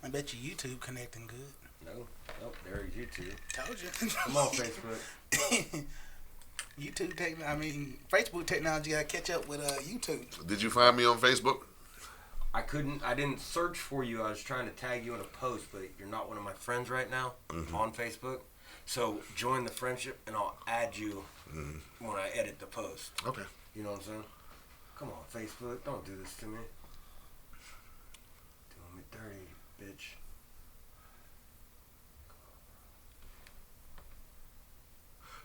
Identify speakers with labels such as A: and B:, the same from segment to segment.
A: I bet you YouTube connecting good.
B: No. Oh, there's YouTube.
A: Told you.
B: Come on, Facebook.
A: Facebook technology got to catch up with YouTube.
C: Did you find me on Facebook?
B: I didn't search for you. I was trying to tag you in a post, but you're not one of my friends right now on Facebook. So join the friendship, and I'll add you when I edit the post.
C: Okay.
B: You know what I'm saying? Come on, Facebook. Don't do this to me. Doing me dirty, bitch.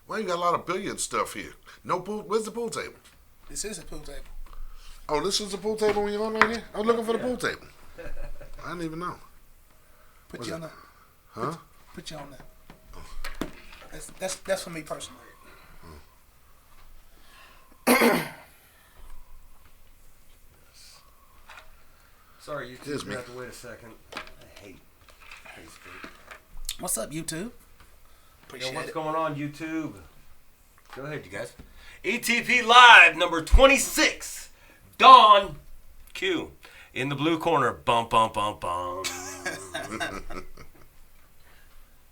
C: Well, you got a lot of billiard stuff here. No pool. Where's the pool table?
A: This is a pool table.
C: Oh, this is the pool table when you're on right here? I was looking for the pool table. I didn't even know.
A: Put you on that.
C: Huh?
A: Put you on that. That's for me personally.
B: Sorry, you
C: Excuse me.
B: have to wait a second. I hate Facebook.
A: What's up, YouTube? Appreciate
B: What's
A: it.
B: going on, YouTube? Go ahead, you guys. ETP Live number 26. Don Q in the blue corner. Bum, bum, bum, bum.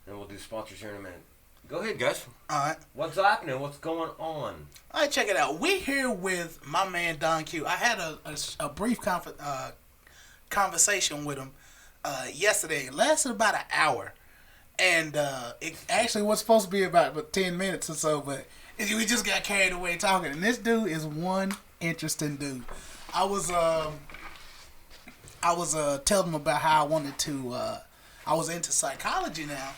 B: And we'll do sponsors here in a minute. Go ahead, guys.
A: All right.
B: What's happening? What's going on?
A: All right, check it out. We're here with my man Don Q. I had a brief conversation with him yesterday. It lasted about an hour. And it actually was supposed to be about 10 minutes or so, but we just got carried away talking. And this dude is one interesting dude. I was telling him about how I wanted to. I was into psychology now.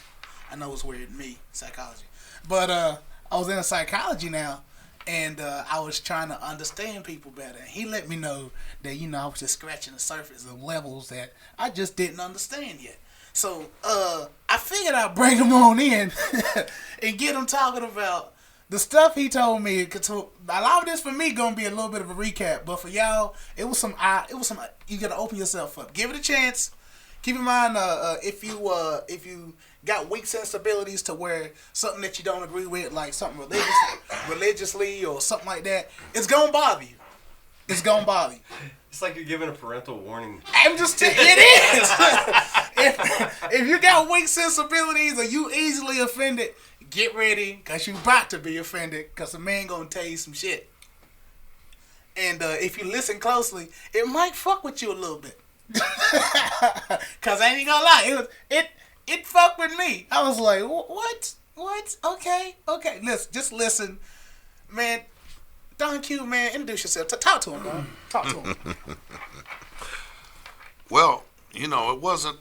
A: I know it's weird, psychology, but I was into psychology now, and I was trying to understand people better. And he let me know that I was just scratching the surface of levels that I just didn't understand yet. So I figured I'd bring him on in and get him talking about the stuff he told me. A lot of this for me gonna be a little bit of a recap, but for y'all, it was some. You gotta open yourself up, give it a chance. Keep in mind, if you got weak sensibilities to where something that you don't agree with, like something religiously or something like that, it's gonna bother you. It's gonna bother you.
B: It's like you're giving a parental warning.
A: I'm just it is. if you got weak sensibilities or you easily offended, get ready, because you about to be offended, because a man gonna tell you some shit. And if you listen closely, it might fuck with you a little bit. Cause I ain't gonna lie, it fucked with me. I was like, what? Okay. Just listen, man. Don Q, man, introduce yourself. Talk to him, man. Talk to him.
C: Well, it wasn't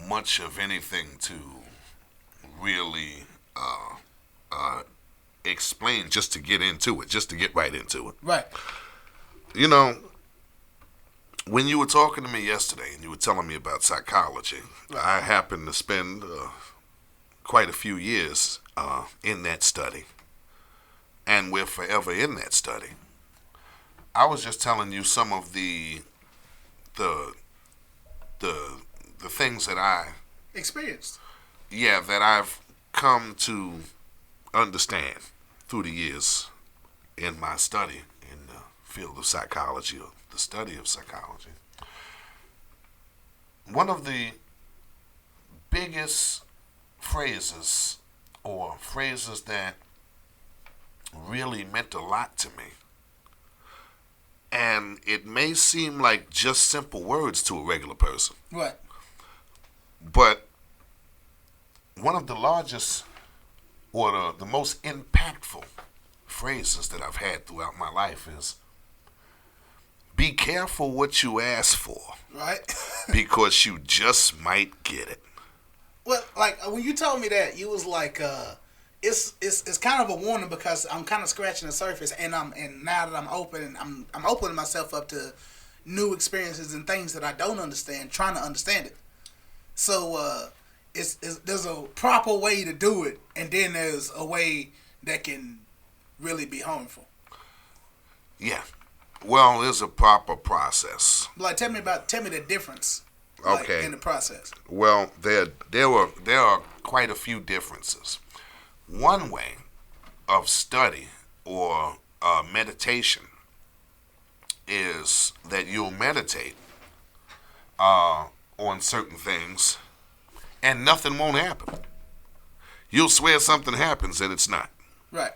C: much of anything to really explain, just to get into it, just to get right into it.
A: Right.
C: When you were talking to me yesterday and you were telling me about psychology, I happened to spend quite a few years in that study, and we're forever in that study. I was just telling you some of the things that I
A: experienced.
C: Yeah, that I've come to understand through the years in my study in the field of psychology, or the study of psychology. One of the biggest phrases, or phrases that really meant a lot to me, and it may seem like just simple words to a regular person,
A: Right.
C: but one of the largest, or the most impactful phrases that I've had throughout my life is, be careful what you ask for.
A: Right.
C: Because you just might get it.
A: Well, like when you told me that, you was like, it's kind of a warning, because I'm kind of scratching the surface, and now that I'm open, I'm opening myself up to new experiences and things that I don't understand, trying to understand it. So there's a proper way to do it, and then there's a way that can really be harmful.
C: Yeah. Well, there's a proper process.
A: Like, tell me the difference.
C: Okay.
A: In the process.
C: Well, there are quite a few differences. One way of study or meditation is that you'll meditate on on certain things, and nothing won't happen. You'll swear something happens, and it's not.
A: Right.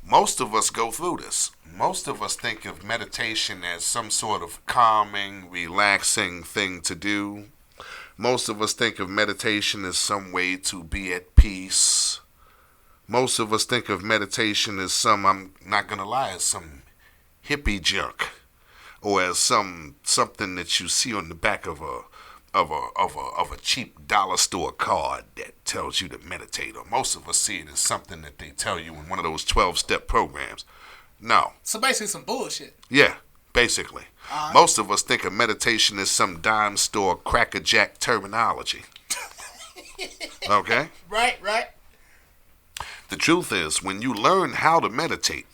C: Most of us go through this. Most of us think of meditation as some sort of calming, relaxing thing to do. Most of us think of meditation as some way to be at peace. Most of us think of meditation as I'm not going to lie, as some hippie junk, or as something that you see on the back of a cheap dollar store card that tells you to meditate. Or most of us see it as something that they tell you in one of those 12-step programs. No.
A: So basically some bullshit.
C: Yeah, basically. Most of us think of meditation as some dime store crackerjack terminology. Okay?
A: Right.
C: The truth is, when you learn how to meditate,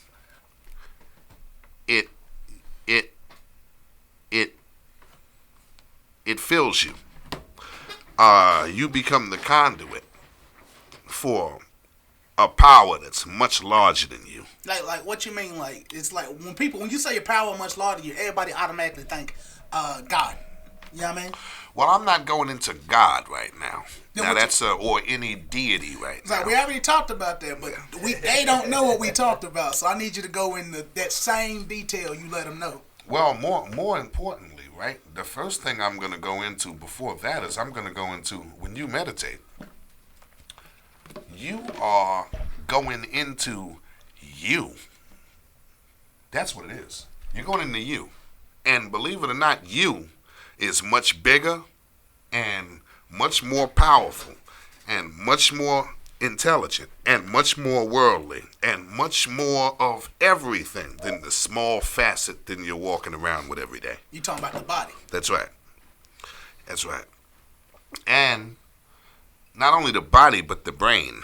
C: it fills you. You become the conduit for a power that's much larger than you.
A: Like what you mean? Like it's like when you say your power much larger than you, everybody automatically think God. You know what I mean?
C: Well, I'm not going into God right now.
A: Then
C: Now
A: what
C: that's or any deity right
A: It's
C: now.
A: like we already talked about that, but they don't know what we talked about. So I need you to go into that same detail. You let them know.
C: Well, more importantly, right? The first thing I'm going to go into before that is I'm going to go into when you meditate, you are going into you. That's what it is. You're going into you. And believe it or not, you is much bigger and much more powerful and much more intelligent and much more worldly and much more of everything than the small facet that you're walking around with every day.
A: You talking about the body?
C: That's right. That's right. And not only the body, but the brain.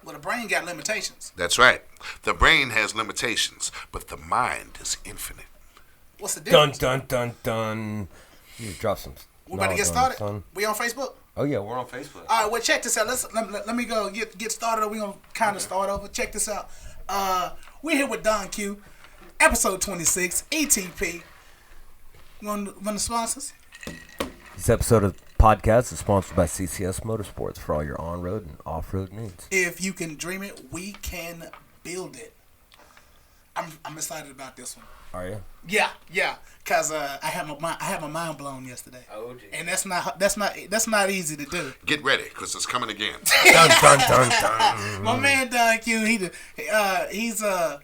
A: Well, the brain got limitations.
C: That's right. The brain has limitations, but the mind is infinite.
A: What's the difference?
B: Dun. You drop some.
A: We about to get started. We on Facebook?
B: Oh yeah, we're on Facebook.
A: All right, well, check this out. Let me go get started. We're going to kind of start over. Check this out. We're here with Don Q, episode 26, ETP. One of the sponsors?
B: This episode of the podcast is sponsored by CCS Motorsports for all your on-road and off-road needs.
A: If you can dream it, we can build it. I'm excited about this one.
B: Are you?
A: Yeah. Cause I had my mind blown yesterday.
B: Oh, geez.
A: And that's not easy to do.
C: Get ready, because it's coming again.
B: Dun.
A: My man Don Q, he's I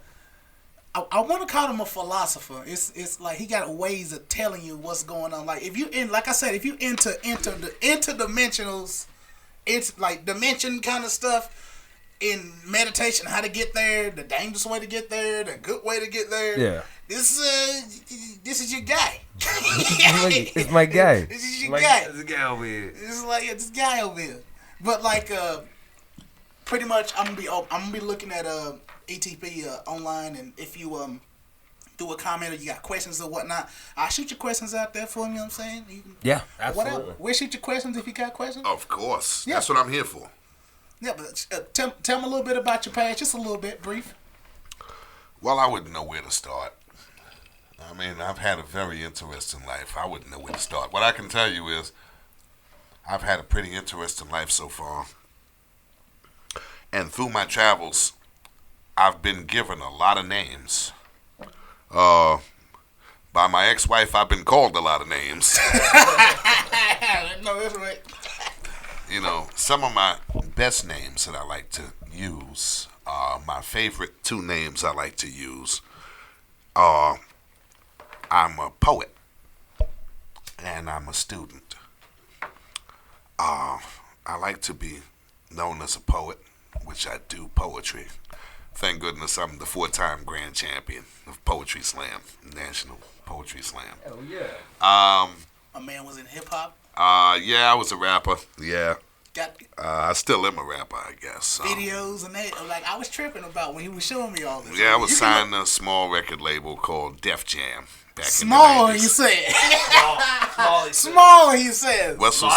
A: want to call him a philosopher. It's like he got ways of telling you what's going on. Like if you if you enter the interdimensionals, it's like dimension kind of stuff. In meditation, how to get there, the dangerous way to get there, the good way to get there.
B: Yeah.
A: This is your guy.
B: It's my guy.
A: This is your guy.
B: This guy over here.
A: It's like this guy over here. But like, pretty much, I'm gonna be looking at ETP online, and if you do a comment or you got questions or whatnot, I'll shoot your questions out there for me. You know what I'm saying?
B: Yeah, absolutely.
A: Whatever. We'll shoot your questions if you got questions.
C: Of course.
A: Yeah.
C: That's what I'm here for.
A: Yeah, but tell me a little bit about your past, just a little bit, brief.
C: Well, I wouldn't know where to start. I mean, I've had a very interesting life. I wouldn't know where to start. What I can tell you is I've had a pretty interesting life so far. And through my travels, I've been given a lot of names. By my ex-wife, I've been called a lot of names.
A: No, that's right.
C: You know, some of my best names that I like to use, my favorite two names I like to use are I'm a poet and I'm a student. I like to be known as a poet, which I do poetry. Thank goodness I'm the 4-time grand champion of Poetry Slam, National Poetry Slam.
B: Oh yeah.
A: My man was in hip hop.
C: Yeah, I was a rapper. Yeah.
A: Got
C: I still am a rapper, I guess.
A: videos and that. Like I was tripping about when he was showing me all this.
C: Yeah, I was signed to a small record label called Def Jam back
A: Small,
C: in the
A: he
C: 90s.
A: said. Small, he said.
C: Russell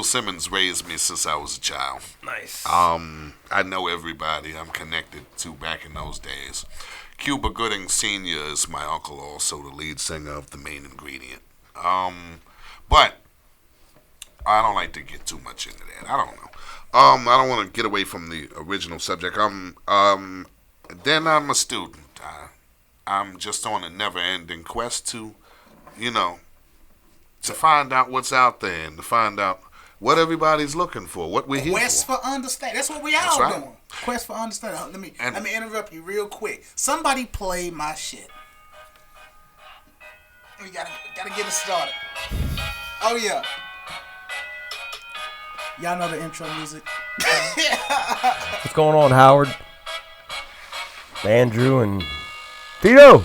C: Simmons raised me since I was a child.
B: Nice.
C: I know everybody I'm connected to back in those days. Cuba Gooding Sr. is my uncle, also the lead singer of The Main Ingredient. But I don't like to get too much into that. I don't know. I don't want to get away from the original subject. Then I'm a student. I'm just on a never-ending quest to, to find out what's out there and to find out what everybody's looking for, what we're here
A: Quest for understanding. That's what we all doing. Quest for understanding. Let me interrupt you real quick. Somebody play my shit. We gotta get it started. Oh yeah. Y'all know the intro music.
D: What's going on, Howard? Andrew and Tito.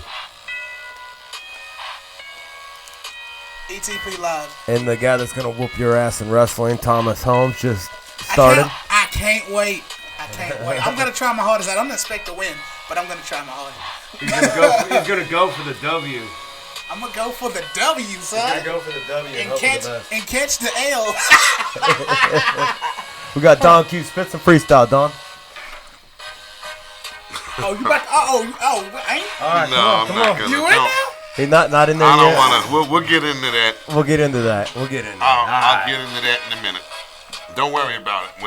A: ETP Live.
D: And the guy that's going to whoop your ass in wrestling, Thomas Holmes, just started.
A: I can't wait. I'm going to try my hardest. I don't expect to win, but I'm going to try my hardest.
B: He's going to go for the W.
A: I'm going to go for the W, son.
B: He's going to go for the W
A: and catch the L.
D: We got Don Q. Spit some freestyle, Don.
A: Oh, you back? Ain't?
D: All right,
C: no,
D: come on.
A: You in now?
D: He's not in there
C: I don't
D: yet.
C: want to. We'll get into that.
D: We'll get into that.
C: I'll get into that in a minute. Don't worry about it.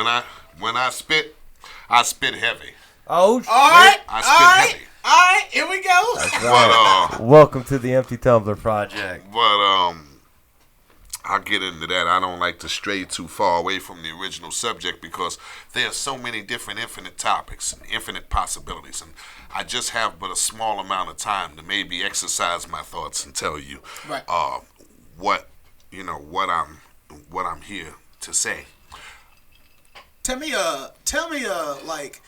C: When I spit heavy.
D: Oh, shit.
A: All right.
C: I spit heavy.
A: All right, here we go.
D: Right. Welcome to the Empty Tumbler Project.
C: But I'll get into that. I don't like to stray too far away from the original subject because there are so many different infinite topics and infinite possibilities, and I just have but a small amount of time to maybe exercise my thoughts and tell you what I'm here to say.
A: Tell me, like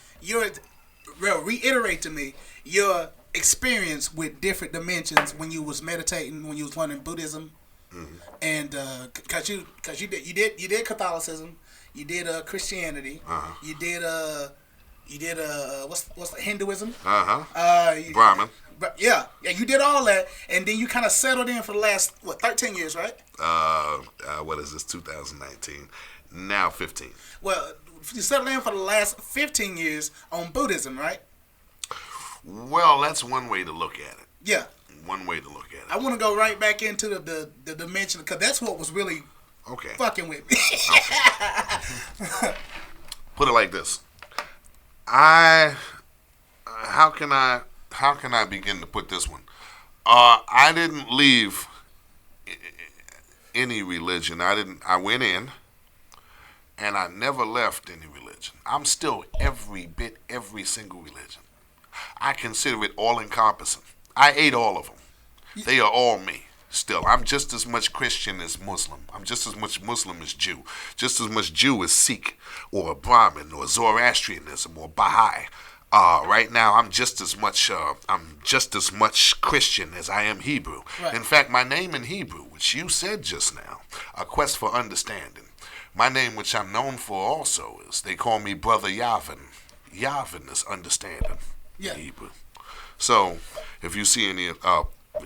A: reiterate to me your experience with different dimensions when you was meditating, when you was learning Buddhism. Mm-hmm. And cause you did Catholicism, you did Christianity, you did what's the Hinduism,
C: Brahmin.
A: Yeah, you did all that, and then you kind of settled in for the last 13 years, right?
C: What is this? 2019, now 15.
A: Well, you settled in for the last 15 years on Buddhism, right?
C: Well, that's one way to look at it.
A: Yeah.
C: One way to look at it.
A: I want to go right back into the dimension because that's what was really fucking with me.
C: Put it like this. How can I begin to put this one? I didn't leave any religion. I went in, and I never left any religion. I'm still every single religion. I consider it all encompassing. I ate all of them. They are all me. Still, I'm just as much Christian as Muslim. I'm just as much Muslim as Jew. Just as much Jew as Sikh or Brahmin or Zoroastrianism or Baha'i. Right now, I'm just as much Christian as I am Hebrew. Right. In fact, my name in Hebrew, which you said just now, a quest for understanding. My name, which I'm known for also, is they call me Brother Yavin. Yavin is understanding in Hebrew. So, if you see any,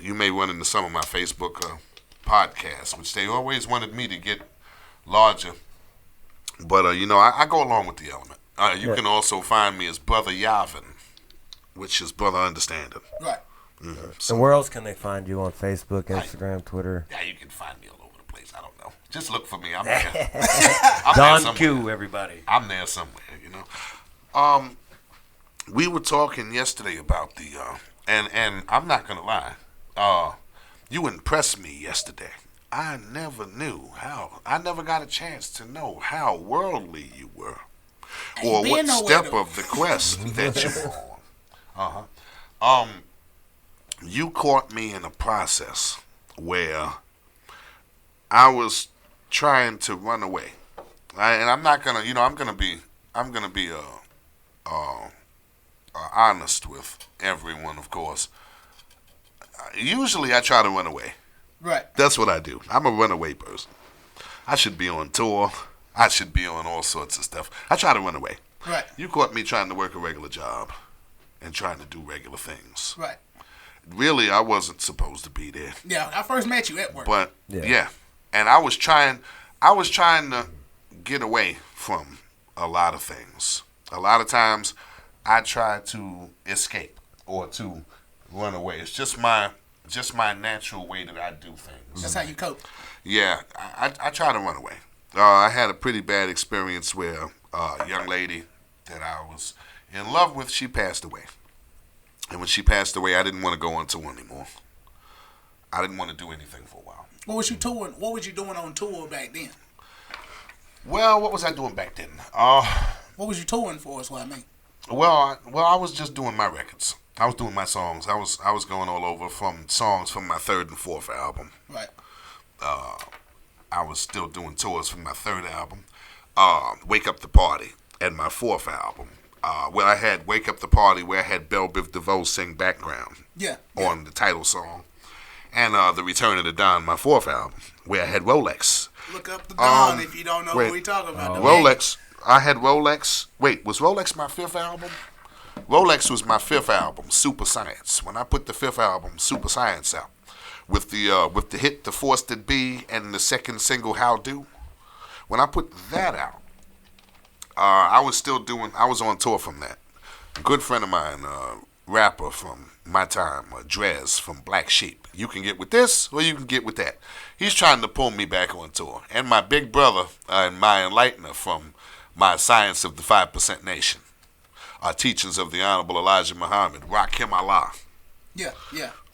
C: you may run into some of my Facebook podcasts, which they always wanted me to get larger. But, I go along with the element. You can also find me as Brother Yavin, which is Brother Understanding.
A: Right.
C: Mm-hmm.
D: So where else can they find you on Facebook, Instagram, Twitter?
C: Yeah, you can find me all over the place. I don't know. Just look for me. I'm there.
D: Don Q, everybody.
C: I'm there somewhere, We were talking yesterday about the, and I'm not going to lie, you impressed me yesterday. I never got a chance to know how worldly you were. Or what step of the quest that you were on. You caught me in a process where I was trying to run away. And I'm not going to, I'm going to be honest with everyone, of course. Usually I try to run away.
A: Right.
C: That's what I do. I'm a runaway person. I should be on tour. I should be on all sorts of stuff. I try to run away.
A: Right.
C: You caught me trying to work a regular job and trying to do regular things.
A: Right.
C: Really, I wasn't supposed to be there.
A: Yeah, I first met you at work.
C: But yeah. And I was trying to get away from a lot of things. A lot of times I try to escape or to run away. It's just my just my natural way that I do things.
A: That's how you cope.
C: Yeah, I try to run away. I had a pretty bad experience where a young lady that I was in love with, she passed away. And when she passed away, I didn't want to go on tour anymore. I didn't want to do anything for a while.
A: What was you touring? What was you doing on tour back then?
C: Well, what was I doing back then?
A: What was you touring for? Is what I mean.
C: Well, I was just doing my records. I was doing my songs. I was going all over from songs from my third and fourth album.
A: Right.
C: I was still doing tours from my third album, Wake Up the Party, and my fourth album, where I had Wake Up the Party, where I had Belle Biv DeVoe sing background on the title song, and The Return of the Don, my fourth album, where I had Rolex.
A: Look up the Don if you don't know what we talking about.
C: Rolex. I had Rolex. Wait, was Rolex my fifth album? Rolex was my fifth album, Super Science. When I put the fifth album, Super Science, out, with the hit The Force That Be and the second single How Do, when I put that out, I was on tour from that. A good friend of mine, rapper from my time, Drez from Black Sheep. You can get with this or you can get with that. He's trying to pull me back on tour. And my big brother and my enlightener from my Science of the 5% Nation, Teachings of the Honorable Elijah Muhammad, Rakim Allah.
A: Yeah.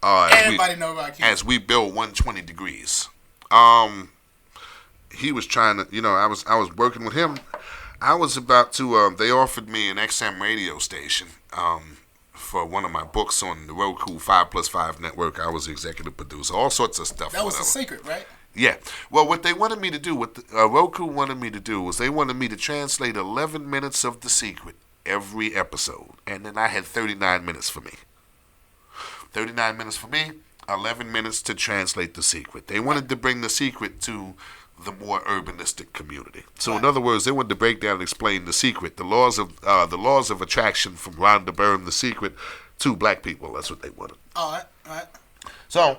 C: Everybody
A: know Rakim.
C: As we build 120 degrees. He was trying to, I was working with him. I was about to, they offered me an XM radio station for one of my books on the Roku 5+5 network. I was the executive producer, all sorts of stuff.
A: That was the secret, right?
C: Yeah. Well, what they wanted me to do, what Roku wanted me to do, was they wanted me to translate 11 minutes of The Secret every episode. And then I had 39 minutes for me. 39 minutes for me, 11 minutes to translate The Secret. They wanted to bring The Secret to the more urbanistic community. So in other words, they wanted to break down and explain The Secret, the laws of attraction from Rhonda Byrne, The Secret, to black people. That's what they wanted.
A: All right.
C: So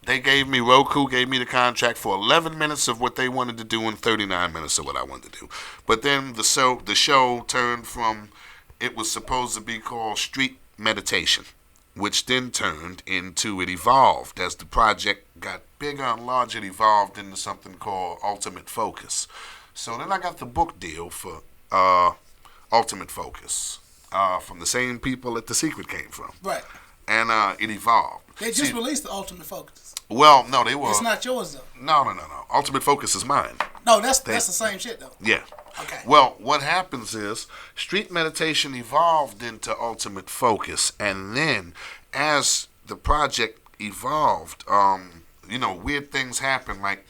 C: they gave me, Roku gave me the contract for 11 minutes of what they wanted to do and 39 minutes of what I wanted to do. But then the show turned from, it was supposed to be called Street Meditation, which then turned into, it evolved as the project got bigger and larger. It evolved into something called Ultimate Focus. So then I got the book deal for Ultimate Focus from the same people that The Secret came from.
A: Right.
C: And it evolved.
A: They just released the Ultimate Focus.
C: Well, no, they were.
A: It's not yours, though.
C: No. Ultimate Focus is mine.
A: No, that's the same shit, though.
C: Yeah.
A: Okay.
C: Well, what happens is Street Meditation evolved into Ultimate Focus, and then as the project evolved, weird things happened. Like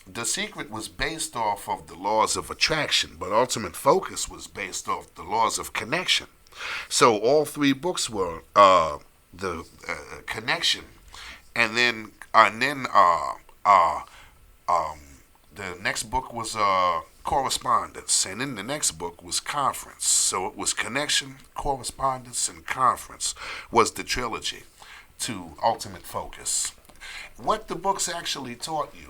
C: The Secret was based off of the laws of attraction, but Ultimate Focus was based off the laws of connection. So all three books were the connection, and then the next book was correspondence, and then the next book was conference. So it was connection, correspondence, and conference was the trilogy to Ultimate Focus. What the books actually taught you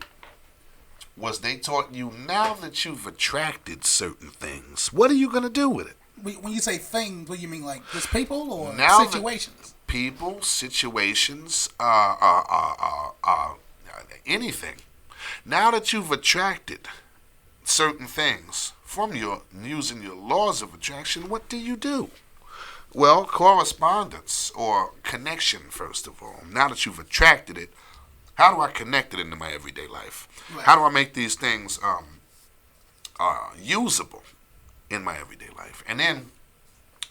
C: was they taught you, now that you've attracted certain things, what are you going to do with it?
A: When you say things, what do you mean, like just people or
C: now
A: situations?
C: People, situations, anything. Now that you've attracted certain things from using your laws of attraction, what do you do? Well, correspondence or connection, first of all. Now that you've attracted it, how do I connect it into my everyday life? Right. How do I make these things usable in my everyday life? And then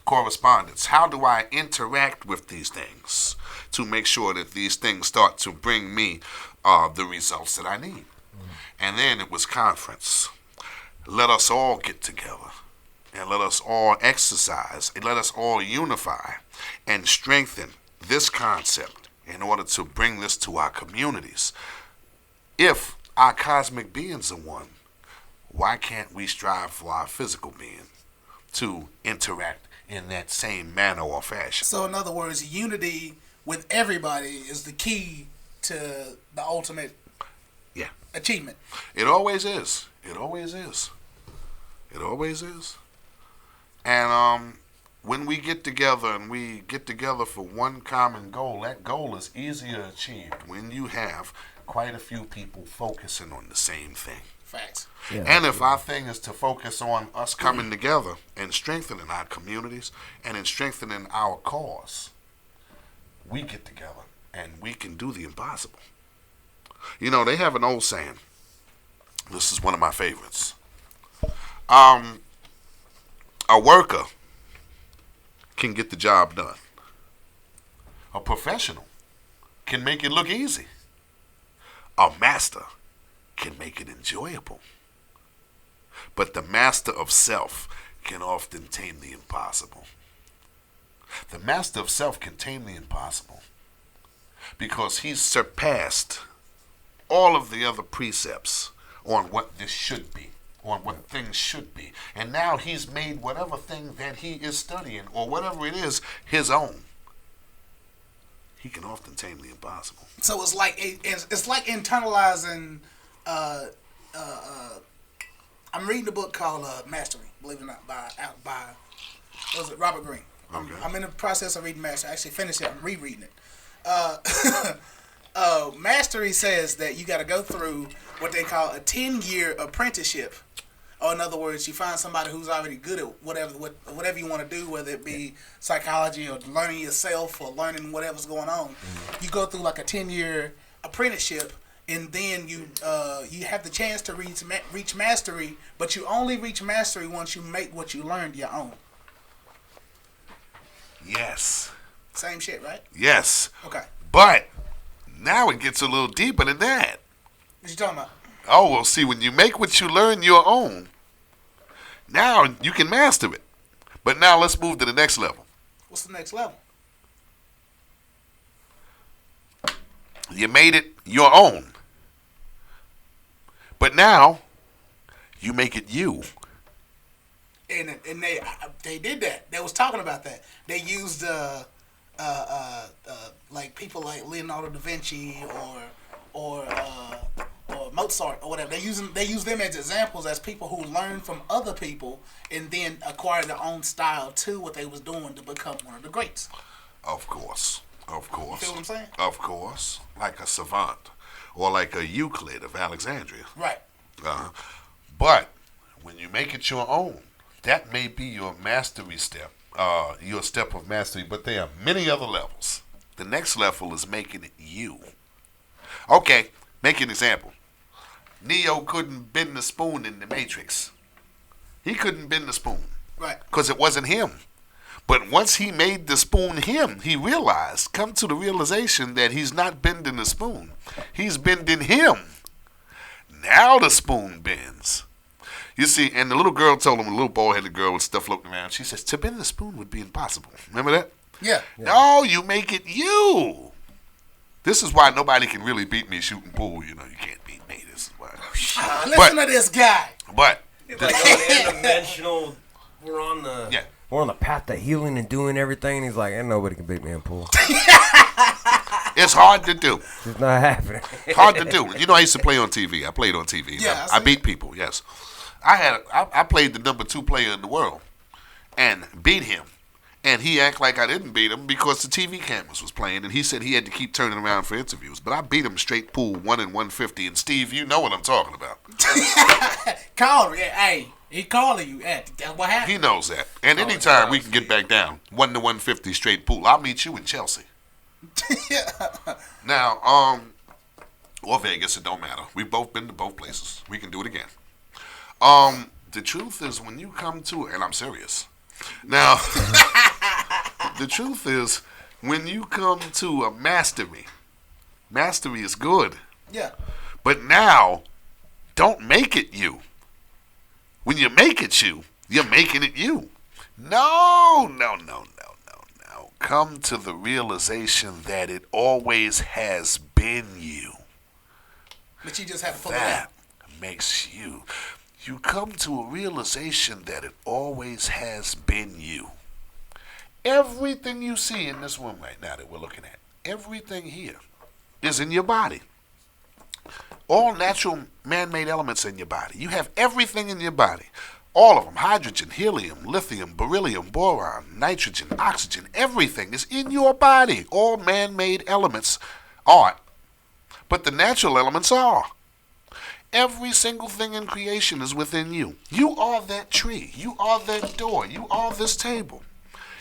C: correspondence. How do I interact with these things to make sure that these things start to bring me the results that I need? And then it was conference. Let us all get together and let us all exercise and let us all unify and strengthen this concept in order to bring this to our communities. If our cosmic beings are one, why can't we strive for our physical being to interact in that same manner or fashion?
A: So in other words, unity with everybody is the key to the ultimate achievement.
C: It always is. It always is. It always is. And when we get together and we get together for one common goal, that goal is easier achieved when you have quite a few people focusing on the same thing.
A: Facts.
D: Yeah,
C: And if our thing is to focus on us coming together and strengthening our communities and in strengthening our cause, we get together and we can do the impossible. You know, they have an old saying. This is one of my favorites. A worker can get the job done. A professional can make it look easy. A master can make it enjoyable. But the master of self can often tame the impossible. The master of self can tame the impossible because he's surpassed all of the other precepts on what this should be, on what things should be. And now he's made whatever thing that he is studying or whatever it is his own. He can often tame the impossible.
A: So it's like internalizing. I'm reading a book called Mastery, believe it or not, by was it Robert Greene.
C: Okay.
A: I'm in the process of reading Mastery. I actually finished it. I'm rereading it. Mastery says that you got to go through what they call a 10-year apprenticeship. Or in other words, you find somebody who's already good at whatever you want to do, whether it be psychology or learning yourself or learning whatever's going on. Mm-hmm. You go through like a 10-year apprenticeship, and then you have the chance to reach mastery, but you only reach mastery once you make what you learned your own.
C: Yes.
A: Same shit, right?
C: Yes.
A: Okay.
C: But now it gets a little deeper than that.
A: What you talking about?
C: Oh, well, see, when you make what you learn your own, now you can master it. But now let's move to the next level.
A: What's the next level?
C: You made it your own. But now you make it you.
A: And they did that. They was talking about that. They used like people like Leonardo da Vinci or Mozart or whatever. They use them as examples as people who learn from other people and then acquire their own style to what they was doing to become one of the greats.
C: Of course. Of course.
A: You feel what I'm saying?
C: Of course. Like a savant or like a Euclid of Alexandria.
A: Right.
C: But when you make it your own, that may be your mastery step, your step of mastery, but there are many other levels. The next level is making it you. Okay, make an example. Neo couldn't bend the spoon in the Matrix. He couldn't bend the spoon.
A: Right.
C: Because it wasn't him. But once he made the spoon him, he come to the realization that he's not bending the spoon. He's bending him. Now the spoon bends. You see, and the little girl told him, a little bald-headed girl with stuff floating around, she says, to bend the spoon would be impossible. Remember that?
A: Yeah.
C: No, you make it you. This is why nobody can really beat me shooting pool. You know, you can't beat me. This is why.
A: Listen to this guy.
C: But.
B: It's like on interdimensional, we're on the...
C: Yeah.
D: We're on the path to healing and doing everything. He's like, ain't nobody can beat me in pool.
C: It's hard to do.
D: It's not happening.
C: Hard to do. You know, I used to play on TV. I played on TV.
A: Yeah,
C: I beat people, yes. I played the number 2 player in the world and beat him. And he acted like I didn't beat him because the TV cameras was playing, and he said he had to keep turning around for interviews. But I beat him straight pool 1 in 150. And Steve, you know what I'm talking about.
A: Call me. Hey, he calling you. That's what happened.
C: He knows that. And anytime we can get back down 1 to 150 straight pool, I'll meet you in Chelsea. Now, or Vegas, it don't matter. We've both been to both places. We can do it again. The truth is, when you come to, and I'm serious. Now, the truth is, when you come to a mastery is good.
A: Yeah.
C: But now, don't make it you. When you make it you, you're making it you. No. Come to the realization that it always has been you.
A: But you just have to pull it out.
C: That makes you. You come to a realization that it always has been you. Everything you see in this room right now that we're looking at, everything here is in your body. All natural man-made elements in your body. You have everything in your body. All of them, hydrogen, helium, lithium, beryllium, boron, nitrogen, oxygen, everything is in your body. All man-made elements aren't, but the natural elements are. Every single thing in creation is within you. You are that tree. You are that door. You are this table.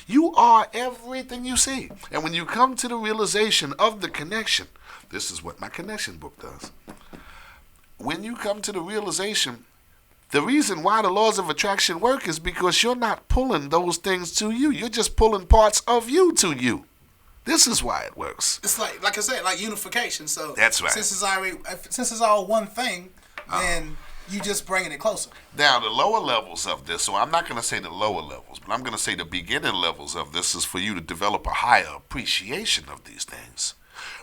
C: You are everything you see. And when you come to the realization of the connection, this is what my connection book does. When you come to the realization, the reason why the laws of attraction work is because you're not pulling those things to you. You're just pulling parts of you to you. This is why it works.
A: It's like I said, like unification. So
C: that's right.
A: Since it's all one thing, then you just bringing it closer.
C: Now, the lower levels of this, so I'm not going to say the lower levels, but I'm going to say the beginning levels of this is for you to develop a higher appreciation of these things.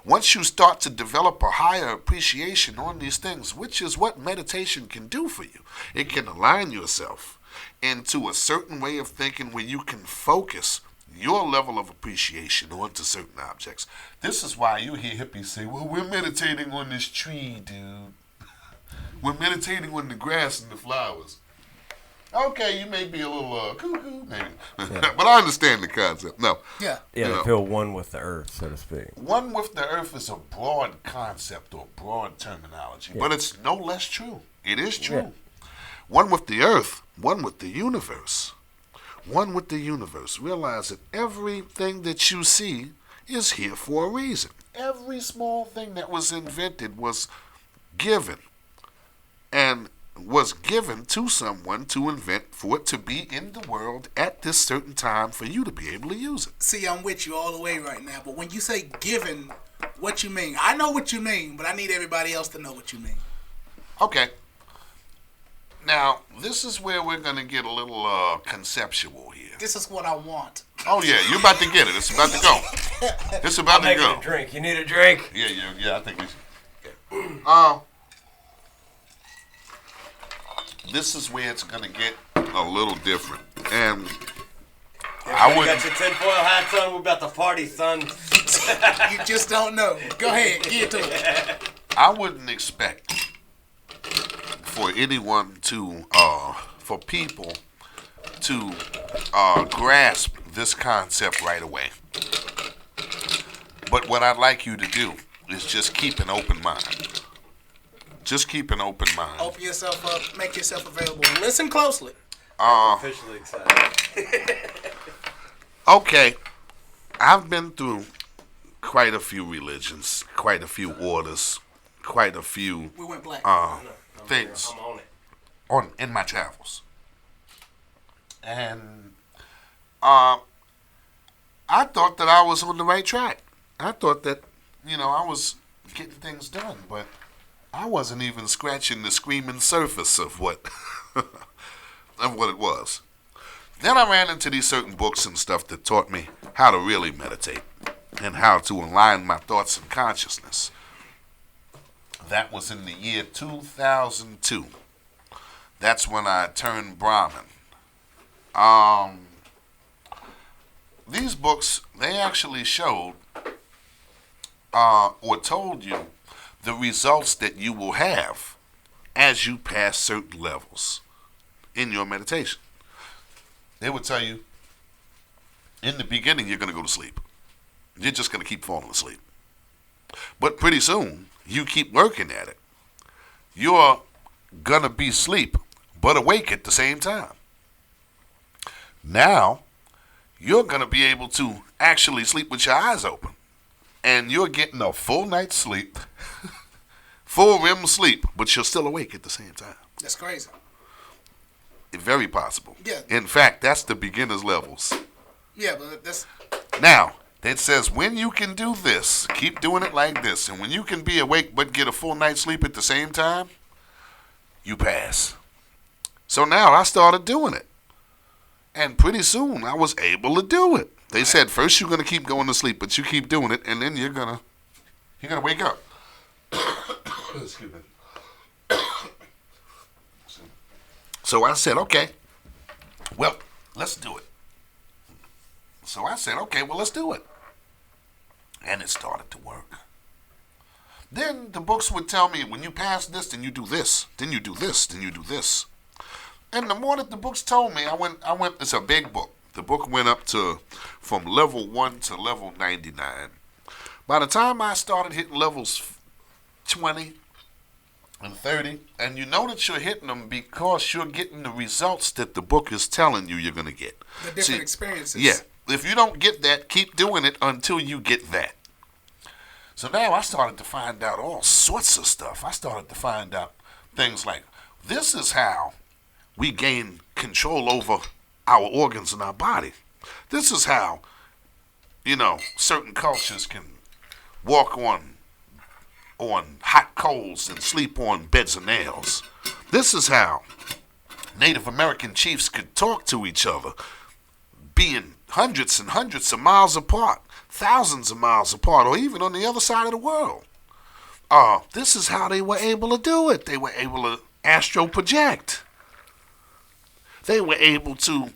C: Once you start to develop a higher appreciation on these things, which is what meditation can do for you, it can align yourself into a certain way of thinking where you can focus your level of appreciation onto certain objects. This is why you hear hippies say, well, we're meditating on this tree, dude. We're meditating on the grass and the flowers. Okay, you may be a little cuckoo, maybe. Yeah. But I understand the concept. No.
A: Yeah.
D: Yeah, to feel one with the earth, so to speak.
C: One with the earth is a broad concept or broad terminology, but it's no less true. It is true. Yeah. One with the earth, one with the universe. One with the universe. Realize that everything that you see is here for a reason. Every small thing that was invented was given and was given to someone to invent for it to be in the world at this certain time for you to be able to use it.
A: See, I'm with you all the way right now, but when you say given, what you mean? I know what you mean, but I need everybody else to know what you mean.
C: Okay. Now, this is where we're going to get a little conceptual here.
A: This is what I want.
C: Oh, yeah, you're about to get it. It's about to go. It's about to go.
B: A drink. You need a drink?
C: Yeah, I think we should. Yeah. This is where it's going to get a little different. And I
B: wouldn't. You got your tinfoil hats on. We're about to party, son.
A: You just don't know. Go ahead. Get to it.
C: I wouldn't expect for anyone to, for people to grasp this concept right away. But what I'd like you to do is just keep an open mind. Just keep an open mind.
A: Open yourself up. Make yourself available. Listen closely.
B: Officially excited.
C: Okay. I've been through quite a few religions, quite a few orders, quite a few
A: we went black.
C: Things
B: I'm on it.
C: In my travels. And I thought that I was on the right track. I thought that, I was getting things done, but I wasn't even scratching the screaming surface of what it was. Then I ran into these certain books and stuff that taught me how to really meditate and how to align my thoughts and consciousness. That was in the year 2002. That's when I turned Brahmin. These books, they actually showed or told you the results that you will have as you pass certain levels in your meditation. They would tell you, in the beginning, you're going to go to sleep. You're just going to keep falling asleep. But pretty soon, you keep working at it. You're going to be asleep, but awake at the same time. Now, you're going to be able to actually sleep with your eyes open. And you're getting a full night's sleep, full REM sleep, but you're still awake at the same time.
A: That's crazy.
C: Very possible.
A: Yeah.
C: In fact, that's the beginner's levels.
A: Yeah, but that's...
C: Now, it says when you can do this, keep doing it like this, and when you can be awake but get a full night's sleep at the same time, you pass. So now I started doing it. And pretty soon I was able to do it. They said first you're going to keep going to sleep, but you keep doing it, and then you're going to wake up. Excuse me. So I said, okay, well, let's do it. So I said, okay, well, let's do it. And it started to work. Then the books would tell me, when you pass this, then you do this, then you do this, then you do this. And the more that the books told me, I went. It's a big book. The book went up to from level 1 to level 99. By the time I started hitting levels 20 and 30, and you know that you're hitting them because you're getting the results that the book is telling you you're going to get.
A: The different experiences.
C: Yeah. If you don't get that, keep doing it until you get that. So now I started to find out all sorts of stuff. I started to find out things like, this is how we gain control over our organs in our body. This is how, certain cultures can walk on hot coals and sleep on beds of nails. This is how Native American chiefs could talk to each other, being hundreds and hundreds of miles apart, thousands of miles apart, or even on the other side of the world. This is how they were able to do it. They were able to astro project. They were able to,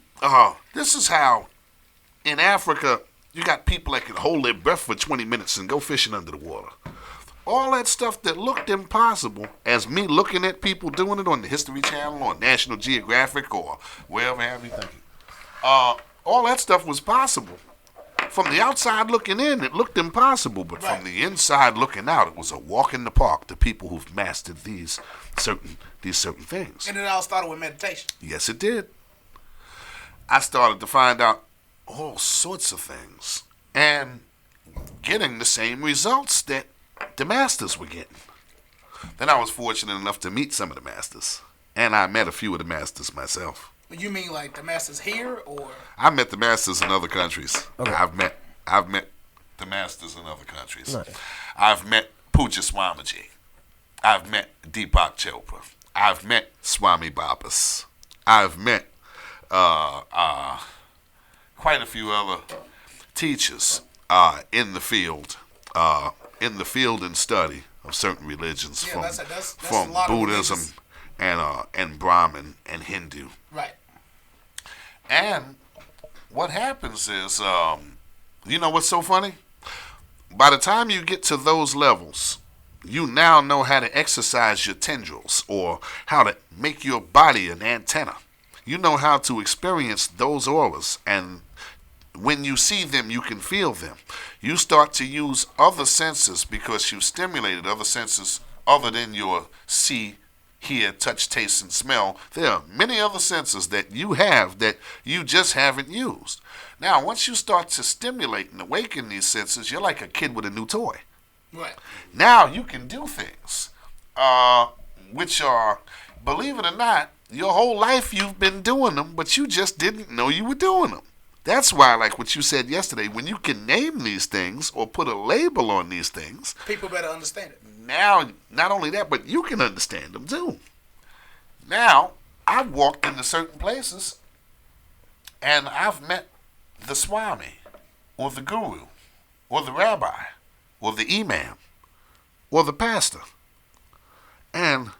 C: this is how in Africa you got people that can hold their breath for 20 minutes and go fishing under the water. All that stuff that looked impossible, as me looking at people doing it on the History Channel or National Geographic or wherever have you thinking. All that stuff was possible. From the outside looking in, it looked impossible, but from the inside looking out, it was a walk in the park to people who've mastered these certain things.
A: And it all started with meditation.
C: Yes, it did. I started to find out all sorts of things and getting the same results that the masters were getting. Then I was fortunate enough to meet some of the masters, and I met a few of the masters myself.
A: You mean like the masters here, or?
C: I met the masters in other countries.
D: Okay.
C: I've met the masters in other countries.
D: Nice.
C: I've met Pooja Swamiji. I've met Deepak Chopra. I've met Swami Babas. I've met quite a few other teachers in the field and study of certain religions,
A: Yeah, that's
C: from
A: a lot
C: Buddhism and Brahmin and Hindu.
A: Right.
C: And what happens is, you know what's so funny? By the time you get to those levels, you now know how to exercise your tendrils or how to make your body an antenna. You know how to experience those auras, and when you see them, you can feel them. You start to use other senses because you've stimulated other senses other than your see, hear, touch, taste, and smell. There are many other senses that you have that you just haven't used. Now, once you start to stimulate and awaken these senses, you're like a kid with a new toy.
A: Right.
C: Now you can do things, which are, believe it or not, your whole life you've been doing them, but you just didn't know you were doing them. That's why, like what you said yesterday, when you can name these things or put a label on these things,
A: people better understand it.
C: Now, not only that, but you can understand them too. Now, I've walked into certain places and I've met the Swami or the Guru or the Rabbi or the Imam or the Pastor. And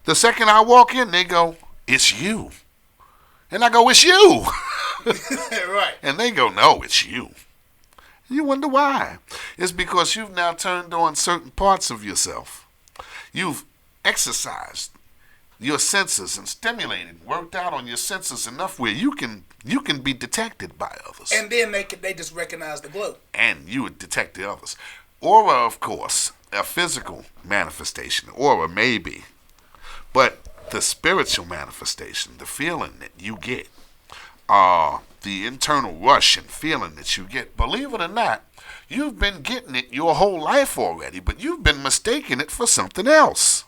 C: the second I walk in, they go, "It's you." And I go, "It's you."
A: Right.
C: And they go, "No, it's you." You wonder why. It's because you've now turned on certain parts of yourself. You've exercised your senses and stimulated, worked out on your senses enough where you can be detected by others.
A: And then they just recognize the glow.
C: And you would detect the others. Aura, of course, a physical manifestation. Aura, maybe. But the spiritual manifestation, the feeling that you get, the internal rush and feeling that you get, believe it or not, you've been getting it your whole life already, but you've been mistaking it for something else.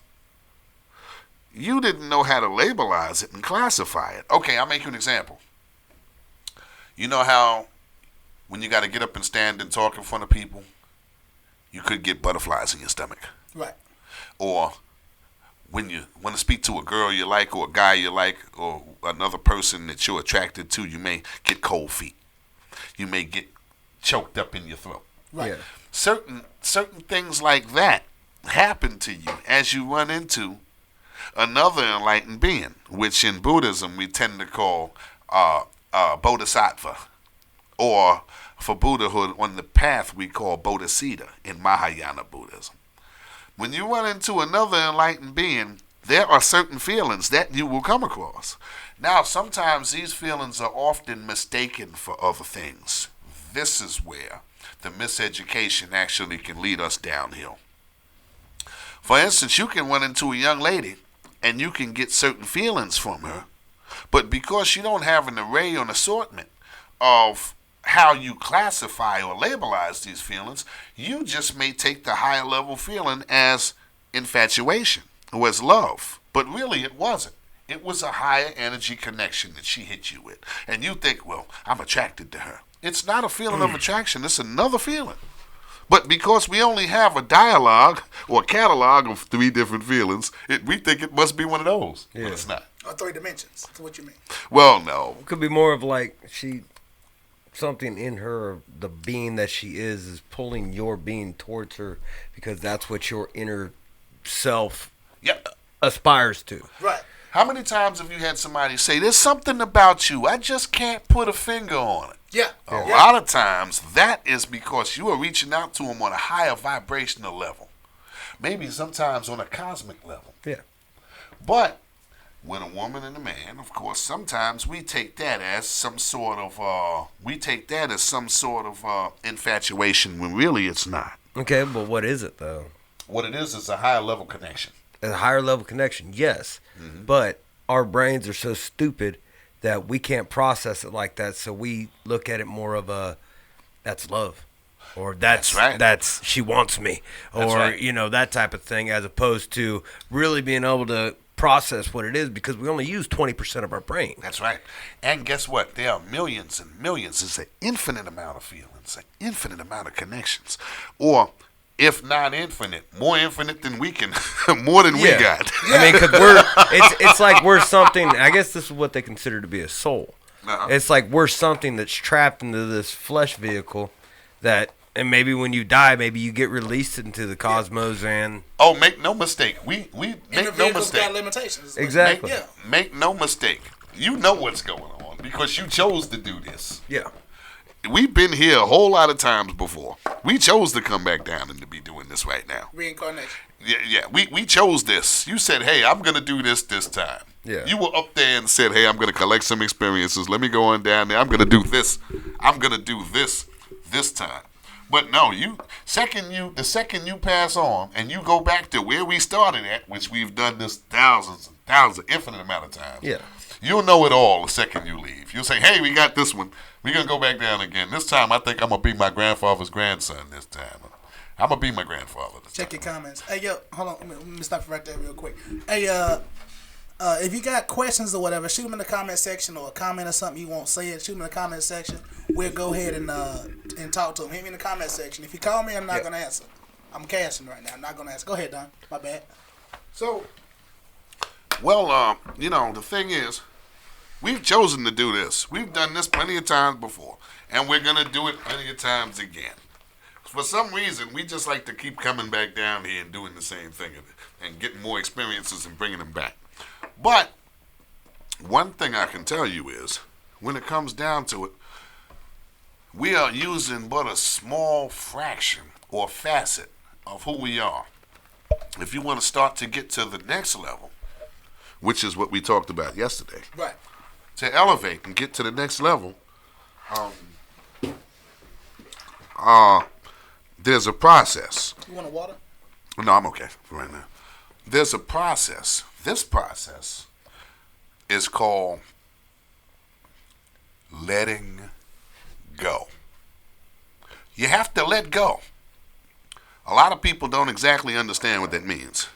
C: You didn't know how to labelize it and classify it. Okay, I'll make you an example. You know how when you got to get up and stand and talk in front of people, you could get butterflies in your stomach.
A: Right.
C: Or when you want to speak to a girl you like or a guy you like or another person that you're attracted to, you may get cold feet. You may get choked up in your throat.
A: Right.
D: Yeah.
C: Certain things like that happen to you as you run into another enlightened being, which in Buddhism we tend to call bodhisattva, or for Buddhahood on the path we call bodhisattva in Mahayana Buddhism. When you run into another enlightened being, there are certain feelings that you will come across. Now, sometimes these feelings are often mistaken for other things. This is where the miseducation actually can lead us downhill. For instance, you can run into a young lady and you can get certain feelings from her, but because you don't have an array or an assortment of how you classify or labelize these feelings, you just may take the higher level feeling as infatuation or as love. But really it wasn't. It was a higher energy connection that she hit you with. And you think, well, I'm attracted to her. It's not a feeling of attraction. It's another feeling. But because we only have a dialogue or a catalog of 3 different feelings, we think it must be one of those. Yeah. But it's not.
A: Or 3 dimensions. That's what you mean.
C: Well, no.
D: It could be more of like something in her, the being that she is pulling your being towards her because that's what your inner self aspires to.
A: Right.
C: How many times have you had somebody say, there's something about you, I just can't put a finger on it?
A: Yeah.
C: A lot of times, that is because you are reaching out to them on a higher vibrational level. Maybe sometimes on a cosmic level.
D: Yeah.
C: But with a woman and a man, of course, sometimes we take that as some sort of infatuation when really it's not.
D: Okay, but what is it though?
C: What it is a higher level connection.
D: A higher level connection, yes. Mm-hmm. But our brains are so stupid that we can't process it like that, so we look at it more of a, that's love. Or that's right. That's she wants me. Or, right. That type of thing, as opposed to really being able to process what it is, because we only use 20% of our brain.
C: That's right. And guess what? There are millions and millions. It's an infinite amount of feelings, an infinite amount of connections. Or, if not infinite, more infinite than we can, more than we got.
D: I mean, because it's like we're something, I guess this is what they consider to be a soul. Uh-huh. It's like we're something that's trapped into this flesh vehicle and maybe when you die, maybe you get released into the cosmos and...
C: Oh, make no mistake. We make no mistake.
A: Got limitations.
D: Exactly.
C: Make no mistake. You know what's going on because you chose to do this.
D: Yeah.
C: We've been here a whole lot of times before. We chose to come back down and to be doing this right now.
A: Reincarnation.
C: Yeah. We chose this. You said, hey, I'm going to do this time.
D: Yeah.
C: You were up there and said, hey, I'm going to collect some experiences. Let me go on down there. I'm going to do this. I'm going to do this time. But no, the second you pass on and you go back to where we started at, which we've done this thousands and thousands, infinite amount of times.
D: Yeah.
C: You'll know it all the second you leave. You'll say, hey, we got this one. We're going to go back down again. This time, I think I'm going to be my grandfather's grandson this time. I'm going to be my grandfather this time.
A: Check your comments. Hey, yo, hold on. Let me stop you right there real quick. Hey, if you got questions or whatever, shoot them in the comment section, or a comment or something you won't say it, shoot them in the comment section. We'll go ahead and talk to them. Hit me in the comment section. If you call me, I'm not going to answer. I'm casting right now. I'm not going to answer. Go ahead, Don. My bad.
C: So, well, the thing is, we've chosen to do this. We've done this plenty of times before, and we're going to do it plenty of times again. For some reason, we just like to keep coming back down here and doing the same thing and getting more experiences and bringing them back. But one thing I can tell you is, when it comes down to it, we are using but a small fraction or facet of who we are. If you want to start to get to the next level, which is what we talked about yesterday,
A: right?
C: To elevate and get to the next level, there's a process.
A: You want a water?
C: No, I'm okay for right now. There's a process. This process is called letting go. You have to let go. A lot of people don't exactly understand what that means.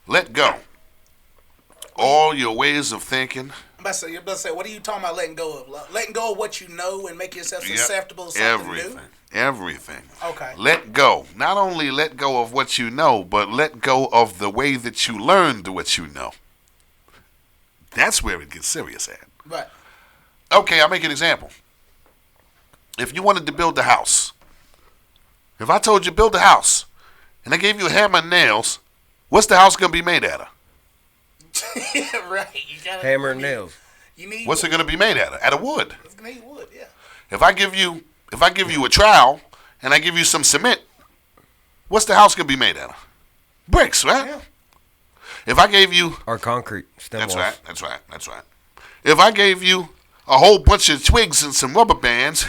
C: Let go. All your ways of thinking.
A: I'm about to say, what are you talking about letting go of? Letting go of what you know and make yourself susceptible to something new?
C: Everything.
A: Okay.
C: Let go. Not only let go of what you know, but let go of the way that you learned what you know. That's where it gets serious at.
A: Right.
C: Okay, I'll make an example. If you wanted to build a house, if I told you build a house, and I gave you a hammer and nails, what's the house going to be made out of?
A: Yeah, right. You gotta,
D: hammer and nails.
A: You need
C: what's it going to be made out of? Out of wood.
A: It's going to need wood, yeah.
C: If I give you a trowel and I give you some cement, what's the house going to be made out of? Bricks, right?
A: Yeah.
C: If I gave you,
D: Or concrete stem
C: that's
D: walls.
C: right, that's right, that's right. If I gave you a whole bunch of twigs and some rubber bands,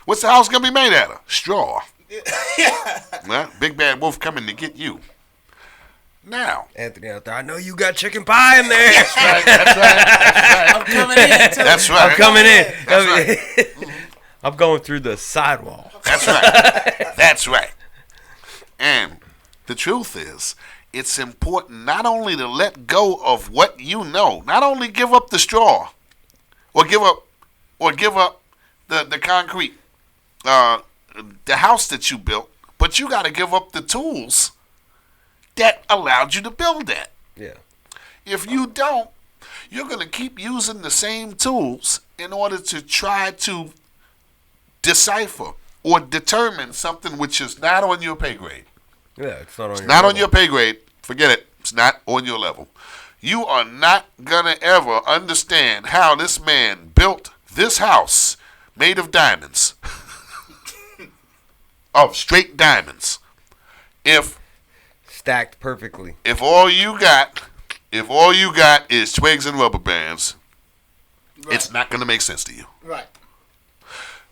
C: what's the house gonna be made out of? Straw. Well, Big Bad Wolf coming to get you. Now,
D: Anthony out there, I know you got chicken pie in there.
C: that's right, that's right, that's right.
A: I'm coming in. Too.
C: That's right.
D: I'm coming in.
C: That's right.
D: I'm going through the sidewall.
C: That's right. That's right. And the truth is, it's important not only to let go of what you know, not only give up the straw, or give up the concrete, the house that you built, but you got to give up the tools that allowed you to build that.
D: Yeah.
C: If you don't, you're going to keep using the same tools in order to try to decipher or determine something which is not on your pay grade.
D: Yeah, it's not on your
C: Not
D: level.
C: on your pay grade. Forget it. It's not on your level. You are not going to ever understand how this man built this house made of diamonds. Of straight diamonds. If
D: Stacked perfectly.
C: all you got is twigs and rubber bands,
A: Right.
C: it's not going to make sense to you.
A: Right.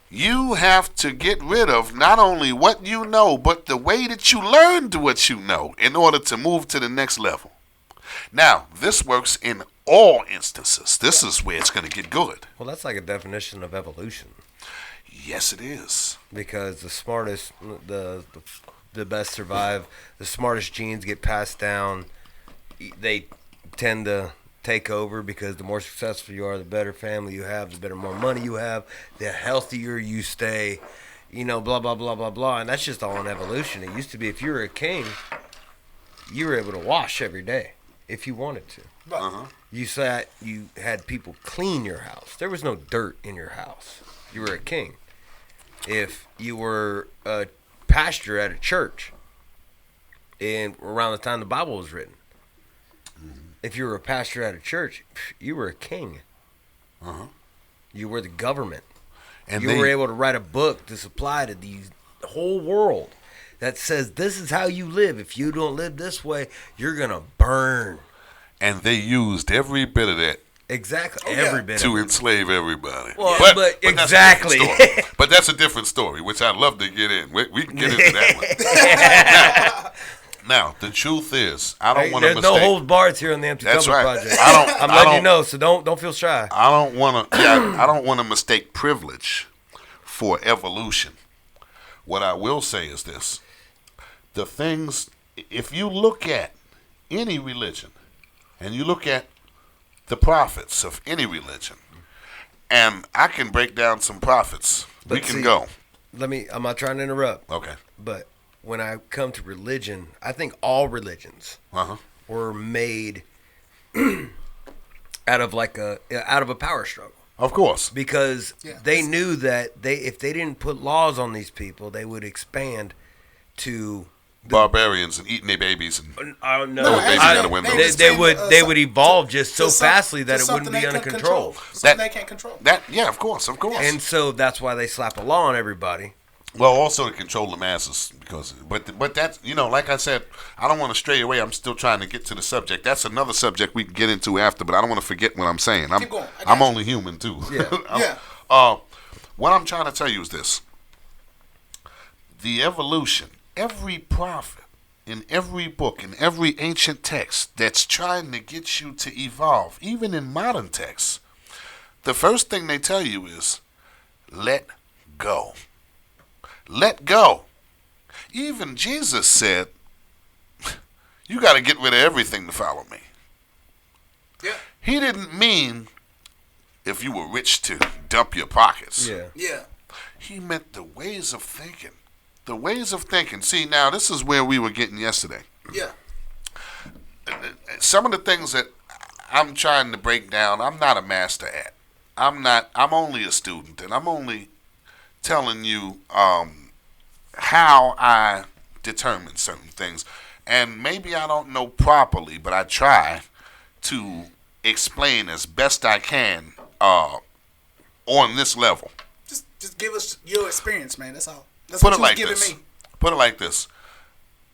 C: You have to get rid of not only what you know, but the way that you learned what you know in order to move to the next level. Now, this works in all instances. This is where it's going to get good.
D: Well, that's like a definition of evolution.
C: Yes, it is.
D: Because the smartest, the best survive. The smartest genes get passed down. They tend to take over because the more successful you are, the better family you have, the better more money you have, the healthier you stay. Blah blah blah blah blah. And that's just all in evolution. It used to be if you were a king, you were able to wash every day if you wanted to.
C: Uh-huh.
D: You had people clean your house. There was no dirt in your house. You were a king. If you were a pastor at a church, and around the time the Bible was written, if you were a pastor at a church, you were a king.
C: Uh-huh.
D: You were the government.
C: And
D: you were able to write a book to supply to the whole world that says this is how you live. If you don't live this way, you're going to burn.
C: And they used every bit of that
D: Exactly.
A: Oh, yeah.
D: Every bit
C: to
D: of it.
C: enslave everybody.
D: Well, but
C: exactly.
D: exactly.
C: But that's a different story, which I'd love to get in. We can get into that one. Now, the truth is, I don't want to
D: There's
C: mistake.
D: no holds barred here on the Empty
C: That's
D: Tumbler
C: right.
D: Project.
C: I'm
D: letting you know, so don't feel shy.
C: I don't want to. Yeah, I don't want to mistake privilege for evolution. What I will say is this: the things. If you look at any religion, and you look at the prophets of any religion, and I can break down some prophets. We
D: But
C: can
D: see,
C: go.
D: I'm not trying to interrupt,
C: Okay.
D: but when I come to religion, I think all religions
C: Uh-huh.
D: were made out of a power struggle.
C: Of course.
D: Because
A: Yeah.
D: they knew that if they didn't put laws on these people, they would expand to
C: Barbarians and eating their babies and
D: I don't know.
A: No,
C: babies
A: actually,
C: out of windows.
D: They would evolve just so
A: some-
D: fastly that
A: to
D: it wouldn't
A: something
D: be
A: they
D: under
A: can
D: control.
A: Something
C: That-
A: they can't control.
C: that. Yeah, of course.
D: And so that's why they slap a law on everybody.
C: Well, also to control the masses, but that's, like I said, I don't want to stray away. I'm still trying to get to the subject. That's another subject we can get into after, but I don't want to forget what I'm saying.
A: Keep going. I got
C: I'm
A: you.
C: only human too.
D: Yeah.
A: Yeah.
C: What I'm trying to tell you is this: the evolution. Every prophet in every book, in every ancient text that's trying to get you to evolve, even in modern texts, the first thing they tell you is, let go. Let go. Even Jesus said, you got to get rid of everything to follow me.
A: Yeah.
C: He didn't mean if you were rich to dump your pockets.
D: Yeah.
A: Yeah.
C: He meant the ways of thinking. The ways of thinking. See, now this is where we were getting yesterday.
A: Yeah.
C: Some of the things that I'm trying to break down, I'm not a master at. I'm only a student, and I'm only telling you how I determine certain things. And maybe I don't know properly, but I try to explain as best I can on this level.
A: Just give us your experience, man. That's all. That's
C: Put
A: what
C: it
A: you was
C: like
A: giving
C: this.
A: me.
C: Put it like this.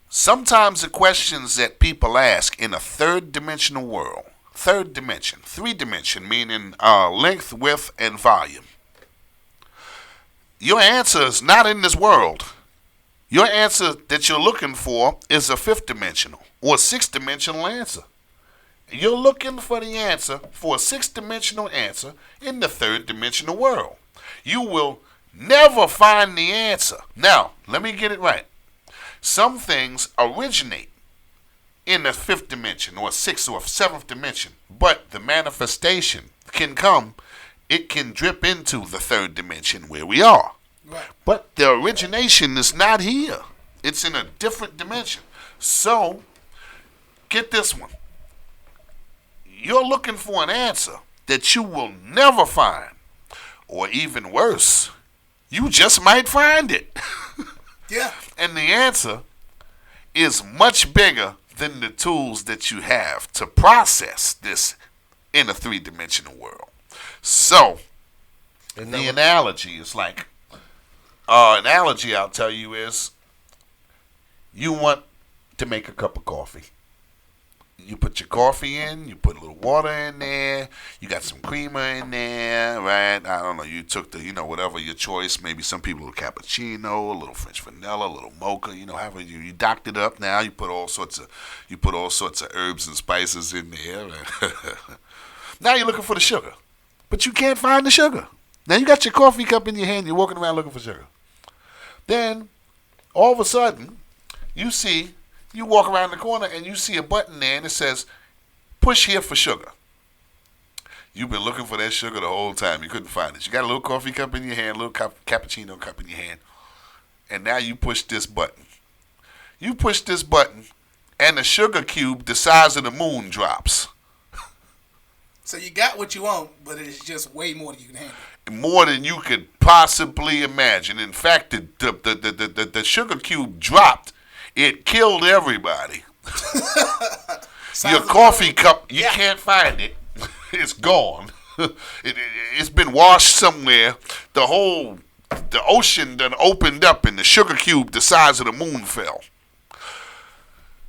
C: sometimes the questions that people ask in a third-dimensional world, third dimension, three-dimension, meaning length, width, and volume. Your answer is not in this world. Your answer that you're looking for is a fifth-dimensional or sixth-dimensional answer. You're looking for the answer for a sixth-dimensional answer in the third-dimensional world. You will never find the answer. Now, let me get it right. Some things originate in the fifth dimension or sixth or seventh dimension, but the manifestation can come, it can drip into the third dimension where we are.
A: Right.
C: But the origination is not here. It's in a different dimension. So, get this one. You're looking for an answer that you will never find. Or even worse, you just might find it.
A: Yeah.
C: And the answer is much bigger than the tools that you have to process this in a three-dimensional world. So, the analogy is like, analogy I'll tell you is, you want to make a cup of coffee. You put your coffee in, you put a little water in there, you got some creamer in there, right? I don't know, you took the, whatever your choice, maybe some people a cappuccino, a little French vanilla, a little mocha, however you docked it up now, you put all sorts of herbs and spices in there. Now you're looking for the sugar, but you can't find the sugar. Now you got your coffee cup in your hand, you're walking around looking for sugar. Then, all of a sudden, you walk around the corner and you see a button there and it says, push here for sugar. You've been looking for that sugar the whole time. You couldn't find it. You got a little coffee cup in your hand, a little cappuccino cup in your hand, and now you push this button. You push this button and the sugar cube the size of the moon drops.
A: So you got what you want, but it's just way more than you can handle.
C: More than you could possibly imagine. In fact, the sugar cube dropped. It killed everybody. Your coffee cup, you can't find it. It's gone. It's been washed somewhere. The ocean done opened up and the sugar cube the size of the moon fell.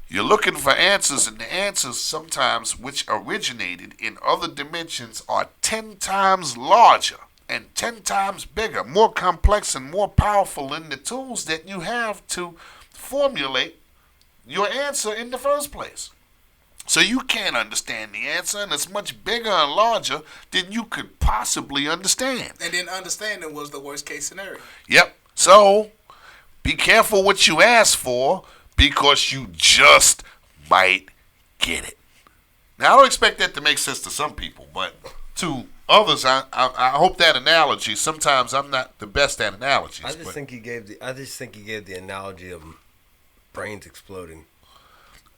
C: You're looking for answers, and the answers sometimes which originated in other dimensions are 10 times larger and 10 times bigger, more complex and more powerful than the tools that you have to formulate your answer in the first place. So you can't understand the answer, and it's much bigger and larger than you could possibly understand.
A: And then understanding was the worst case scenario.
C: Yep. So be careful what you ask for, because you just might get it. Now, I don't expect that to make sense to some people, but to others, I hope that analogy. Sometimes I'm not the best at analogies.
D: I just think he gave the analogy of brains exploding.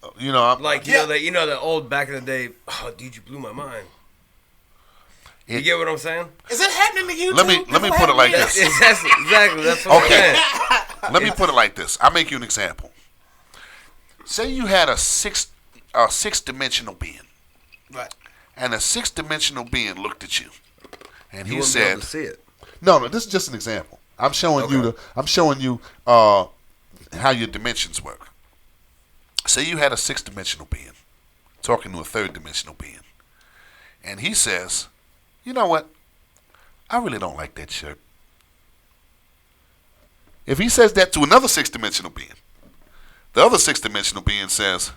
D: The old back in the day. Oh, dude, you blew my mind. You get what I'm saying?
A: Is it happening to you?
C: Let me put it like this.
D: Exactly. That's what I'm saying.
C: Let me put it like this. I'll make you an example. Say you had a six-dimensional being.
A: Right.
C: And a six-dimensional being looked at you, and he
D: wouldn't
C: said,
D: be able to see it.
C: No, this is just an example. I'm showing you how your dimensions work. Say you had a six-dimensional being talking to a third-dimensional being, and he says, you know what? I really don't like that shirt. If he says that to another six-dimensional being, the other six-dimensional being says,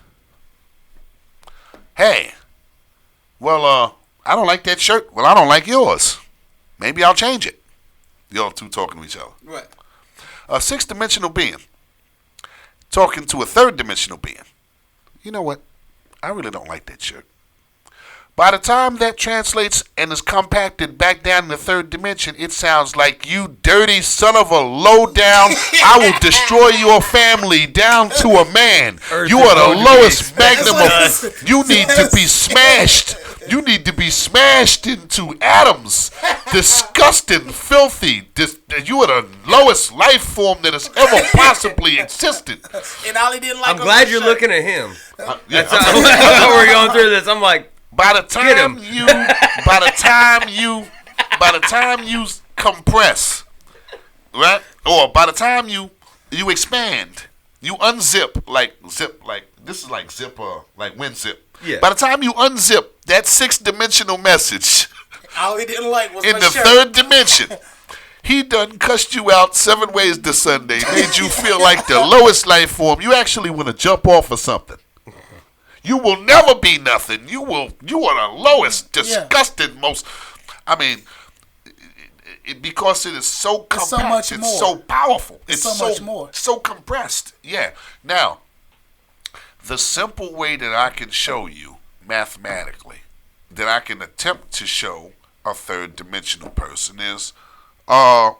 C: hey, well, I don't like that shirt. Well, I don't like yours. Maybe I'll change it. The other two talking to each other.
A: Right.
C: A six-dimensional being talking to a third-dimensional being. You know what? I really don't like that shirt. By the time that translates and is compacted back down in the third dimension, it sounds like, you dirty son of a low-down, I will destroy your family down to a man. You are the lowest magnum of... You need to be smashed. You need to be smashed into atoms. Disgusting, filthy. You are the lowest life form that has ever possibly existed.
A: And all he didn't like...
D: I'm glad you're looking at him. That's how we're going through this. I'm like...
C: By the time you compress, right? Or by the time you expand, you unzip like this is like zipper, like WinZip.
D: Yeah.
C: By the time you unzip that 6-dimensional message
A: All he didn't like was
C: in
A: my
C: the
A: shirt.
C: third dimension, he done cussed you out 7 ways to Sunday, made you feel like the lowest life form. You actually want to jump off of something. You will never be nothing. You are the lowest, disgusting, most. I mean, because it is so compact,
A: so much
C: it's
A: more.
C: so powerful, it's
A: so much more.
C: so compressed. Yeah. Now, the simple way that I can show you mathematically, that I can attempt to show a third dimensional person is, the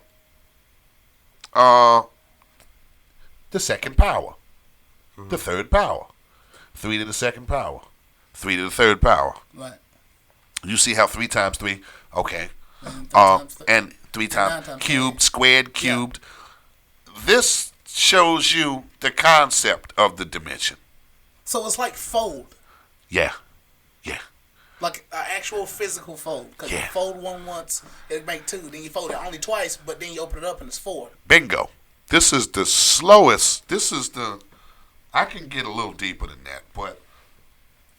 C: second power, the third power, 3 to the second power, 3 to the third power.
A: Right.
C: You see how 3 times 3, okay. And 3 times cubed, squared, cubed. Yeah. This shows you the concept of the dimension.
A: So it's like fold.
C: Yeah.
A: Like an actual physical fold. Because you fold one once, it make 2. Then you fold it only twice, but then you open it up and it's 4.
C: Bingo. This is the slowest. I can get a little deeper than that, but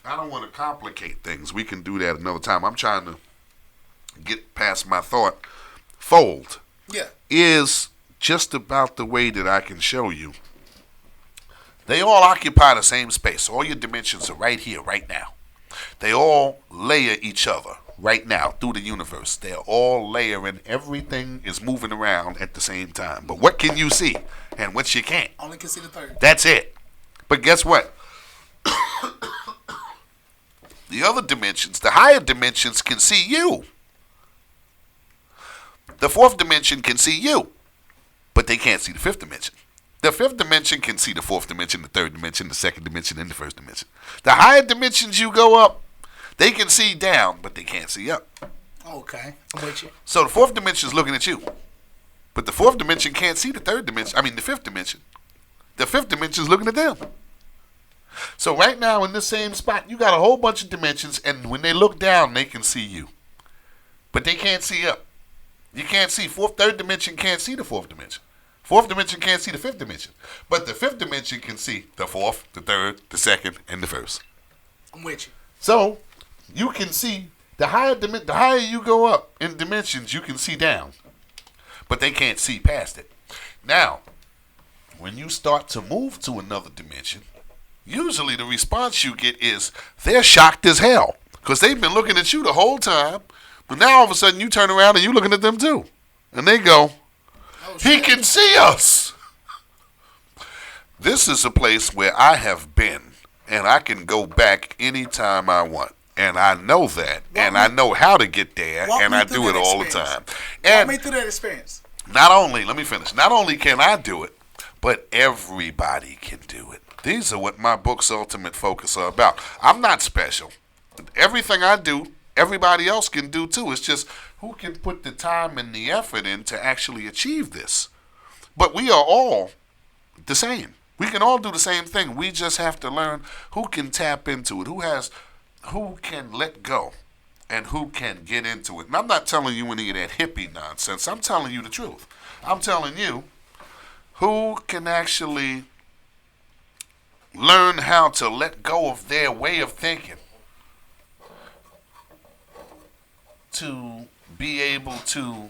C: I don't want to complicate things. We can do that another time. I'm trying to get past my thought. Fold is just about the way that I can show you. They all occupy the same space. All your dimensions are right here, right now. They all layer each other right now through the universe. They're all layering. Everything is moving around at the same time. But what can you see and what you can't?
A: Only can see the third.
C: That's it. But guess what? The other dimensions, the higher dimensions, can see you. The 4th dimension can see you, but they can't see the 5th dimension. The 5th dimension can see the 4th dimension, the 3rd dimension, the 2nd dimension, and the 1st dimension. The higher dimensions you go up, they can see down, but they can't see up.
A: Okay, I'm with you.
C: So the 4th dimension is looking at you, but the 4th dimension can't see the 3rd dimension. I mean the 5th dimension. The 5th dimension is looking at them. So right now in this same spot, you got a whole bunch of dimensions, and when they look down, they can see you, but they can't see up. You can't see 3rd dimension can't see the 4th dimension. 4th dimension can't see the 5th dimension, but the 5th dimension can see the 4th, the 3rd, the 2nd, and the 1st.
A: I'm with you.
C: So you can see the higher you go up in dimensions, you can see down, but they can't see past it. Now, when you start to move to another dimension, usually the response you get is they're shocked as hell because they've been looking at you the whole time, but now all of a sudden you turn around and you're looking at them too, and they go, he can see us. This is a place where I have been, and I can go back anytime I want. And I know that, and I know how to get there, and I do it all the time. And
A: walk me through that experience.
C: Not only, let me finish, not only can I do it, but everybody can do it. These are what my book's ultimate focus are about. I'm not special. Everything I do, everybody else can do too. It's just who can put the time and the effort in to actually achieve this. But we are all the same. We can all do the same thing. We just have to learn who can tap into it, who can let go, and who can get into it. And I'm not telling you any of that hippie nonsense. I'm telling you the truth. I'm telling you who can actually learn how to let go of their way of thinking to be able to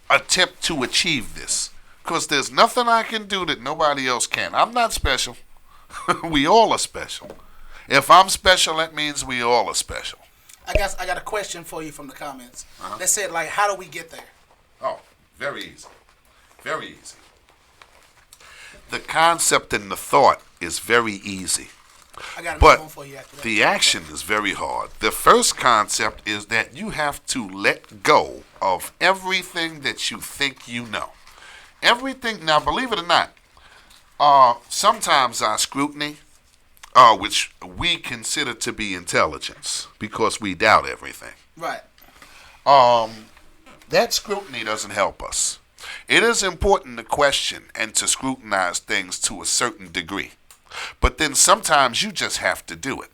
C: attempt to achieve this. Because there's nothing I can do that nobody else can. I'm not special. We all are special. If I'm special, that means we all are special.
A: I got a question for you from the comments. They said, like, how do we get there?
C: Oh, very easy. Very easy. The concept and the thought is very easy.
A: I got another one for you after that.
C: The action is very hard. The first concept is that you have to let go of everything that you think you know. Everything. Now, believe it or not, sometimes our scrutiny, which we consider to be intelligence, because we doubt everything.
A: Right.
C: That scrutiny doesn't help us. It is important to question and to scrutinize things to a certain degree. But then sometimes you just have to do it.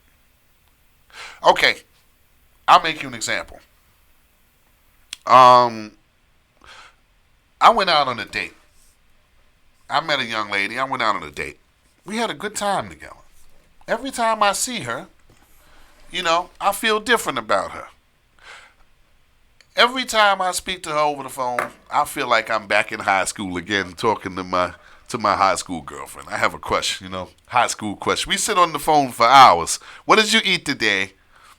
C: Okay, I'll make you an example. I went out on a date. I met a young lady. I went out on a date. We had a good time together. Every time I see her, I feel different about her. Every time I speak to her over the phone, I feel like I'm back in high school again, talking to my high school girlfriend. I have a crush, high school crush. We sit on the phone for hours. What did you eat today?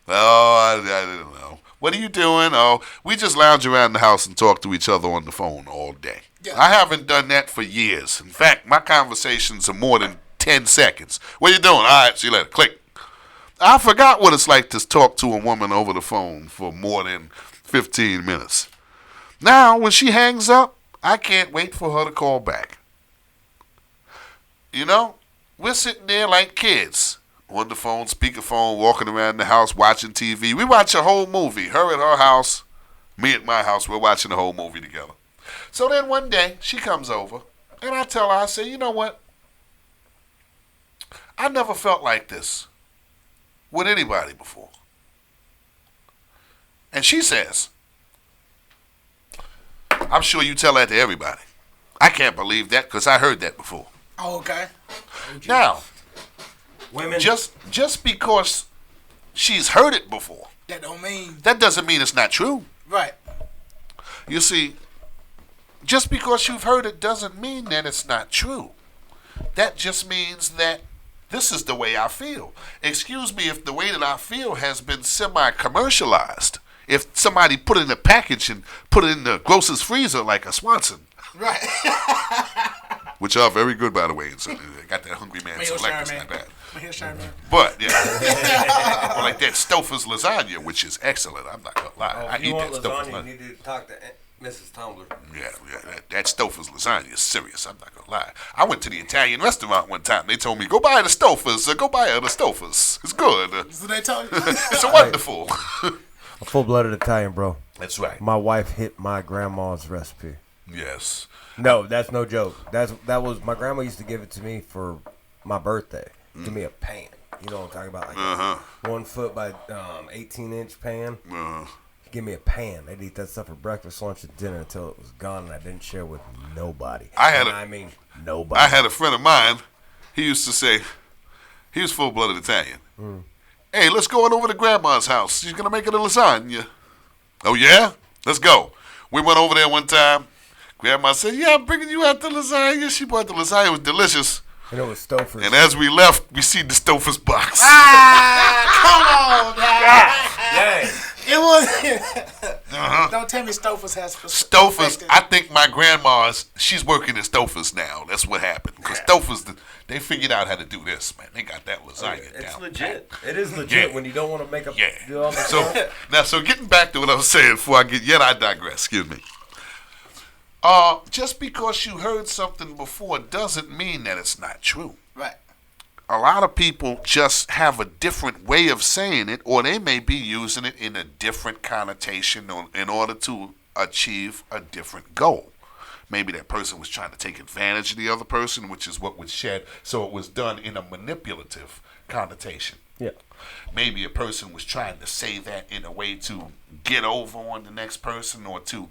C: Oh, I don't know. What are you doing? Oh, we just lounge around the house and talk to each other on the phone all day. Yeah. I haven't done that for years. In fact, my conversations are more than 10 seconds. What are you doing? All right, see you later. Click. I forgot what it's like to talk to a woman over the phone for more than 15 minutes. Now, when she hangs up, I can't wait for her to call back. We're sitting there like kids. On the phone, speakerphone, walking around the house, watching TV. We watch a whole movie. Her at her house, me at my house. We're watching the whole movie together. So then one day, she comes over, and I tell her, I say, you know what? I never felt like this with anybody before. And she says, I'm sure you tell that to everybody. I can't believe that because I heard that before.
A: Oh, okay.
C: Now,
B: women,
C: just because she's heard it before, that doesn't mean it's not true.
A: Right.
C: You see, just because you've heard it doesn't mean that it's not true. That just means that this is the way I feel. Excuse me if the way that I feel has been semi-commercialized. If somebody put it in a package and put it in the grocer's freezer like a Swanson.
A: Right.
C: Which are very good, by the way. So got that Hungry Man Select. It's not bad. But, yeah. Or like that Stouffer's lasagna, which is excellent. I'm not going to lie. I eat that Stouffer's lasagna.
B: You need to talk to Mrs. Tumbler.
C: Yeah, that Stouffer's lasagna is serious. I'm not going to lie. I went to the Italian restaurant one time. They told me, go buy the Stouffer's. Go buy the Stouffer's. It's good.
A: So they told you?
C: It's wonderful.
D: A full-blooded Italian, bro.
C: That's right.
D: My wife hit my grandma's recipe.
C: Yes.
D: No, that's no joke. That was my grandma used to give it to me for my birthday. Give me a pan. You know what I'm talking about? Like 1 foot by 18-inch pan. Give me a pan. They'd eat that stuff for breakfast, lunch, and dinner until it was gone, and I didn't share with nobody. Nobody.
C: I had a friend of mine. He used to say, he was full-blooded Italian. Hey, let's go on over to Grandma's house. She's going to make it a lasagna. Oh, yeah? Let's go. We went over there one time. Grandma said, yeah, I'm bringing you out the lasagna. She brought the lasagna. It was delicious.
D: And it was Stouffer's.
C: And as we left, we see the Stouffer's box.
A: Come on, man. It was. Don't tell me Stouffer's has
C: Stouffer's. I think my grandma's. She's working at Stouffer's now. That's what happened. Because Stouffer's, they figured out how to do this, man. They got that lasagna down.
D: It's legit. It is legit when you don't want to make up.
C: Yeah. So getting back to what I was saying before I digress. Excuse me. Just because you heard something before doesn't mean that it's not true.
A: Right.
C: A lot of people just have a different way of saying it, or they may be using it in a different connotation in order to achieve a different goal. Maybe that person was trying to take advantage of the other person, which is what was said, so it was done in a manipulative connotation.
D: Yeah.
C: Maybe a person was trying to say that in a way to get over on the next person or to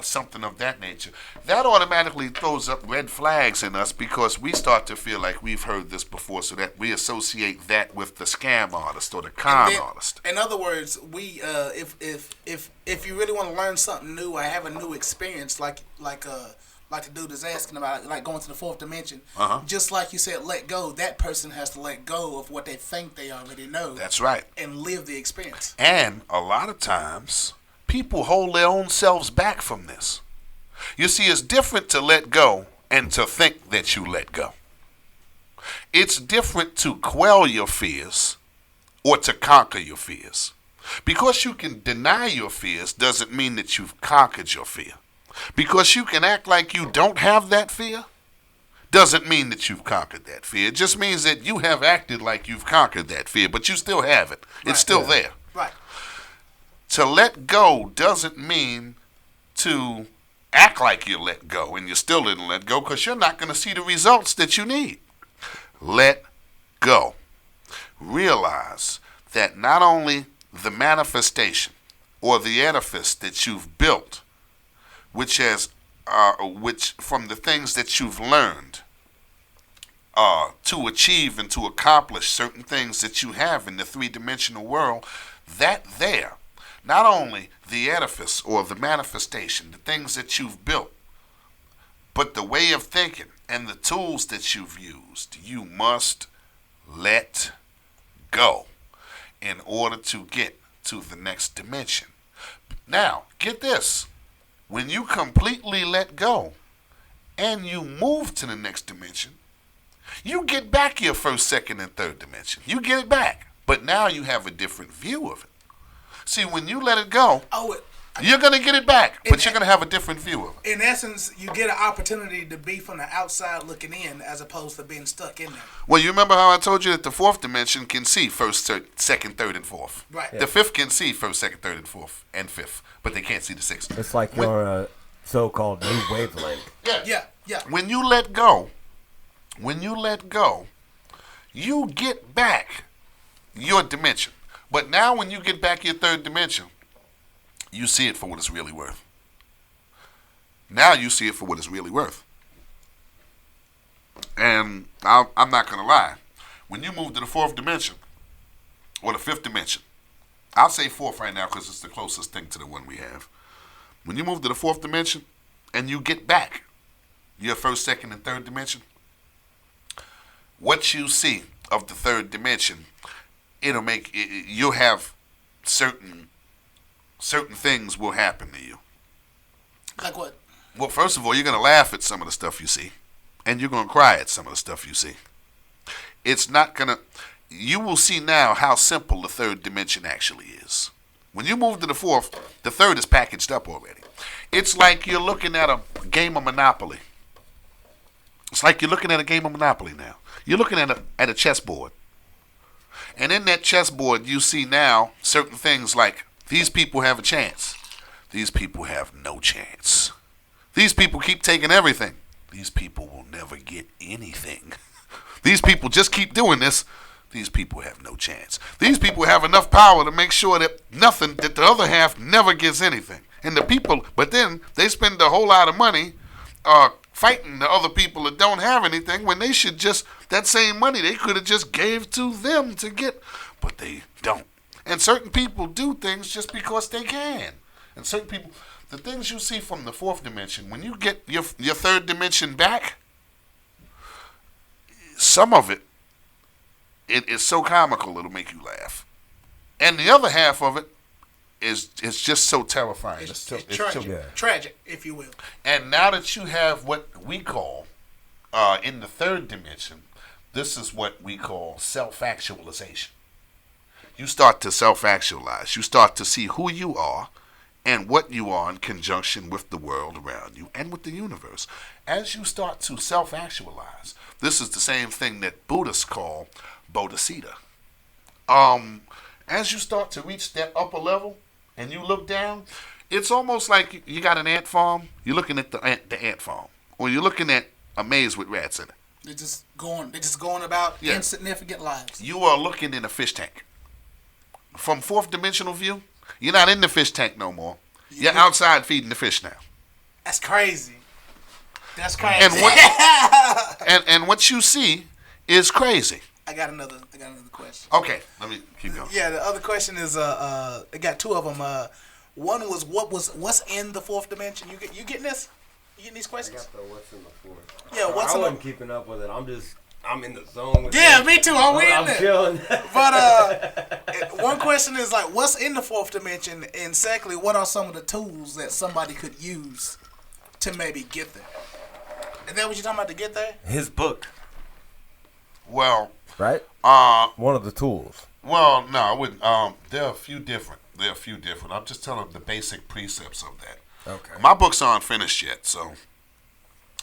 C: something of that nature. That automatically throws up red flags in us because we start to feel like we've heard this before, so that we associate that with the scam artist or the con artist.
A: In other words, we if you really want to learn something new or have a new experience, like the dude is asking about, like going to the fourth dimension. Just like you said, let go. That person has to let go of what they think they already know.
C: That's right.
A: And live the experience.
C: And a lot of times, people hold their own selves back from this. You see, it's different to let go and to think that you let go. It's different to quell your fears or to conquer your fears. Because you can deny your fears doesn't mean that you've conquered your fear. Because you can act like you don't have that fear doesn't mean that you've conquered that fear. It just means that you have acted like you've conquered that fear, but you still have it. It's still there.
A: Right.
C: To let go doesn't mean to act like you let go and you still didn't let go, because you're not going to see the results that you need. Let go. Realize that not only the manifestation or the edifice that you've built, which from the things that you've learned, to achieve and to accomplish certain things that you have in the three-dimensional world, that there, not only the edifice or the manifestation, the things that you've built, but the way of thinking and the tools that you've used, you must let go in order to get to the next dimension. Now, get this. When you completely let go and you move to the next dimension, you get back your first, second, and third dimension. You get it back. But now you have a different view of it. See, when you let it go, you're going to get it back, but you're going to have a different view of it.
A: In essence, you get an opportunity to be from the outside looking in as opposed to being stuck in there.
C: Well, you remember how I told you that the fourth dimension can see first, second, third, and fourth.
A: Right.
C: The fifth can see first, second, third, and fourth, and fifth, but they can't see the sixth.
D: It's like you're on a so-called new wavelength.
A: Yeah.
C: When you let go, you get back your dimension. But now when you get back your third dimension, you see it for what it's really worth. Now you see it for what it's really worth. And I'm not going to lie. When you move to the fourth dimension, or the fifth dimension, I'll say fourth right now because it's the closest thing to the one we have. When you move to the fourth dimension and you get back your first, second, and third dimension, what you see of the third dimension, you'll have certain things will happen to you.
A: Like what?
C: Well, first of all, you're going to laugh at some of the stuff you see, and you're going to cry at some of the stuff you see. It's not going to... You will see now how simple the third dimension actually is. When you move to the fourth, the third is packaged up already. It's like you're looking at a game of Monopoly. It's like you're looking at a game of Monopoly now. You're looking at a chessboard. And in that chessboard, you see now certain things like, these people have a chance. These people have no chance. These people keep taking everything. These people will never get anything. These people just keep doing this. These people have no chance. These people have enough power to make sure that the other half never gets anything. And the people, but then they spend a whole lot of money fighting the other people that don't have anything when they should just, that same money they could have just gave to them to get, but they don't. And certain people do things just because they can. And certain people, the things you see from the fourth dimension, when you get your third dimension back, some of it is so comical it'll make you laugh. And the other half of it is just so terrifying.
A: It's tragic, if you will.
C: And now that you have what we call, in the third dimension, this is what we call self-actualization. You start to self-actualize. You start to see who you are and what you are in conjunction with the world around you and with the universe. As you start to self-actualize, this is the same thing that Buddhists call bodhisattva. As you start to reach that upper level and you look down, it's almost like you got an ant farm. You're looking at the ant farm, or you're looking at a maze with rats in it.
A: They're just going about insignificant lives.
C: You are looking in a fish tank. From fourth dimensional view, you're not in the fish tank no more. You're outside feeding the fish now.
A: That's crazy.
C: And what you see is crazy.
A: I got another question.
C: Okay, let me keep going.
A: Yeah, the other question is I got two of them. One was what's in the fourth dimension? You getting this? You getting these questions?
B: I got the what's in the fourth.
A: Yeah,
B: I wasn't keeping up with it. I'm in the zone with it.
A: Me too. I'm
B: chilling.
A: But one question is like, what's in the fourth dimension? And secondly, what are some of the tools that somebody could use to maybe get there? Is that what you're talking about, to get there?
D: His book.
C: Well,
D: right? One of the tools.
C: Well, no, I wouldn't. There are a few different. I'm just telling the basic precepts of that.
D: Okay.
C: My books aren't finished yet, so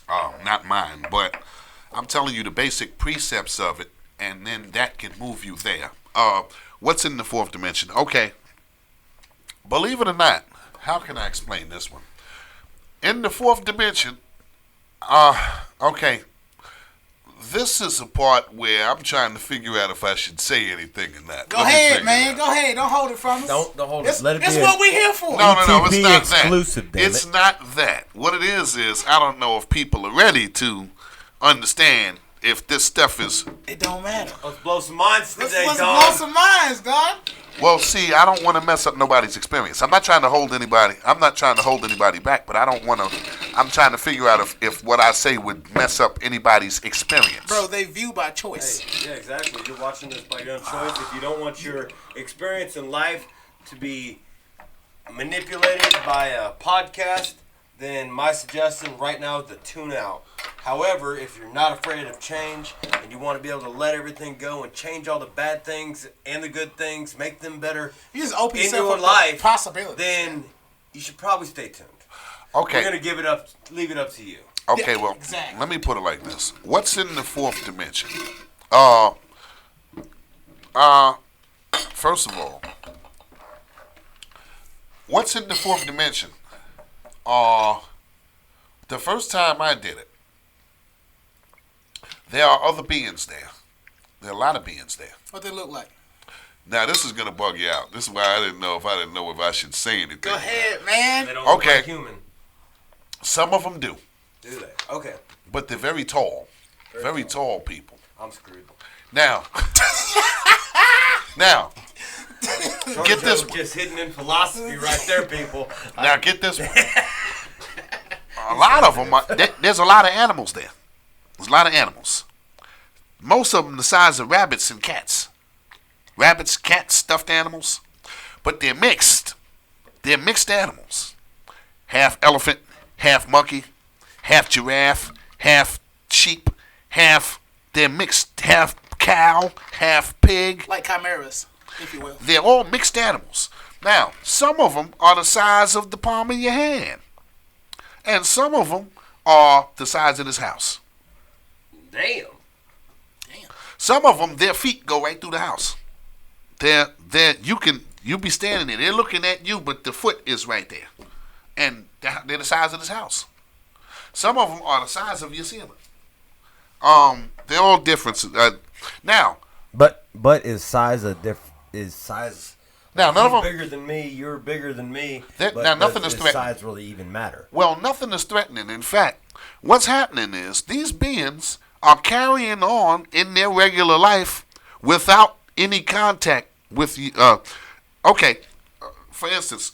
C: not mine, but I'm telling you the basic precepts of it, and then that can move you there. What's in the fourth dimension? Okay. Believe it or not, how can I explain this one? In the fourth dimension, okay, this is a part where I'm trying to figure out if I should say anything or not.
A: Go ahead, man. Go ahead. Don't hold it from us.
D: Don't hold it. Let it be.
A: It's what we here for.
C: No, it's not
D: exclusive,
C: that. It's not that. What it is I don't know if people are ready to understand if this stuff is.
A: It don't matter.
B: Let's blow some minds today,
A: Let's
B: dog.
A: blow some minds, dog.
C: Well, see, I don't want to mess up nobody's experience. I'm not trying to hold anybody. I'm not trying to hold anybody back, but I don't want to. I'm trying to figure out if what I say would mess up anybody's experience.
A: Bro, they view by choice.
B: Hey, yeah, exactly. You're watching this by your own choice. If you don't want your experience in life to be manipulated by a podcast, then my suggestion right now is to tune out. However, if you're not afraid of change and you want to be able to let everything go and change all the bad things and the good things, make them better
A: You just open
B: in
A: yourself
B: your
A: up
B: life,
A: to possibilities.
B: then you should probably stay tuned.
C: Okay.
B: We're gonna leave it up to you.
C: Okay,
A: Yeah,
C: well,
A: exactly.
C: let me put it like this. What's in the fourth dimension? First of all, what's in the fourth dimension? The first time I did it, there are other beings there. There are a lot of beings there.
A: What they look like.
C: Now, this is going to bug you out. This is why I didn't know if I should say anything.
A: Go ahead, man.
B: They don't look
C: Okay.
B: like human,
C: Some of them do,
B: do they? Okay.
C: but they're very tall. Very tall people.
B: I'm screwed.
C: Now, get this
B: Joe
C: one.
B: just hidden in philosophy right there, people.
C: Now get this one. A lot of them. There's a lot of animals there. There's a lot of animals. Most of them the size of rabbits and cats. Rabbits, cats, stuffed animals. But they're mixed. They're mixed animals. Half elephant, half monkey, half giraffe, half sheep, they're mixed. Half cow, half pig.
A: Like chimeras, if you will.
C: They're all mixed animals. Now, some of them are the size of the palm of your hand. And some of them are the size of this house.
B: Damn.
C: Some of them, their feet go right through the house. You be standing there. They're looking at you, but the foot is right there. And they're the size of this house. Some of them are the size of your ceiling. They're all different. Now,
D: But is size
C: now none of
B: He's
C: them.
B: bigger than me. You're bigger than me.
C: Now nothing is
D: does
C: threatening.
D: size really even matter?
C: Well, nothing is threatening. In fact, what's happening is these beings are carrying on in their regular life without any contact with you. For instance,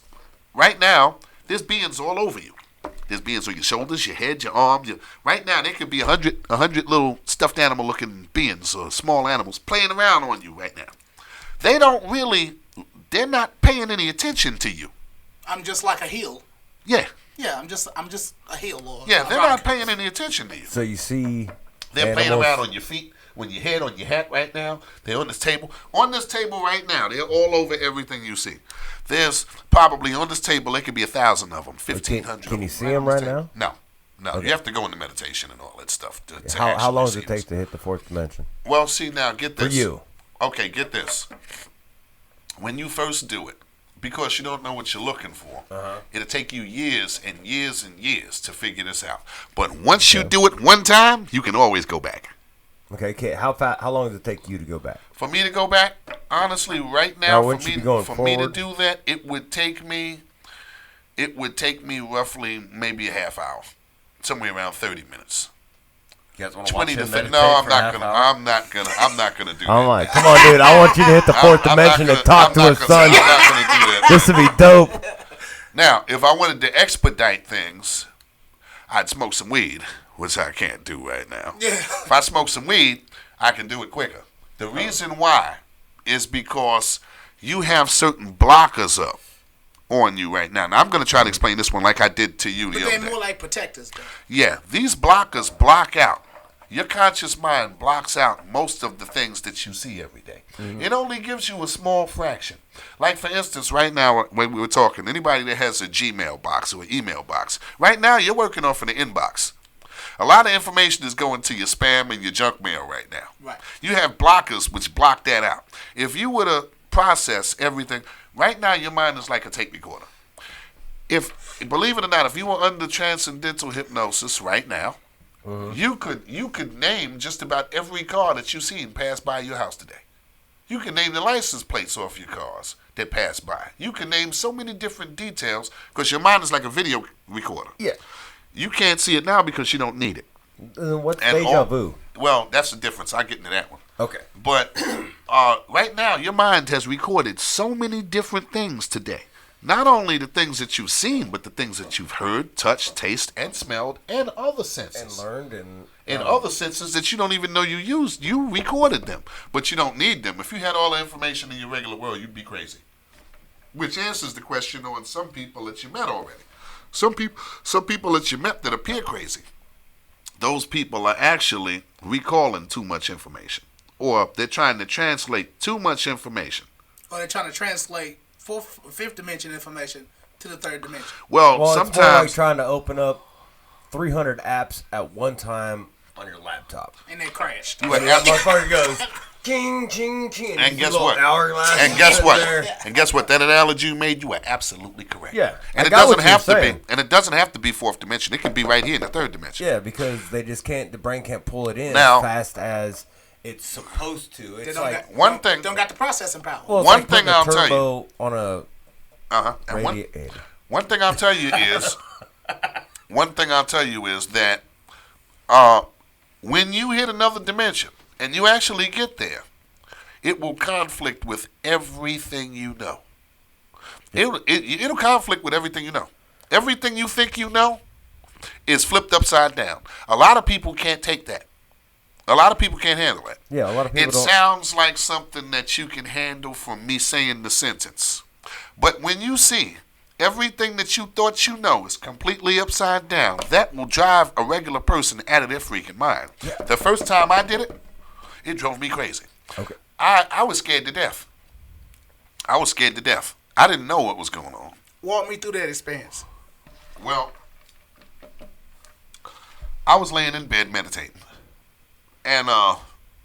C: right now, there's beings all over you. There's beings on your shoulders, your head, your arms. Right now, there could be 100 little stuffed animal-looking beings or small animals playing around on you right now. They're not paying any attention to you.
A: I'm just like a heel.
C: Yeah.
A: Yeah, I'm just a heel. Or
C: Yeah,
A: a
C: they're
A: rock.
C: not paying any attention to you.
D: So you see,
C: They're playing
D: animals-
C: around on your feet, on your head, on your hat right now. They're on this table. On this table right now, they're all over everything you see. There's probably on this table, there could be 1,000 of them, 1,500.
D: Can you
C: of
D: see
C: on
D: them
C: this
D: right
C: table.
D: now?
C: No.
D: Okay.
C: You have to go into meditation and all that stuff. To
D: How
C: actually
D: long does
C: see
D: it
C: them.
D: take to hit the fourth dimension?
C: Well, see, now, get
D: For
C: this.
D: you.
C: Okay, get this. When you first do it, because you don't know what you're looking for, it'll take you years and years and years to figure this out. But once you do it one time, you can always go back.
D: Okay. How long does it take you to go back?
C: For me to go back, honestly, right now,
D: Now, wouldn't you be going
C: for me to
D: forward?
C: do that, it would take me roughly maybe a half hour, somewhere around 30 minutes.
B: You guys want to
C: 20
B: watch
C: to
B: him
C: 30.
B: meditate
C: No, I'm
B: for a half
C: not
B: hour?
C: gonna. I'm not gonna do that.
D: I'm like, come on, dude. I want you to hit the fourth
C: I'm not
D: dimension and
C: gonna-
D: talk
C: I'm
D: to
C: not
D: his
C: gonna-
D: son.
C: I'm not gonna do that.
D: This would be dope.
C: Now, if I wanted to expedite things, I'd smoke some weed, which I can't do right now.
A: Yeah.
C: If I smoke some weed, I can do it quicker. The reason why is because you have certain blockers up on you right now. Now, I'm going to try to explain this one like I did to you the
A: But
C: other
A: they're
C: day.
A: more like protectors, though.
C: Yeah, these blockers block out. Your conscious mind blocks out most of the things that you see every day. It only gives you a small fraction. Like, for instance, right now, when we were talking, anybody that has a Gmail box or an email box, right now you're working off an inbox. A lot of information is going to your spam and your junk mail right now.
A: Right.
C: You have blockers which block that out. If you were to process everything, right now your mind is like a tape recorder. If, believe it or not, if you were under transcendental hypnosis right now, you could name just about every car that you've seen pass by your house today. You can name the license plates off your cars that pass by. You can name so many different details because your mind is like a video recorder.
D: Yeah.
C: You can't see it now because you don't need it.
D: What's
C: And
D: deja
C: all-
D: vu?
C: Well, that's the difference. I'll get into that one.
D: Okay.
C: But right now, your mind has recorded so many different things today. Not only the things that you've seen, but the things that you've heard, touched, tasted, and smelled, and other senses.
D: And learned and...
C: And other senses that you don't even know you used. You recorded them, but you don't need them. If you had all the information in your regular world, you'd be crazy. Which answers the question on some people that you met already. Some people that you met that appear crazy. Those people are actually recalling too much information. Or they're trying to translate too much information.
A: Or they're trying to translate fifth dimension information to the third dimension.
C: Well
D: sometimes...
C: sometimes...
D: it's more like trying to open up 300 apps at one time on your laptop.
A: And they crashed.
C: You are
D: That motherfucker goes... Ching, ching, ching.
C: And guess what?
D: And
C: guess what? And guess what? That analogy you made, you are absolutely correct.
D: Yeah.
C: And
D: I
C: it
D: got
C: doesn't
D: what you're
C: have to
D: saying.
C: be. And it doesn't have to be fourth dimension. It can be right here in the third dimension.
D: Yeah, because they just can't. The brain can't pull it in
C: Now-
D: as fast as it's supposed to.
A: They
D: It's
A: don't
D: like
A: got,
C: one
A: don't-
C: thing-
A: don't got the processing power.
D: well, it's
C: one
D: like
C: thing
D: putting a
C: I'll tell you.
D: turbo on a
C: And
D: radiator.
C: one thing I'll tell you is that when you hit another dimension and you actually get there, it will conflict with everything you know. It'll conflict with everything you know. Everything you think you know is flipped upside down. A lot of people can't take that. A lot of people can't handle it.
D: Yeah, a lot of people
C: It
D: don't.
C: sounds like something that you can handle from me saying the sentence. But when you see everything that you thought you know is completely upside down, that will drive a regular person out of their freaking mind.
D: Yeah.
C: The first time I did it, it drove me crazy.
D: Okay.
C: I was scared to death. I didn't know what was going on.
A: Walk me through that experience.
C: Well, I was laying in bed meditating. And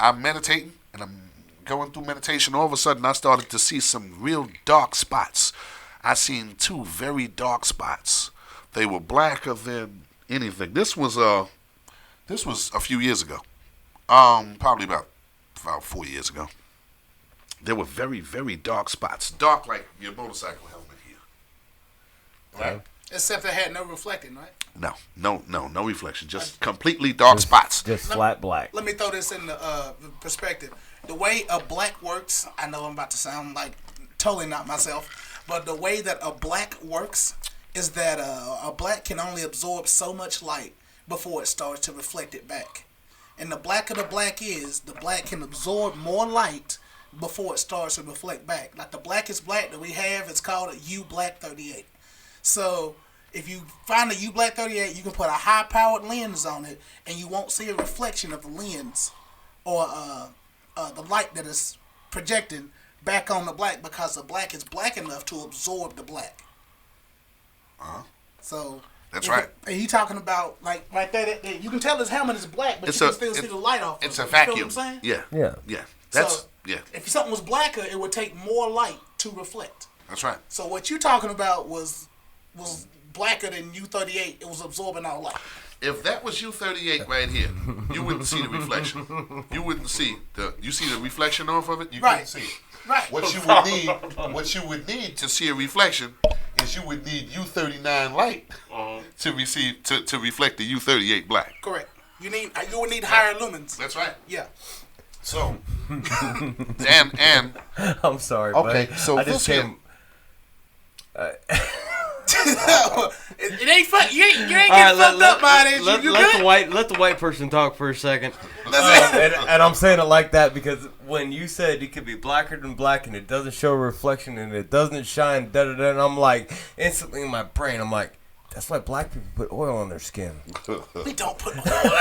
C: I'm meditating, and I'm going through meditation. All of a sudden, I started to see some real dark spots. I seen two very dark spots. They were blacker than anything. This was a few years ago. Probably about 4 years ago. There were very, very dark spots. Dark like your motorcycle helmet here. Right?
A: Except it had no reflecting, right?
C: No reflection. Just completely dark spots.
D: Just flat black.
A: Let me throw this in the perspective. The way a black works, I know I'm about to sound like totally not myself, but the way that a black works is that a black can only absorb so much light before it starts to reflect it back. And the blacker the black is, the black can absorb more light before it starts to reflect back. Like the blackest black that we have is called a U Black 38. So if you find a U Black 38, you can put a high-powered lens on it, and you won't see a reflection of the lens or the light that is projecting back on the black, because the black is black enough to absorb the black. So
C: That's right.
A: And he talking about like right there. You can tell his helmet is black, but you can still see the light off.
C: It's
A: of
C: a
A: it.
C: vacuum.
A: You feel what I'm saying?
C: Yeah. That's
A: So,
C: yeah.
A: If something was blacker, it would take more light to reflect.
C: That's right.
A: So what you talking about was blacker than U38. It was absorbing all light.
C: If that was U38 right here, you wouldn't see the reflection. You wouldn't see you see the reflection off of it. You
A: Right.
C: couldn't see it.
A: Right.
C: What you would need to see a reflection is you would need U39 light to reflect the U38 black.
A: Correct. You would need higher lumens.
C: That's right.
A: Yeah.
C: So and
D: I'm sorry.
C: okay,
D: but
C: so
D: I just
C: this
D: came.
A: it ain't fun. You ain't
B: All
A: getting
B: right,
A: fucked up by this. You good?
B: Let the white person talk for a second.
D: And I'm saying it like that because when you said it could be blacker than black and it doesn't show a reflection and it doesn't shine, and I'm like, instantly in my brain, I'm like, that's why black people put oil on their skin.
A: We don't put oil.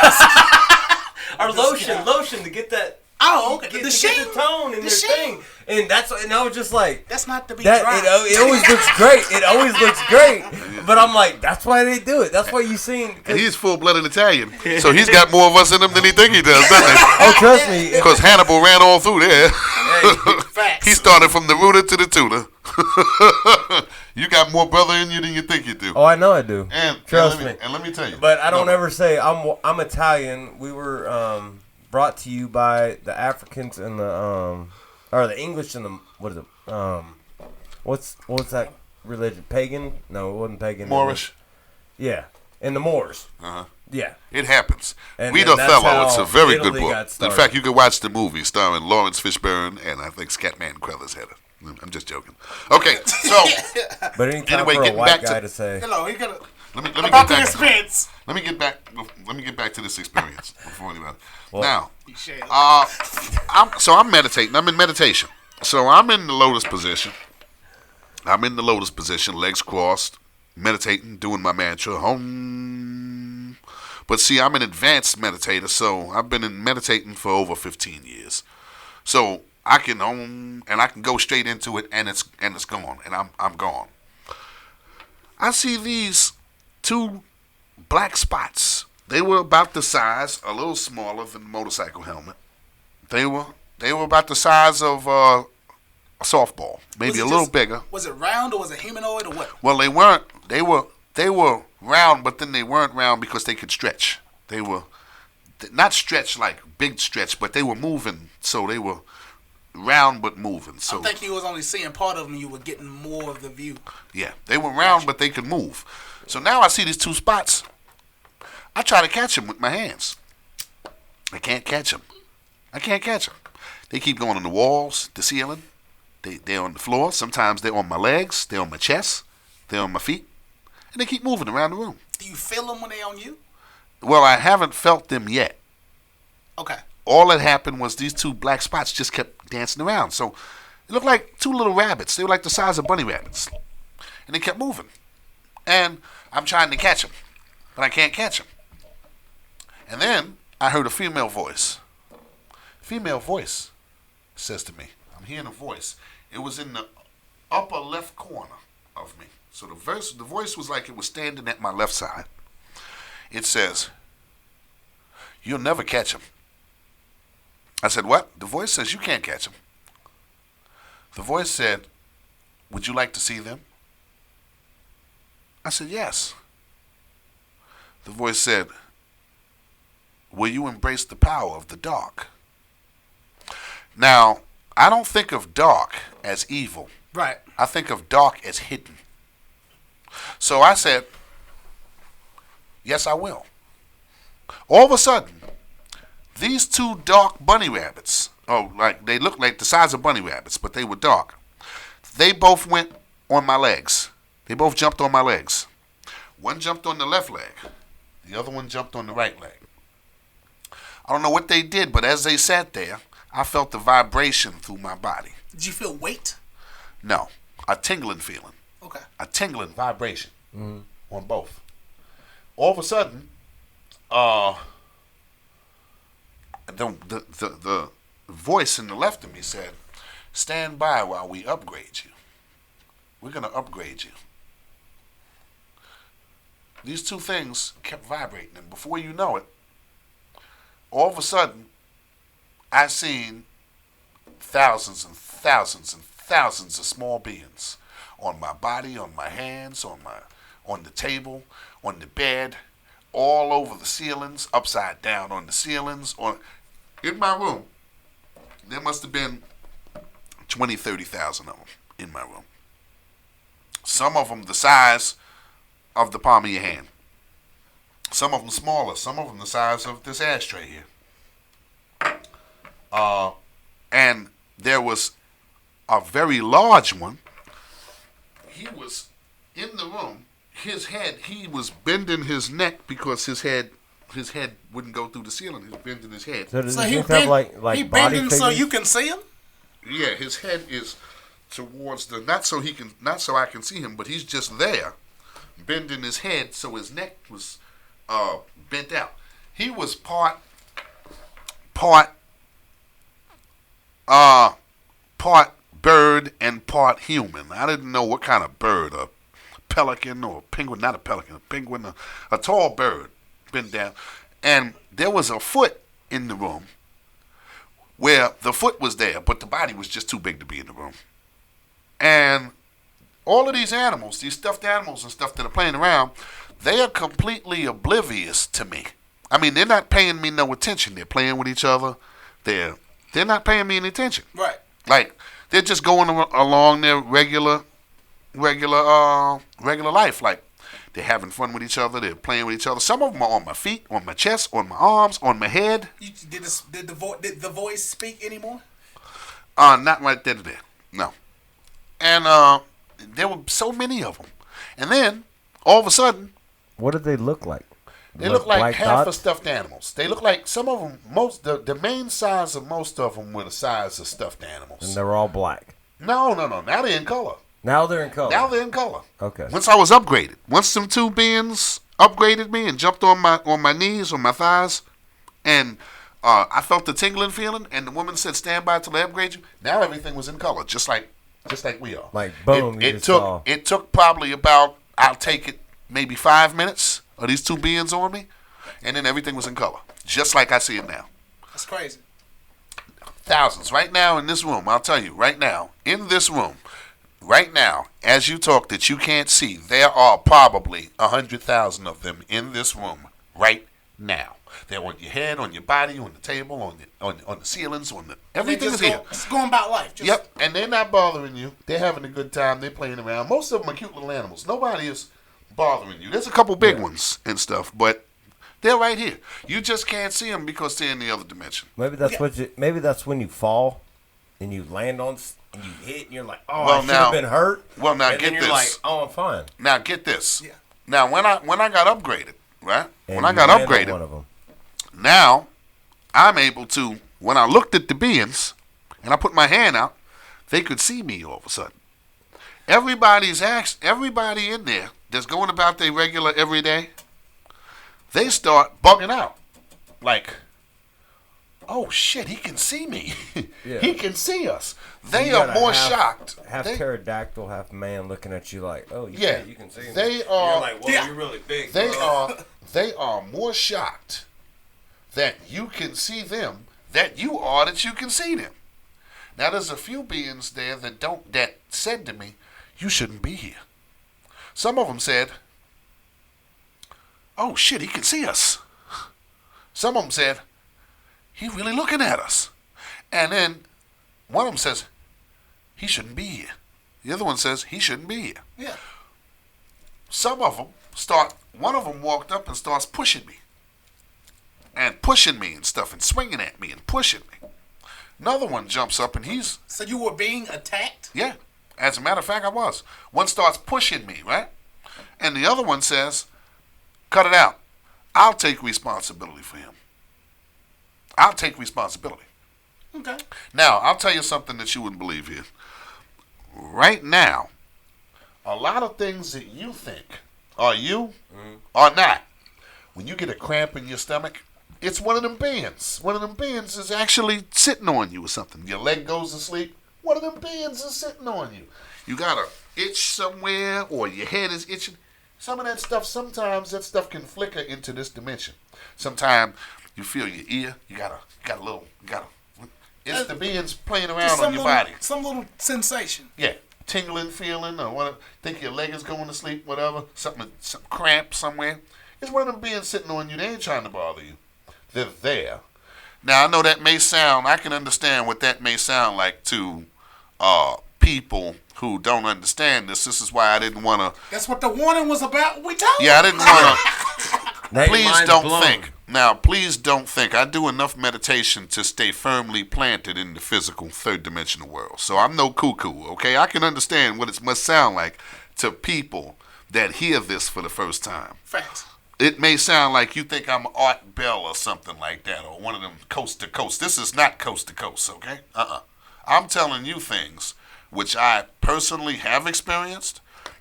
D: Or lotion to get that.
A: Oh, okay.
D: Get
A: The
D: the
A: sheen.
D: tone in
A: The
D: their
A: sheen.
D: thing, and I was just like,
A: That's not to be
D: that
A: dry.
D: it always looks great. It always looks great, but I'm like, that's why they do it. That's why you seen.
C: and he's full-blooded Italian, so he's got more of us in him than he think he does, doesn't he?
D: Oh, trust me.
C: Because Hannibal ran all through there.
A: Facts.
C: He started from the rooter to the tutor. You got more brother in you than you think you do.
D: Oh, I know I do.
C: And
D: Trust
C: let
D: me.
C: And let me tell you.
D: But I don't ever say I'm Italian. We were brought to you by the Africans and the the English and the what is it? What's that religion? Pagan? No, it wasn't pagan.
C: Moorish.
D: Yeah, and the Moors.
C: Uh-huh.
D: Yeah.
C: It happens.
D: And
C: Read
D: then that's
C: Othello. It's
D: how
C: a very
D: Italy
C: good book.
D: got
C: In
D: started.
C: fact, you can watch the movie starring Lawrence Fishburne and I think Scatman Crothers had it. I'm just joking. Okay, so
D: But anytime
C: Anyway,
D: for a
C: getting
D: white
C: back
D: guy
C: to-
D: to say,
A: Hello, he gonna
C: let me
A: about
C: get
A: the
C: back.
A: expense.
C: Let me get back to this experience before anybody.
D: Well-
C: Now,
A: You shall.
C: I'm meditating. I'm in meditation. So I'm in the lotus position. Legs crossed, meditating, doing my mantra. Home. But see, I'm an advanced meditator, so I've been meditating for over 15 years. So I can and I can go straight into it, and it's gone, and I'm gone. I see these 2 black spots. They were about the size, a little smaller than the motorcycle helmet. They were about the size of a softball, maybe
A: Was it
C: a little
A: just-
C: bigger.
A: Was it round or was it humanoid or what?
C: Well, they weren't. They were round, but then they weren't round because they could stretch. They were not stretched like big stretch, but they were moving, so they were round but moving. So
A: I think you was only seeing part of them. You were getting more of the view.
C: yeah, they were round, but they could move. So now I see these 2 spots. I try to catch them with my hands. I can't catch them. They keep going on the walls, the ceiling. They're on the floor. Sometimes they're on my legs. They're on my chest. They're on my feet. And they keep moving around the room.
A: Do you feel them when they on you?
C: Well, I haven't felt them yet.
A: Okay.
C: All that happened was these 2 black spots just kept dancing around. So it looked like 2 little rabbits. They were like the size of bunny rabbits. And they kept moving. And I'm trying to catch them. But I can't catch them. And then I heard a female voice. Female voice says to me, I'm hearing a voice. It was in the upper left corner of me. So the voice was like it was standing at my left side. It says, you'll never catch him. I said, what? The voice says you can't catch him. The voice said, would you like to see them? I said, yes. The voice said, will you embrace the power of the dark? Now, I don't think of dark as evil.
A: Right.
C: I think of dark as hidden. So I said, yes, I will. All of a sudden, these 2 dark bunny rabbits, they looked like the size of bunny rabbits, but they were dark. They both went on my legs. They both jumped on my legs. One jumped on the left leg. The other one jumped on the right leg. I don't know what they did, but as they sat there, I felt the vibration through my body.
A: Did you feel weight?
C: No, a tingling feeling.
A: Okay.
C: A tingling vibration on both. All of a sudden, the voice in the left of me said, stand by while we upgrade you. We're going to upgrade you. These 2 things kept vibrating, and before you know it, all of a sudden, I seen thousands and thousands and thousands of small beings on my body, on my hands, on the table, on the bed, all over the ceilings, upside down on the ceilings, in my room. There must have been 20, 30,000 of them in my room. Some of them the size of the palm of your hand. Some of them smaller. Some of them the size of this ashtray here. And there was a very large one. He was in the room. He was bending his neck because his head wouldn't go through the ceiling. He was bending his head.
D: so does
A: So
D: it
A: he
D: just have like
A: he
D: body
A: bending
D: figures?
A: so you can see him?
C: Yeah, his head is towards not so I can see him, but he's just there, bending his head so his neck was bent out. He was part bird and part human. I didn't know what kind of bird, a pelican or a penguin, not a pelican, a penguin, a tall bird, bent down. And there was a foot in the room where the foot was there, but the body was just too big to be in the room. And all of these animals, these stuffed animals and stuff that are playing around, they are completely oblivious to me. I mean, they're not paying me no attention. They're playing with each other. They're not paying me any attention.
A: Right.
C: Like, they're just going along their regular life. Like, They're having fun with each other. They're playing with each other. Some of them are on my feet, on my chest, on my arms, on my head.
A: Did the voice speak anymore?
C: Not right then and there. No. And there were so many of them. And then, all of a sudden,
D: What did they look like?
C: they look like
D: black
C: half of
D: dots?
C: stuffed animals. They look like some of them, the main size of most of them were the size of stuffed animals.
D: And they were all black.
C: No. Now they're in color.
D: Now they're in color.
C: Now they're in color.
D: Okay.
C: Once I was upgraded, once them two beings upgraded me and jumped on my knees, on my thighs, and I felt the tingling feeling, and the woman said, "Stand by till they upgrade you." Now everything was in color, just like we are.
D: Like, boom, you just saw.
C: It took probably about, I'll take it, maybe 5 minutes of these two beings on me, and then everything was in color, just like I see it now.
A: That's crazy.
C: Thousands right now in this room. I'll tell you right now in this room. Right now, as you talk that you can't see, there are probably 100,000 of them in this room right now. They're on your head, on your body, on the table, on the ceilings, everything is here.
A: It's going about life.
C: Yep, and they're not bothering you. They're having a good time. They're playing around. Most of them are cute little animals. Nobody is bothering you. There's a couple big ones and stuff, but they're right here. You just can't see them because they're in the other dimension.
D: Maybe that's maybe that's when you fall and you land on. And you hit, and you're like, "Oh,
C: Well,
D: I should have been hurt."
C: Well, now
D: and
C: get
D: then you're
C: this.
D: like, "Oh, I'm fine."
C: Now get this.
A: Yeah.
C: Now when I got upgraded, right?
D: And
C: when I
D: you
C: got
D: land on
C: upgraded,
D: one of them.
C: now I'm able to. When I looked at the beings and I put my hand out, they could see me all of a sudden. Everybody in there that's going about their regular everyday, they start bugging out, like, "Oh shit, he can see me.
D: Yeah.
C: He can see us."
D: So
C: They
D: you
C: are
D: got a
C: more
D: half-
C: shocked.
D: Half
C: They-
D: pterodactyl, half man, looking at you like, "Oh, you can see me."
C: They
B: And
C: are.
B: you're like, well, you're really big.
C: They
B: bro.
C: they are more shocked that you can see them that you are that you can see them. Now there's a few beings there that said to me, "You shouldn't be here." Some of them said, "Oh shit, he can see us." Some of them said, "He's really looking at us." And then one of them says, "He shouldn't be here." The other one says, "He shouldn't be here."
A: Yeah.
C: Some of them one of them walked up and starts pushing me. And pushing me and stuff and swinging at me and pushing me. Another one jumps up and he's,
A: So you were being attacked?
C: yeah, as a matter of fact I was. One starts pushing me, right? And the other one says, "Cut it out. I'll take responsibility for him. I'll take responsibility."
A: Okay.
C: Now, I'll tell you something that you wouldn't believe here. Right now, a lot of things that you think are you are not. When you get a cramp in your stomach, it's one of them beings. One of them beings is actually sitting on you or something. Your leg goes to sleep, one of them beings is sitting on you. You got a itch somewhere or your head is itching. Some of that stuff, sometimes that stuff can flicker into this dimension. Sometimes you feel your ear, it's the beings playing around on your body.
A: Some little sensation.
C: Yeah, tingling feeling or whatever. Think your leg is going to sleep, whatever. Some cramp somewhere. It's one of them beings sitting on you. They ain't trying to bother you. They're there. Now I know that may sound. I can understand what that may sound like to people who don't understand this. This is why I didn't want to.
A: That's what the warning was about. We told you.
C: Yeah, I didn't want to.
D: Now your
C: Please
D: mind's
C: don't
D: blown.
C: think. Now, please don't think. I do enough meditation to stay firmly planted in the physical third dimensional world. So I'm no cuckoo, okay? I can understand what it must sound like to people that hear this for the first time.
A: Facts.
C: It may sound like you think I'm Art Bell or something like that, or one of them coast to coast. This is not coast to coast, okay? I'm telling you things which I personally have experienced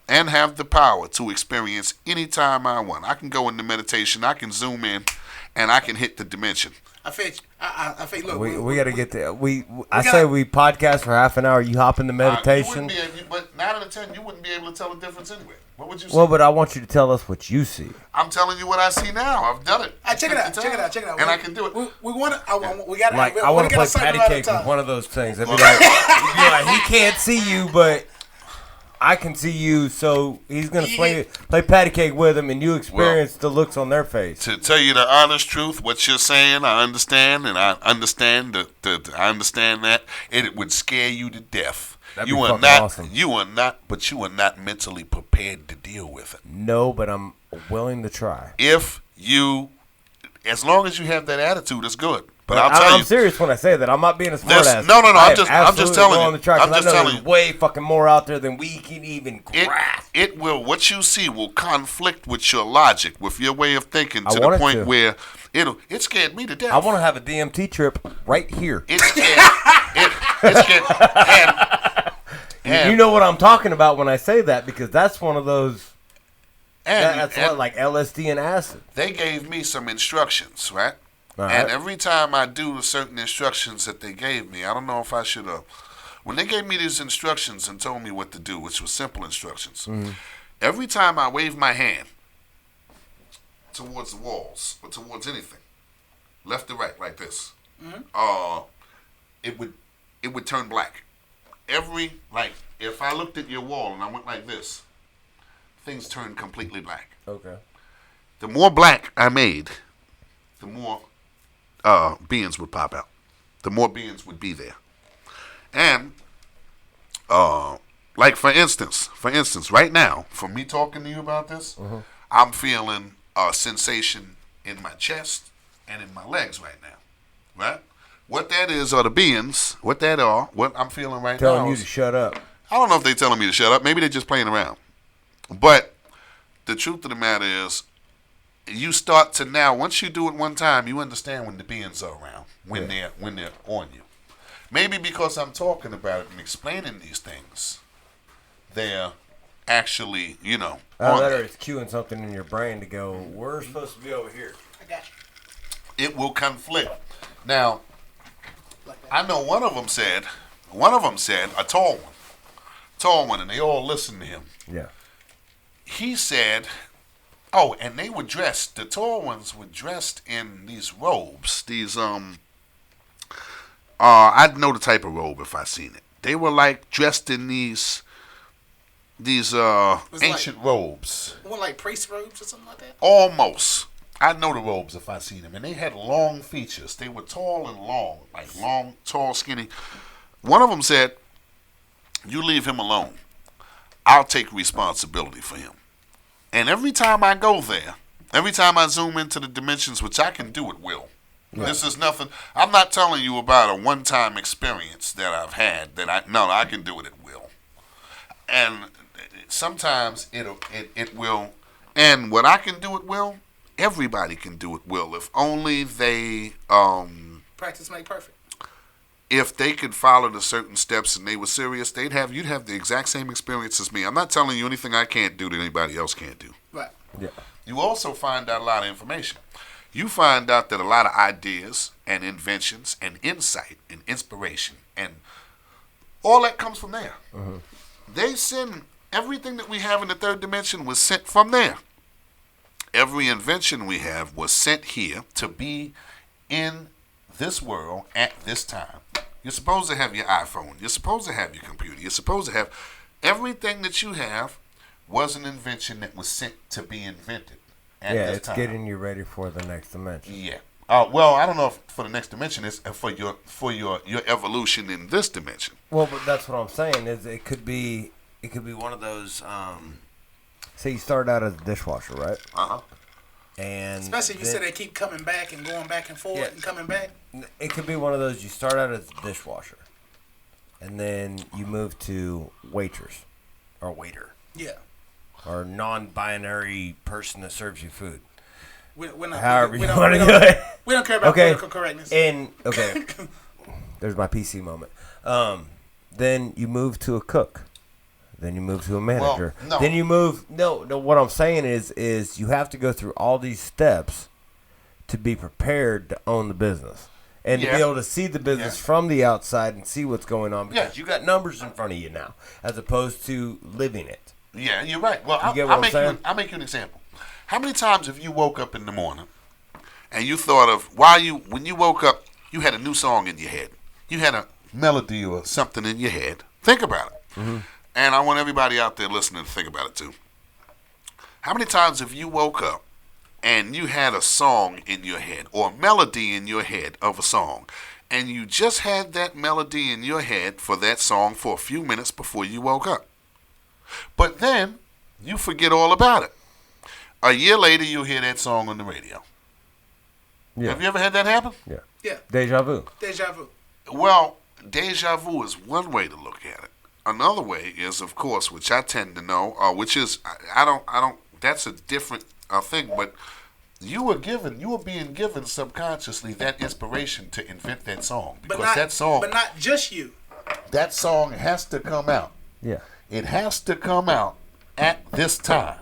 C: and have the power to experience anytime I want. I can go into meditation, I can zoom in, and I can hit the dimension.
A: I feel. Look,
D: We got to get there. I say we podcast for half an hour. You hop into meditation.
C: But 9 out of 10, you wouldn't be able to tell the difference anyway. What would you say?
D: Well, but I want you to tell us what you see.
C: I'm telling you what I see now. I've done it.
A: Check it out. Check it out. Check it out.
C: And I can do it.
A: We want to. We got.
D: Like I want to play patty cake with one of those things. It'd be like, he can't see you, but I can see you. So he's gonna play patty cake with him, and you experience the looks on their face.
C: To tell you the honest truth, what you're saying, I understand, and I understand I understand that it would scare you to death.
D: That'd
C: You
D: be
C: are
D: fucking
C: not.
D: awesome.
C: You are not. But you are not mentally prepared to deal with it.
D: No, but I'm willing to try.
C: If you, as long as you have that attitude, it's good. But I'll tell
D: I'm
C: you,
D: serious when I say that. I'm not being a
C: This-
D: smartass.
C: no, no, no,
D: I
C: I'm
D: am
C: just
D: absolutely
C: telling you.
D: willing to try, 'cause
C: I'm just
D: I know
C: telling
D: there's
C: you.
D: way fucking more out there than we can even
C: it,
D: grasp.
C: it will. What you see will conflict with your logic, with your way of thinking,
D: I
C: to
D: want
C: the
D: it
C: point
D: to.
C: where it scared me to death.
D: I want to have a DMT trip right here.
C: It scared. it scared. And
D: You know what I'm talking about when I say that, because that's one of those. That's
C: and
D: what, like LSD and acid.
C: they gave me some instructions, right?
D: All
C: And
D: right.
C: every time I do the certain instructions that they gave me, I don't know if I should have. When they gave me these instructions and told me what to do, which was simple instructions, every time I wave my hand towards the walls or towards anything, left to right, like this, it would turn black. If I looked at your wall and I went like this, things turned completely black.
D: Okay.
C: The more black I made, the more beings would pop out. The more beings would be there. And like for instance, right now, for me talking to you about this, I'm feeling a sensation in my chest and in my legs right now. Right? What that is are the beings. What I'm feeling right now.
D: Telling you to shut up.
C: I don't know if they're telling me to shut up. Maybe they're just playing around. But the truth of the matter is, you start to now, once you do it one time, you understand when the beings are around, when they're on you. Maybe because I'm talking about it and explaining these things, they're actually, on
D: That or
C: there.
D: it's cueing something in your brain to go, we're supposed to be over here.
A: I got you.
C: It will conflict. Now,
A: Like that.
C: I know one of them said, a tall one, and they all listened to him.
D: Yeah.
C: He said, and they were dressed, the tall ones were dressed in these robes, I'd know the type of robe if I seen it. They were like dressed in these ancient robes.
A: One like priest robes or something like that.
C: Almost. I'd know the robes if I seen them. And they had long features. They were tall and long, like long, tall, skinny. One of them said, you leave him alone. I'll take responsibility for him. And every time I go there, every time I zoom into the dimensions, which I can do at will. Yeah. This is nothing. I'm not telling you about a one-time experience that I've had. I can do it at will. And sometimes it will. And what I can do at will, everybody can do at will if only they
A: Practice make perfect.
C: If they could follow the certain steps and they were serious, you'd have the exact same experience as me. I'm not telling you anything I can't do that anybody else can't do.
A: Right.
D: Yeah.
C: You also find out a lot of information. You find out that a lot of ideas and inventions and insight and inspiration and all that comes from there. Mm-hmm. They send everything that we have in the third dimension was sent from there. Every invention we have was sent here to be in this world at this time. You're supposed to have your iPhone. You're supposed to have your computer. You're supposed to have everything that you have was an invention that was sent to be invented at this
D: it's
C: time.
D: getting you ready for the next dimension.
C: Yeah. Well, I don't know if for the next dimension is for your evolution in this dimension.
D: Well, but that's what I'm saying is it could be one of those. Say you start out as a dishwasher, right? And
A: especially if you said they keep coming back and going back and forth and coming back.
D: It could be one of those. You start out as a dishwasher, and then you move to waitress or waiter.
A: Yeah.
D: Or non-binary person that serves you food.
A: However
D: you want to do it.
A: We don't care about political correctness.
D: There's my PC moment. Then you move to a cook. Then you move to a manager.
C: Well, no.
D: Then you move. No. What I'm saying is you have to go through all these steps to be prepared to own the business and to be able to see the business from the outside and see what's going on because you got numbers in front of you now, as opposed to living it.
C: Yeah, you're right. Well,
D: I'll
C: make you an example. How many times have you woke up in the morning and you thought of when you woke up, you had a new song in your head, you had a melody or something in your head? Think about it. Mm-hmm. And I want everybody out there listening to think about it too. How many times have you woke up and you had a song in your head or a melody in your head of a song, and you just had that melody in your head for that song for a few minutes before you woke up. But then you forget all about it. A year later, you hear that song on the radio.
D: Yeah.
C: Have you ever had that happen?
D: Yeah.
A: Yeah.
D: Deja vu.
A: Deja vu.
C: Well, deja vu is one way to look at it. Another way is, of course, which I tend to know, which is I don't. That's a different thing. But you were being given subconsciously that inspiration to invent that song because
A: But not just you.
C: That song has to come out.
D: Yeah.
C: It has to come out at this time,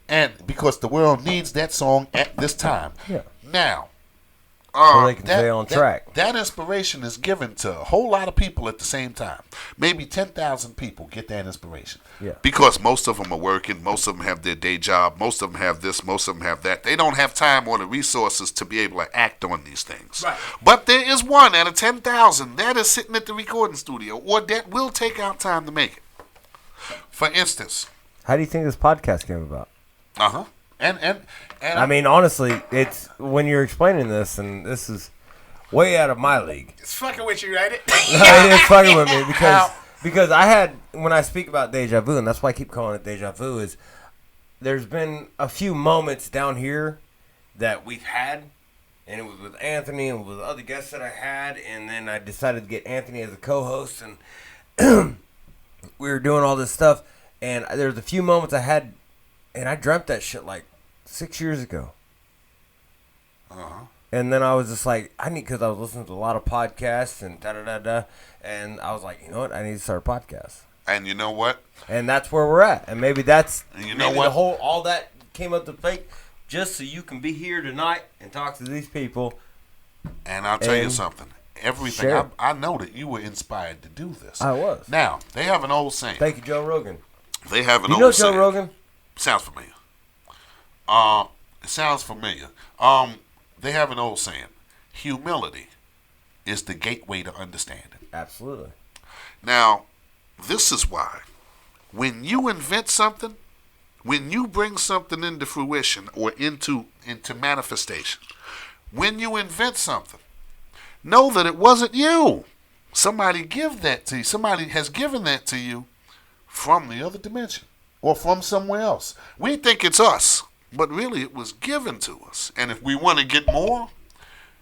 C: and because the world needs that song at this time.
D: Yeah.
C: Now,
D: so they can stay on track.
C: That inspiration is given to a whole lot of people at the same time. Maybe 10,000 people get that inspiration.
D: Yeah.
C: Because most of them are working, most of them have their day job, most of them have this, most of them have that. They don't have time or the resources to be able to act on these things.
A: Right.
C: But there is one out of 10,000 that is sitting at the recording studio or that will take out time to make it. For instance.
D: How do you think this podcast came about?
C: Uh-huh. And
D: I mean, honestly, it's when you're explaining this, and this is way out of my league.
A: It's fucking with you, right?
D: It is fucking with me because I had, when I speak about deja vu, and that's why I keep calling it deja vu, is there's been a few moments down here that we've had, and it was with Anthony and with other guests that I had, and then I decided to get Anthony as a co-host, and we were doing all this stuff, and there's a few moments I had, and I dreamt that shit like 6 years ago.
C: Uh-huh.
D: And then I was just like, because I was listening to a lot of podcasts and da-da-da-da, and I was like, you know what, I need to start a podcast.
C: And you know what?
D: And that's where we're at. And maybe that's,
C: and you know
D: maybe
C: what?
D: all that came up to fake just so you can be here tonight and talk to these people.
C: And I'll tell you something. Everything,
D: Sure.
C: I know that you were inspired to do this.
D: I was.
C: Now, they have an old saying.
D: Thank you, Joe Rogan.
C: They have an
D: you
C: old
D: know
C: saying.
D: Joe Rogan?
C: Sounds familiar. It sounds familiar. They have an old saying. Humility is the gateway to understanding.
D: Absolutely.
C: Now, this is why. When you invent something, when you bring something into fruition or into manifestation, when you invent something, know that it wasn't you. Somebody give that to you. Somebody has given that to you from the other dimension or from somewhere else. We think it's us, but really it was given to us. And if we want to get more,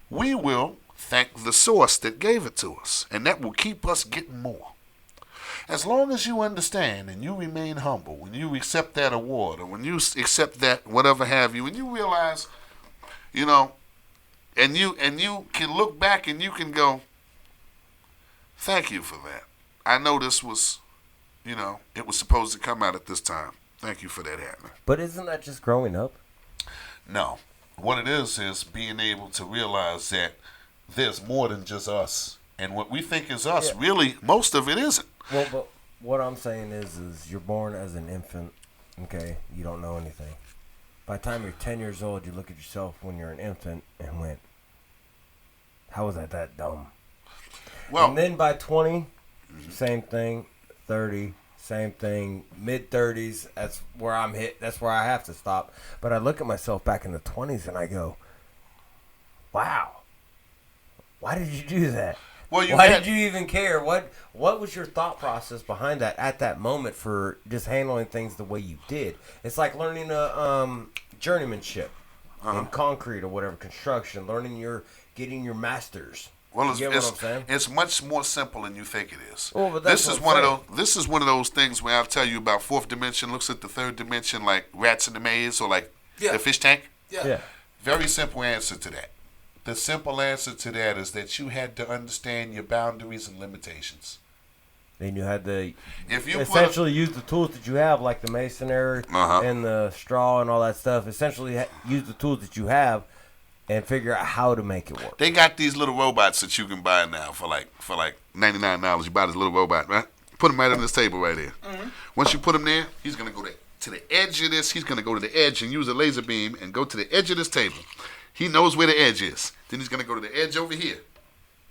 C: we will thank the source that gave it to us. And that will keep us getting more. As long as you understand and you remain humble, when you accept that award or when you accept that whatever have you, and you realize, you know, and you can look back and you can go, thank you for that. I know this was, you know, it was supposed to come out at this time. Thank you for that happening.
D: But isn't that just growing up?
C: No. What it is being able to realize that there's more than just us. And what we think is us, really, most of it isn't.
D: Well, but what I'm saying is you're born as an infant, okay? You don't know anything. By the time you're 10 years old, you look at yourself when you're an infant and went, how was I that dumb?
C: Well,
D: and then by 20, same thing. 30, same thing. Mid-30s, that's where I'm hit. That's where I have to stop. But I look at myself back in the 20s and I go, wow, why did you do that?
C: Well,
D: why did you even care? What was your thought process behind that at that moment for just handling things the way you did? It's like learning a journeymanship in concrete or whatever, construction, getting your master's.
C: Well,
D: you get what I'm saying?
C: It's much more simple than you think it is.
D: Well, but that's
C: This is one of those things where I'll tell you about fourth dimension looks at the third dimension like rats in the maze or like the fish tank.
A: Yeah.
C: Very simple answer to that. The simple answer to that is that you had to understand your boundaries and limitations.
D: And you had to
C: essentially
D: use the tools that you have, like the masonry and the straw and all that stuff. Essentially use the tools that you have and figure out how to make it work.
C: They got these little robots that you can buy now for like $99. You buy this little robot, right? Put him right on this table right here. Mm-hmm. Once you put him there, he's going to go to the edge of this. He's going to go to the edge and use a laser beam and go to the edge of this table. He knows where the edge is. Then he's going to go to the edge over here.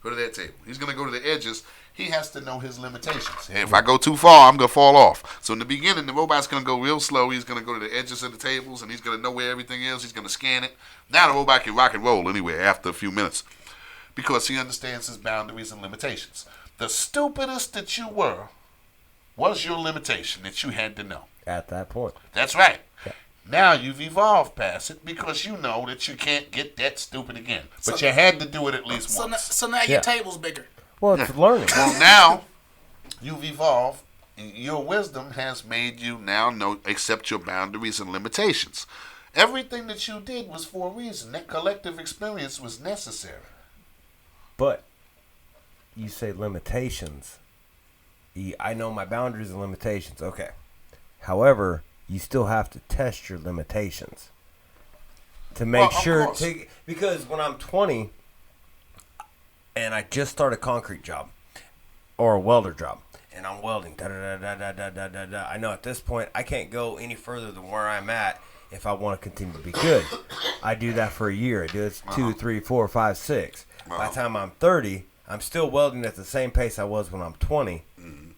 C: Go to that table. He's going to go to the edges. He has to know his limitations. If I go too far, I'm going to fall off. So in the beginning, the robot's going to go real slow. He's going to go to the edges of the tables, and he's going to know where everything is. He's going to scan it. Now the robot can rock and roll anyway after a few minutes. because he understands his boundaries and limitations. The stupidest that you were was your limitation that you had to know.
D: At that point.
C: That's right.
D: Yeah.
C: Now you've evolved past it because you know that you can't get that stupid again. But you had to do it at least once.
A: So now your table's bigger.
D: Well, it's learning.
C: Well, now you've evolved. Your wisdom has made you now accept your boundaries and limitations. Everything that you did was for a reason. That collective experience was necessary.
D: But you say limitations. I know my boundaries and limitations. Okay. However, you still have to test your limitations to make sure. Because when I'm 20 and I just start a concrete job or a welder job, and I'm welding, I know at this point I can't go any further than where I'm at if I want to continue to be good. I do that for a year. I do it 2, 3, 4, 5, 6. By the time I'm 30, I'm still welding at the same pace I was when I'm 20. Mm-hmm.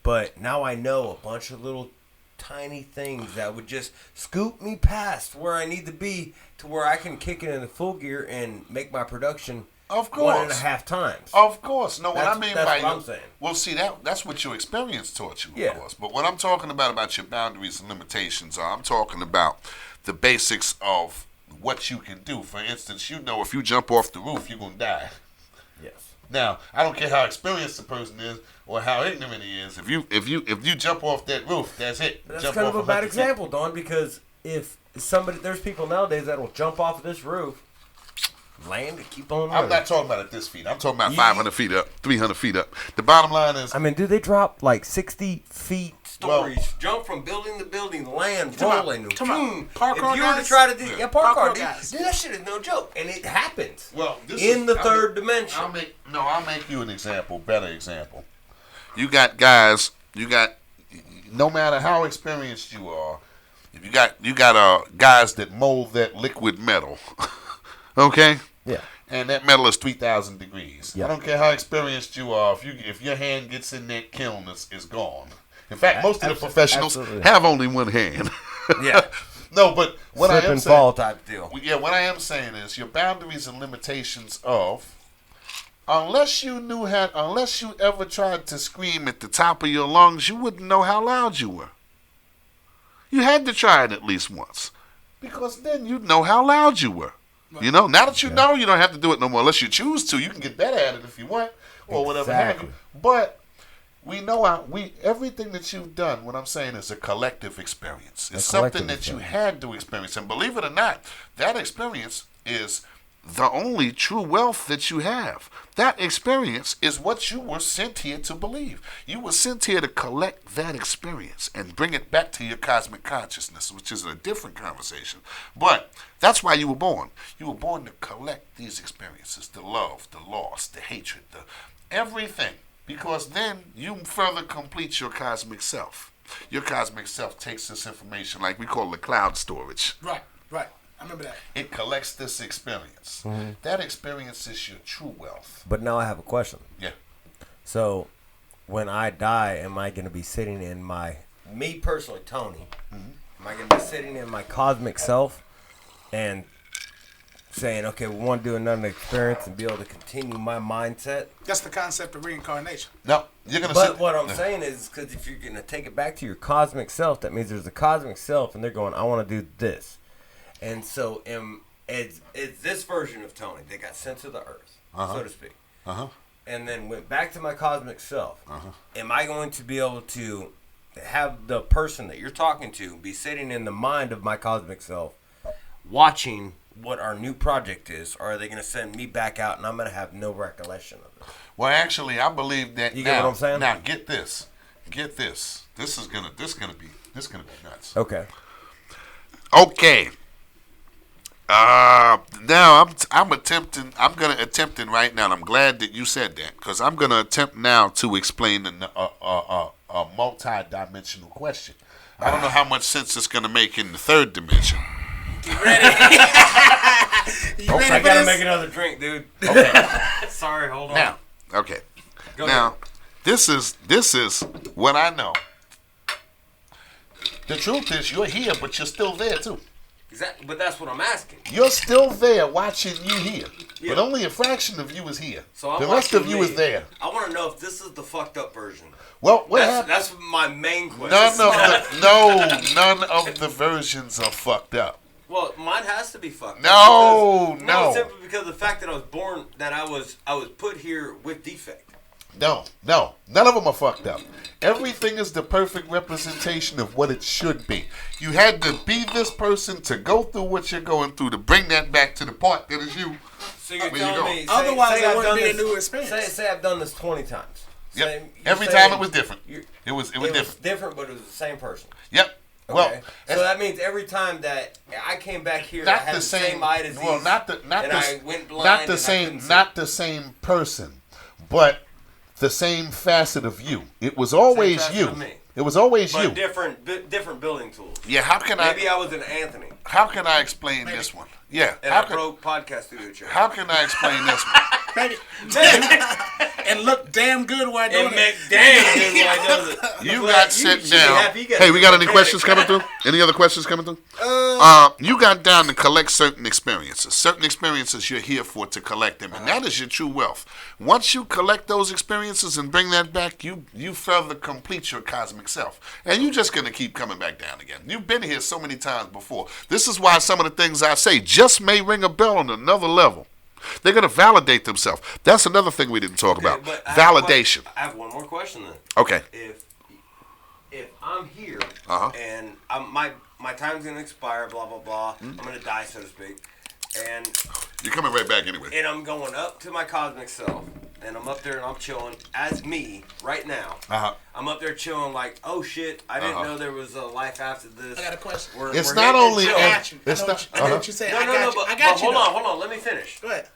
D: But now I know a bunch of little tiny things that would just scoop me past where I need to be to where I can kick it into full gear and make my production
C: of course
D: 1.5 times.
C: Of course. No, what I mean by
D: what I'm saying.
C: Well, see, that's what your experience taught you,
D: yeah.
C: Of course. But what I'm talking about your boundaries and limitations I'm talking about the basics of what you can do. For instance, if you jump off the roof, you're going to die.
D: Yes.
C: Now, I don't care how experienced the person is or how ignorant he is. If you jump off that roof, that's it.
D: That's
C: jump
D: kind
C: off
D: of a bad example, Don, because if there's people nowadays that will jump off of this roof, land and keep on running.
C: I'm not talking about at this feet. I'm talking about 500 feet up, 300 feet up. The bottom line is,
D: do they drop like 60 feet?
B: Stories. Jump from building to building, land rolling.
A: Come on.
B: If you were to try to do, parkour
A: guys.
B: dude, that shit is no joke, and it happens.
C: Well,
B: in the third dimension.
C: I'll make you an example, better example. You got guys. No matter how experienced you are, if you got guys that mold that liquid metal. Okay.
D: Yeah.
C: And that metal is 3,000 degrees.
D: Yeah.
C: I don't care how experienced you are. If your hand gets in that kiln, it's gone. In fact, most of the professionals have only one hand.
B: Yeah.
C: No, but what
D: Slip
C: I am
D: and
C: saying,
D: fall type deal.
C: Yeah, what I am saying is your boundaries and limitations of, unless you ever tried to scream at the top of your lungs, you wouldn't know how loud you were. You had to try it at least once, because then you'd know how loud you were. You know, now that you know, you don't have to do it no more unless you choose to. You can get better at it if you want, or whatever have you. But we know everything that you've done. What I'm saying is a collective experience. It's something that you had to experience, and believe it or not, that experience is the only true wealth that you have. That experience is what you were sent here to believe. You were sent here to collect that experience and bring it back to your cosmic consciousness, which is a different conversation. But that's why you were born. You were born to collect these experiences, the love, the loss, the hatred, the everything. Because then you further complete your cosmic self. Your cosmic self takes this information, like we call it cloud storage.
A: Right. I remember that.
C: It collects this experience. Mm-hmm. That experience is your true wealth.
D: But now I have a question.
C: Yeah.
D: So, when I die, am I going to be sitting in me personally, Tony, am I going to be sitting in my cosmic self and saying, okay, we want to do another experience and be able to continue my mindset?
A: That's the concept of reincarnation.
C: No, you're going to
D: But what I'm saying is, because if you're going to take it back to your cosmic self, that means there's a cosmic self and they're going, I want to do this. And so it's this version of Tony that got sent to the earth, so to speak. And then went back to my cosmic self. Am I going to be able to have the person that you're talking to be sitting in the mind of my cosmic self, watching what our new project is, or are they going to send me back out and I'm going to have no recollection of it?
C: Well, actually, I believe that.
D: You get what I'm saying?
C: Now, get this. This is gonna be nuts.
D: Okay.
C: Now I'm gonna attempt right now, and I'm glad that you said that, because I'm gonna attempt now to explain a multi-dimensional question. I don't know how much sense it's gonna make in the third dimension.
A: You ready?
B: I gotta make another drink, dude.
C: Okay.
B: Sorry, hold on.
C: Now, okay.
B: Go
C: now, this is what I know. The truth is, you're here, but you're still there too.
B: Exactly, but that's what I'm asking.
C: You're still there watching you here,
B: Yeah.
C: but only a fraction of you is here.
B: So I'm
C: the rest of
B: watching
C: you
B: me.
C: is there.
B: I want to know if this is the fucked up version.
C: Well, what happened?
B: That's my main question.
C: None of the versions are fucked up.
B: Well, mine has to be fucked
C: No,
B: up.
C: no.
B: Simply because of the fact that I was born, that I was put here with defect.
C: No, none of them are fucked up. Everything is the perfect representation of what it should be. You had to be this person to go through what you're going through to bring that back to the part that is you.
B: So you're
C: Where you
B: telling
C: going?
B: me,
A: Otherwise, it
B: I've
A: wouldn't
B: done
A: be a
B: this-
A: new experience.
B: Say I've done this 20 times.
C: Yep.
B: You're
C: Every
B: saying
C: time it was different. It was
B: It was
C: different.
B: different, but it was the same person.
C: Yep. Well,
B: Okay. So that means every time that I came back here, I
C: not
B: had
C: the same.
B: eye disease.
C: Well, not the
B: and I went blind.
C: not the
B: and I
C: same.
B: couldn't see.
C: Not the same person, but the same facet of you. It was always
B: facet
C: you.
B: of me.
C: It was always
B: But
C: you.
B: different building tools.
C: Yeah. How can
B: Maybe I was an Anthony
C: How can I explain this one? Yeah.
B: and
C: How
B: I
C: can,
B: broke podcast studio chair.
C: how can I explain this one?
A: Baby. And look damn good while doing
B: And
A: it.
B: McDaniel is what does it.
C: You
B: Well,
C: got
B: you
C: sit
B: should be
C: down.
B: happy you got
C: Hey, we got
B: a
C: any
B: mechanic.
C: questions coming through? Any other questions coming through? You got down to collect certain experiences. Certain experiences you're here for to collect them, and that is your true wealth. Once you collect those experiences and bring that back, you further complete your cosmic self, and you're just gonna keep coming back down again. You've been here so many times before. This is why some of the things I say just may ring a bell on another level. They're gonna validate themselves. That's another thing we didn't talk about.
B: But I
C: Validation.
B: I have one more question then.
C: Okay.
B: If I'm here
C: Uh-huh.
B: and my time's gonna expire, blah blah blah, I'm gonna die, so to speak, and
C: You're coming right back anyway.
B: I'm going up to my cosmic self, and I'm up there and I'm chilling as me right now.
C: Uh-huh.
B: I'm up there chilling like, oh shit, I didn't know there was a life after this.
A: I got a question.
C: It's
B: we're
C: not
B: hitting
C: only.
B: chill.
A: I got you.
C: It's
A: I know,
C: not.
A: I know what you said.
B: No,
A: I
B: no,
A: got
B: no,
A: you.
B: but,
A: I got
B: but
A: you.
B: hold on, let me finish.
A: Go ahead.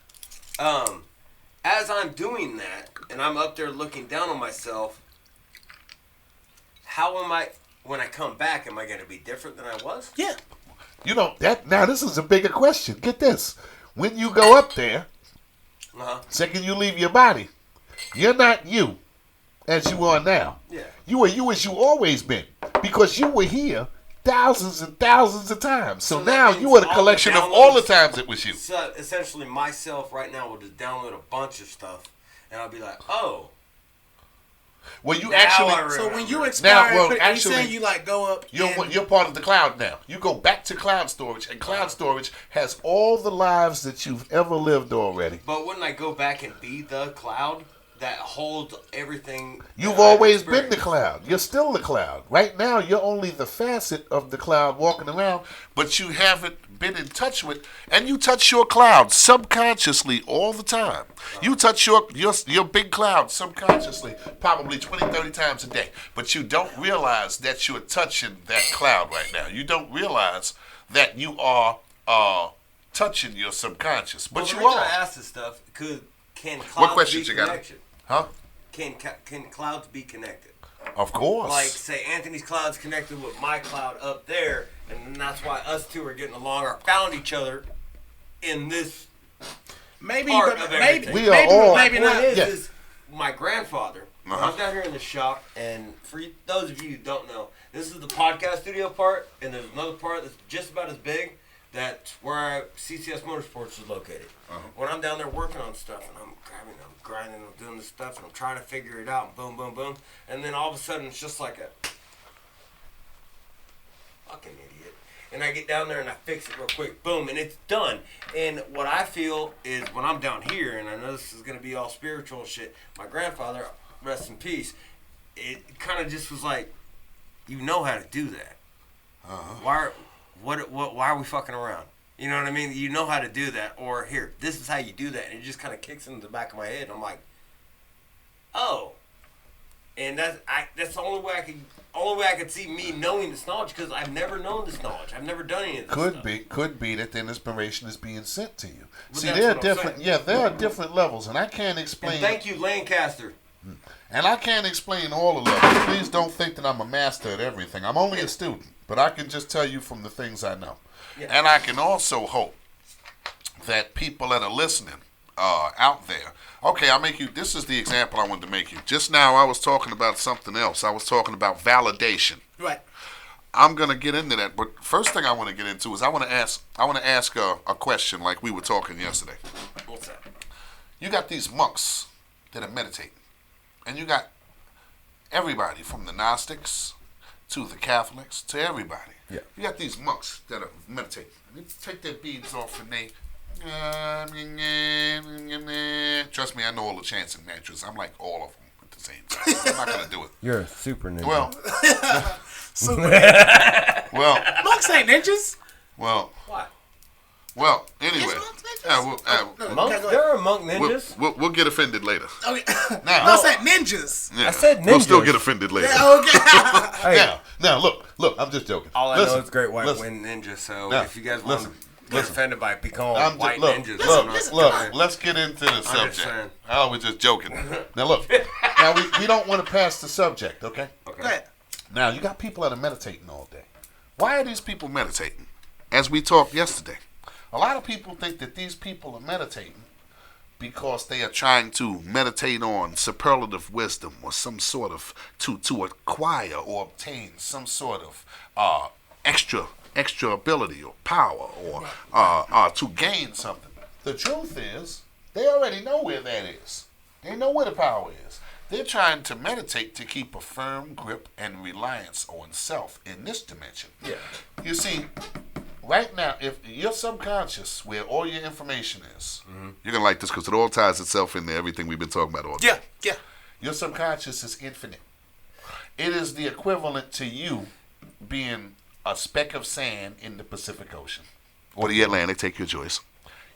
B: As I'm doing that, and I'm up there looking down on myself, how am I, when I come back, am I going to be different than I was?
A: Yeah.
C: You know that now. This is a bigger question. Get this: when you go up there,
B: Uh-huh.
C: second you leave your body, you're not you as you are now.
B: Yeah.
C: You are you as you always been because you were here thousands and thousands of times. So
B: So that
C: now
B: means
C: you are the
B: all the
C: collection of all the
B: downloads-
C: times it was you.
B: So essentially, myself right now will just download a bunch of stuff, and I'll be like, oh.
C: Well, you
B: Now
C: actually.
B: I
A: So when you
B: remember.
A: expire,
C: well,
A: you
C: actually,
A: saying you like go up. and-
C: You're part of the cloud now. You go back to cloud storage, and cloud storage has all the lives that you've ever lived already.
B: But wouldn't I go back and be the cloud that holds everything?
C: You've
B: that I've
C: always been the
B: experienced?
C: cloud. You're still the cloud. Right now, you're only the facet of the cloud walking around, but you haven't been in touch with, and you touch your cloud subconsciously all the time. You touch your big cloud subconsciously probably 20, 30 times a day, but you don't realize that you're touching that cloud right now. You don't realize that you are touching your subconscious, but
B: Well, the
C: you
B: reason
C: are.
B: I ask this stuff, can clouds
C: What questions
B: be
C: you got?
B: connected?
C: Huh?
B: Can clouds be connected?
C: Of course.
B: Like, say, Anthony's cloud's connected with my cloud up there, and that's why us two are getting along or found each other in this
A: Maybe,
B: part
A: but
B: of
A: maybe,
B: everything.
C: We are
A: maybe,
C: all-
A: maybe
B: Point
A: not.
B: is,
C: Yeah.
B: is my grandfather, when
C: Uh-huh.
B: I'm down here in the shop, and for those of you who don't know, this is the podcast studio part, and there's another part that's just about as big. That's where CCS Motorsports is located. When I'm down there working on stuff, and I'm grinding, I'm doing this stuff, and I'm trying to figure it out, and boom, boom, boom, and then all of a sudden it's just like a fucking idiot. And I get down there and I fix it real quick, boom, and it's done. And what I feel is when I'm down here, and I know this is going to be all spiritual shit, my grandfather, rest in peace, it kind of just was like, you know how to do that. Why are we fucking around? You know what I mean? You know how to do that, or here, this is how you do that, and it just kind of kicks into the back of my head, and I'm like, oh. And that's the only way I could see me knowing this knowledge, because I've never known this knowledge. I've never done any of this stuff.
C: Could be that then inspiration is being sent to you.
B: Well,
C: See,
B: that's
C: there are
B: what I'm
C: different.
B: saying.
C: Yeah, there are different levels, and I can't explain.
B: And thank you, Lancaster.
C: And I can't explain all the levels. Please don't think that I'm a master at everything. I'm only a student, but I can just tell you from the things I know.
B: Yeah.
C: And I can also hope that people that are listening out there. Okay, I'll make you. This is the example I wanted to make you. Just now, I was talking about something else. I was talking about validation.
A: Right.
C: I'm gonna get into that, but first thing I want to get into is I want to ask a question like we were talking yesterday.
B: What's that?
C: You got these monks that are meditating, and you got everybody from the Gnostics to the Catholics to everybody.
D: Yeah.
C: You got these monks that are meditating. They take their beads off and they. Trust me, I know all the chants and mantras. I'm like all of them at the same time. I'm not gonna do it.
D: You're a super ninja.
C: Well,
A: Monks ain't ninjas.
C: well,
B: What?
C: well. Anyway,
A: Is monks ninjas?
D: monks, there are monk ninjas.
C: we'll get offended later.
A: Okay.
C: Now,
A: Monks ain't ninjas.
C: yeah,
D: I said
C: We'll still
D: ninjas.
C: get offended later.
A: Yeah, okay.
D: Hey,
C: Now, look. I'm just joking.
B: All I
C: Listen,
B: know is Great White
C: listen.
B: Wind Ninja. So
C: Now,
B: if you guys want to
C: listen.
B: get offended by becoming
C: I'm
B: white
C: look,
B: ninjas,
C: look. Let's get into the
B: just
C: subject.
B: saying.
C: Oh, we're just joking. Now look. Now we don't want to pass the subject, okay?
B: Okay.
A: Go ahead.
C: Now you got people that are meditating all day. Why are these people meditating? As we talked yesterday, a lot of people think that these people are meditating because they are trying to meditate on superlative wisdom or some sort of to acquire or obtain some sort of extra ability or power or to gain something. The truth is, they already know where that is. They know where the power is. They're trying to meditate to keep a firm grip and reliance on self in this dimension.
B: Yeah.
C: You see, right now, if your subconscious, where all your information is, you're going to like this because it all ties itself into everything we've been talking about all day.
A: Yeah.
C: Your subconscious is infinite. It is the equivalent to you being a speck of sand in the Pacific Ocean. Or the Atlantic, take your choice.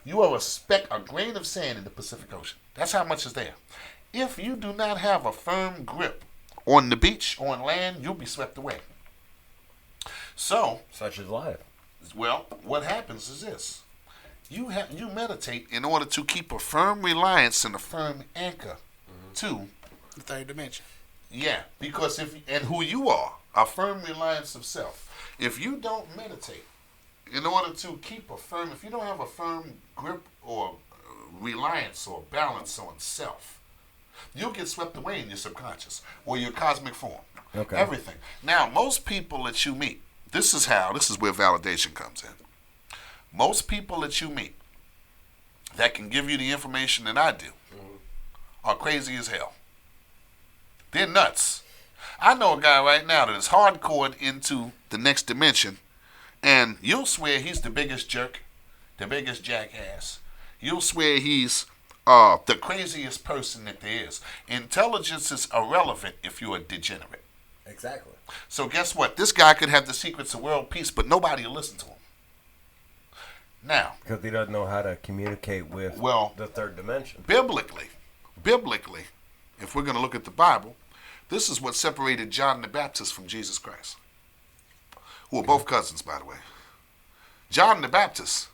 C: You are a grain of sand in the Pacific Ocean. That's how much is there. If you do not have a firm grip on the beach, on land, you'll be swept away. So,
D: such is life.
C: well, what happens is this. You meditate in order to keep a firm reliance and a firm anchor to
A: The third dimension.
C: yeah, because and who you are, a firm reliance of self. If you don't meditate in order to keep if you don't have a firm grip or reliance or balance on self, you'll get swept away in your subconscious or your cosmic form.
D: Okay.
C: Everything. Now, most people that you meet, this is where validation comes in. Most people that you meet that can give you the information that I do are crazy as hell. They're nuts. I know a guy right now that is hardcore into the next dimension, and you'll swear he's the biggest jerk, the biggest jackass. You'll swear he's the craziest person that there is. Intelligence is irrelevant if you're a degenerate.
B: Exactly.
C: So guess what? This guy could have the secrets of world peace, but nobody will listen to him. Now,
D: Because he doesn't know how to communicate with the third dimension.
C: biblically, if we're going to look at the Bible, this is what separated John the Baptist from Jesus Christ, who are both cousins, by the way. John the Baptist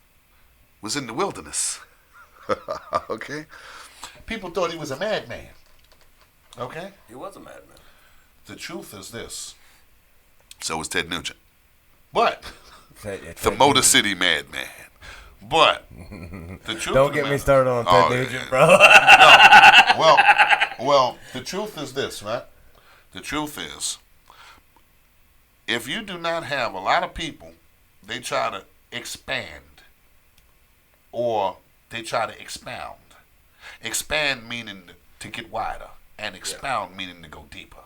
C: was in the wilderness. Okay? People thought he was a madman. Okay?
B: He was a madman.
C: The truth is this. So was Ted Nugent. But,
D: Ted
C: the Motor City madman. But, the truth
D: Don't
C: of
D: get
C: the
D: me
C: matter-
D: started on Ted
C: Oh,
D: Nugent,
C: yeah.
D: bro.
C: Well, the truth is this, right? The truth is, if you do not have a lot of people, they try to expand or they try to expound. Expand meaning to get wider, and expound meaning to go deeper.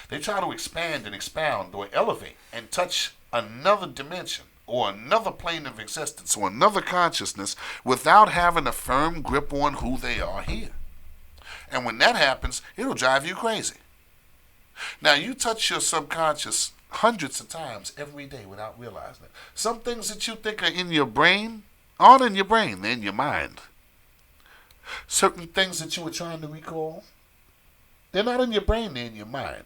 C: They try to expand and expound or elevate and touch another dimension or another plane of existence or another consciousness without having a firm grip on who they are here. And when that happens, it'll drive you crazy. Now, you touch your subconscious hundreds of times every day without realizing it. Some things that you think are in your brain aren't in your brain, they're in your mind. Certain things that you were trying to recall, they're not in your brain, they're in your mind.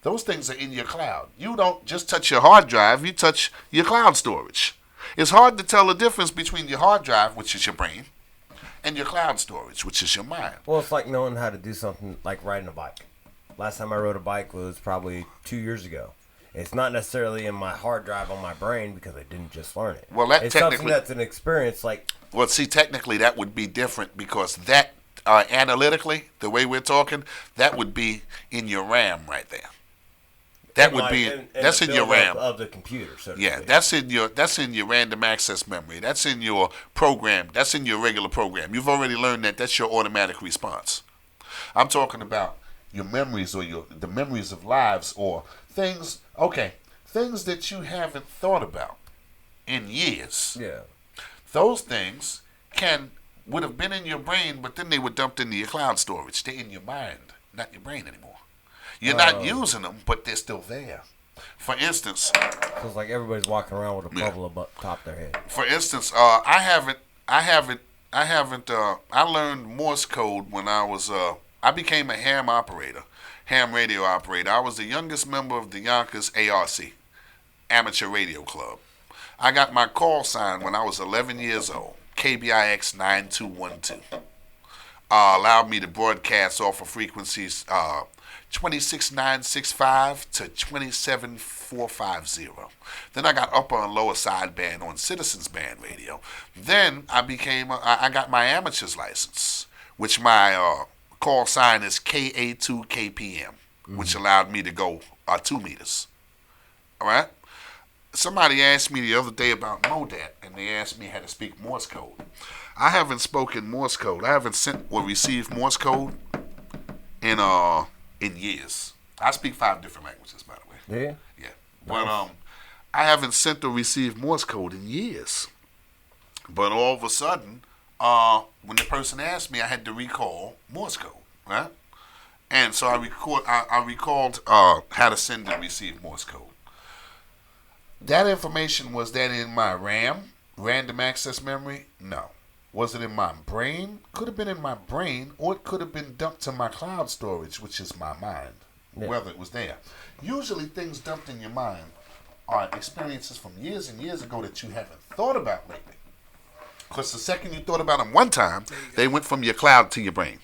C: Those things are in your cloud. You don't just touch your hard drive, you touch your cloud storage. It's hard to tell the difference between your hard drive, which is your brain, and your cloud storage, which is your mind.
D: Well, it's like knowing how to do something like riding a bike. Last time I rode a bike was probably 2 years ago. It's not necessarily in my hard drive on my brain because I didn't just learn it.
C: Well, that
D: it's something
C: technically-
D: that's an experience. Like,
C: Well, see, technically that would be different because that, analytically, the way we're talking, that would be in your RAM right there. That would be that's
D: the
C: in your RAM
D: of the computer. So
C: yeah, that's in your random access memory. That's in your program. That's in your regular program. You've already learned that. That's your automatic response. I'm talking about your memories or the memories of lives or things. Okay, things that you haven't thought about in years.
D: Yeah.
C: Those things would have been in your brain, but then they were dumped into your cloud storage. They're in your mind, not your brain anymore. You're not using them, but they're still there. For instance,
D: So it's like everybody's walking around with a bubble above top of their head.
C: For instance, I learned Morse code when I became a ham radio operator. I was the youngest member of the Yonkers ARC, Amateur Radio Club. I got my call sign when I was 11 years old, KBIX 9212. Allowed me to broadcast off of frequencies 26965 to 27450. Then I got upper and lower sideband on Citizens Band Radio. Then I got my amateur's license, which my call sign is KA2KPM, which allowed me to go 2 meters. All right? Somebody asked me the other day about MODAT, and they asked me how to speak Morse code. I haven't spoken Morse code. I haven't sent or received Morse code in years. I speak 5 different languages, by the way.
D: Yeah.
C: Yeah. But I haven't sent or received Morse code in years. But all of a sudden, when the person asked me, I had to recall Morse code, right? And so I recalled how to send and receive Morse code. That information, was that in my RAM, random access memory? No. Was it in my brain? Could have been in my brain, or it could have been dumped to my cloud storage, which is my mind, whether it was there. Usually things dumped in your mind are experiences from years and years ago that you haven't thought about lately. Because the second you thought about them one time, they went from your cloud to your brain.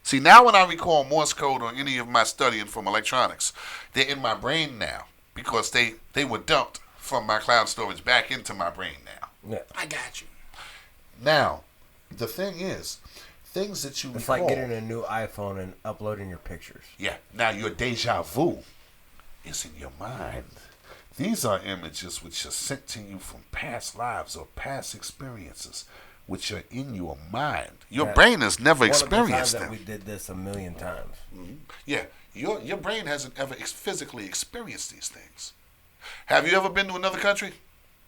C: See, now when I recall Morse code or any of my studying from electronics, they're in my brain now because they were dumped from my cloud storage back into my brain now.
D: Yeah.
A: I got you.
C: Now, the thing is, things that you
D: It's
C: recall,
D: like getting a new iPhone and uploading your pictures.
C: yeah, now your deja vu is in your mind. These are images which are sent to you from past lives or past experiences, which are in your mind. Your brain has never experienced them.
D: We did this a million times.
C: Mm-hmm. Yeah, your brain hasn't ever physically experienced these things. Have you ever been to another country?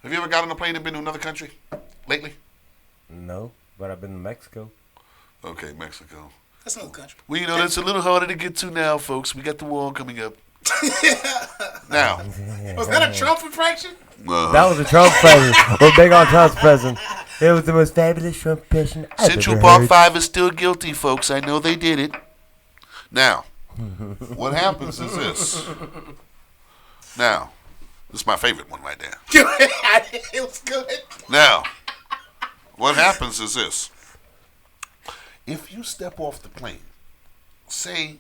C: Have you ever got on a plane and been to another country lately?
D: No, but I've been to Mexico.
C: Okay, Mexico.
A: That's another country.
C: Well, that's a little harder to get to now, folks. We got the war coming up. Now.
A: Was that a Trump impression?
D: That was a Trump president. We're big on Trump's president. It was the most fabulous Trump impression I've
C: Central
D: ever
C: Park
D: heard.
C: 5 is still guilty, folks. I know they did it. Now, what happens is this. Now, this is my favorite one right there.
A: It was good.
C: Now, what happens is this. If you step off the plane, say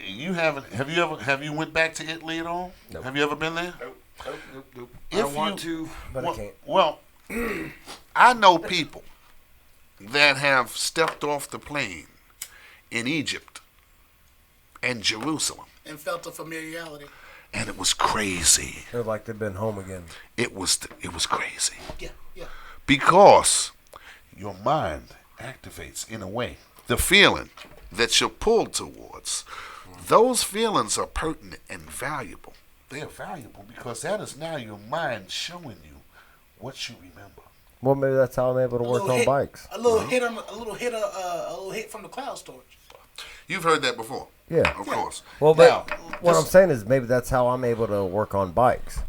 C: have you went back to Italy at all?
D: Nope.
C: Have you ever been there?
B: Nope.
C: If
B: I want to,
D: but I can't.
C: Well, I know people that have stepped off the plane in Egypt and Jerusalem,
A: And felt a familiarity.
C: and it was crazy.
D: It was like they've been home again.
C: It was crazy
A: Yeah.
C: because your mind activates in a way the feeling that you're pulled towards. Those feelings are pertinent and valuable. They are valuable because that is now your mind showing you what you remember.
D: Well, maybe that's how I'm able to work on bikes.
A: A little hit from the cloud storage.
C: You've heard that before.
D: Yeah.
C: Of course.
D: Well,
C: Now,
D: but what I'm saying is maybe that's how I'm able to work on bikes.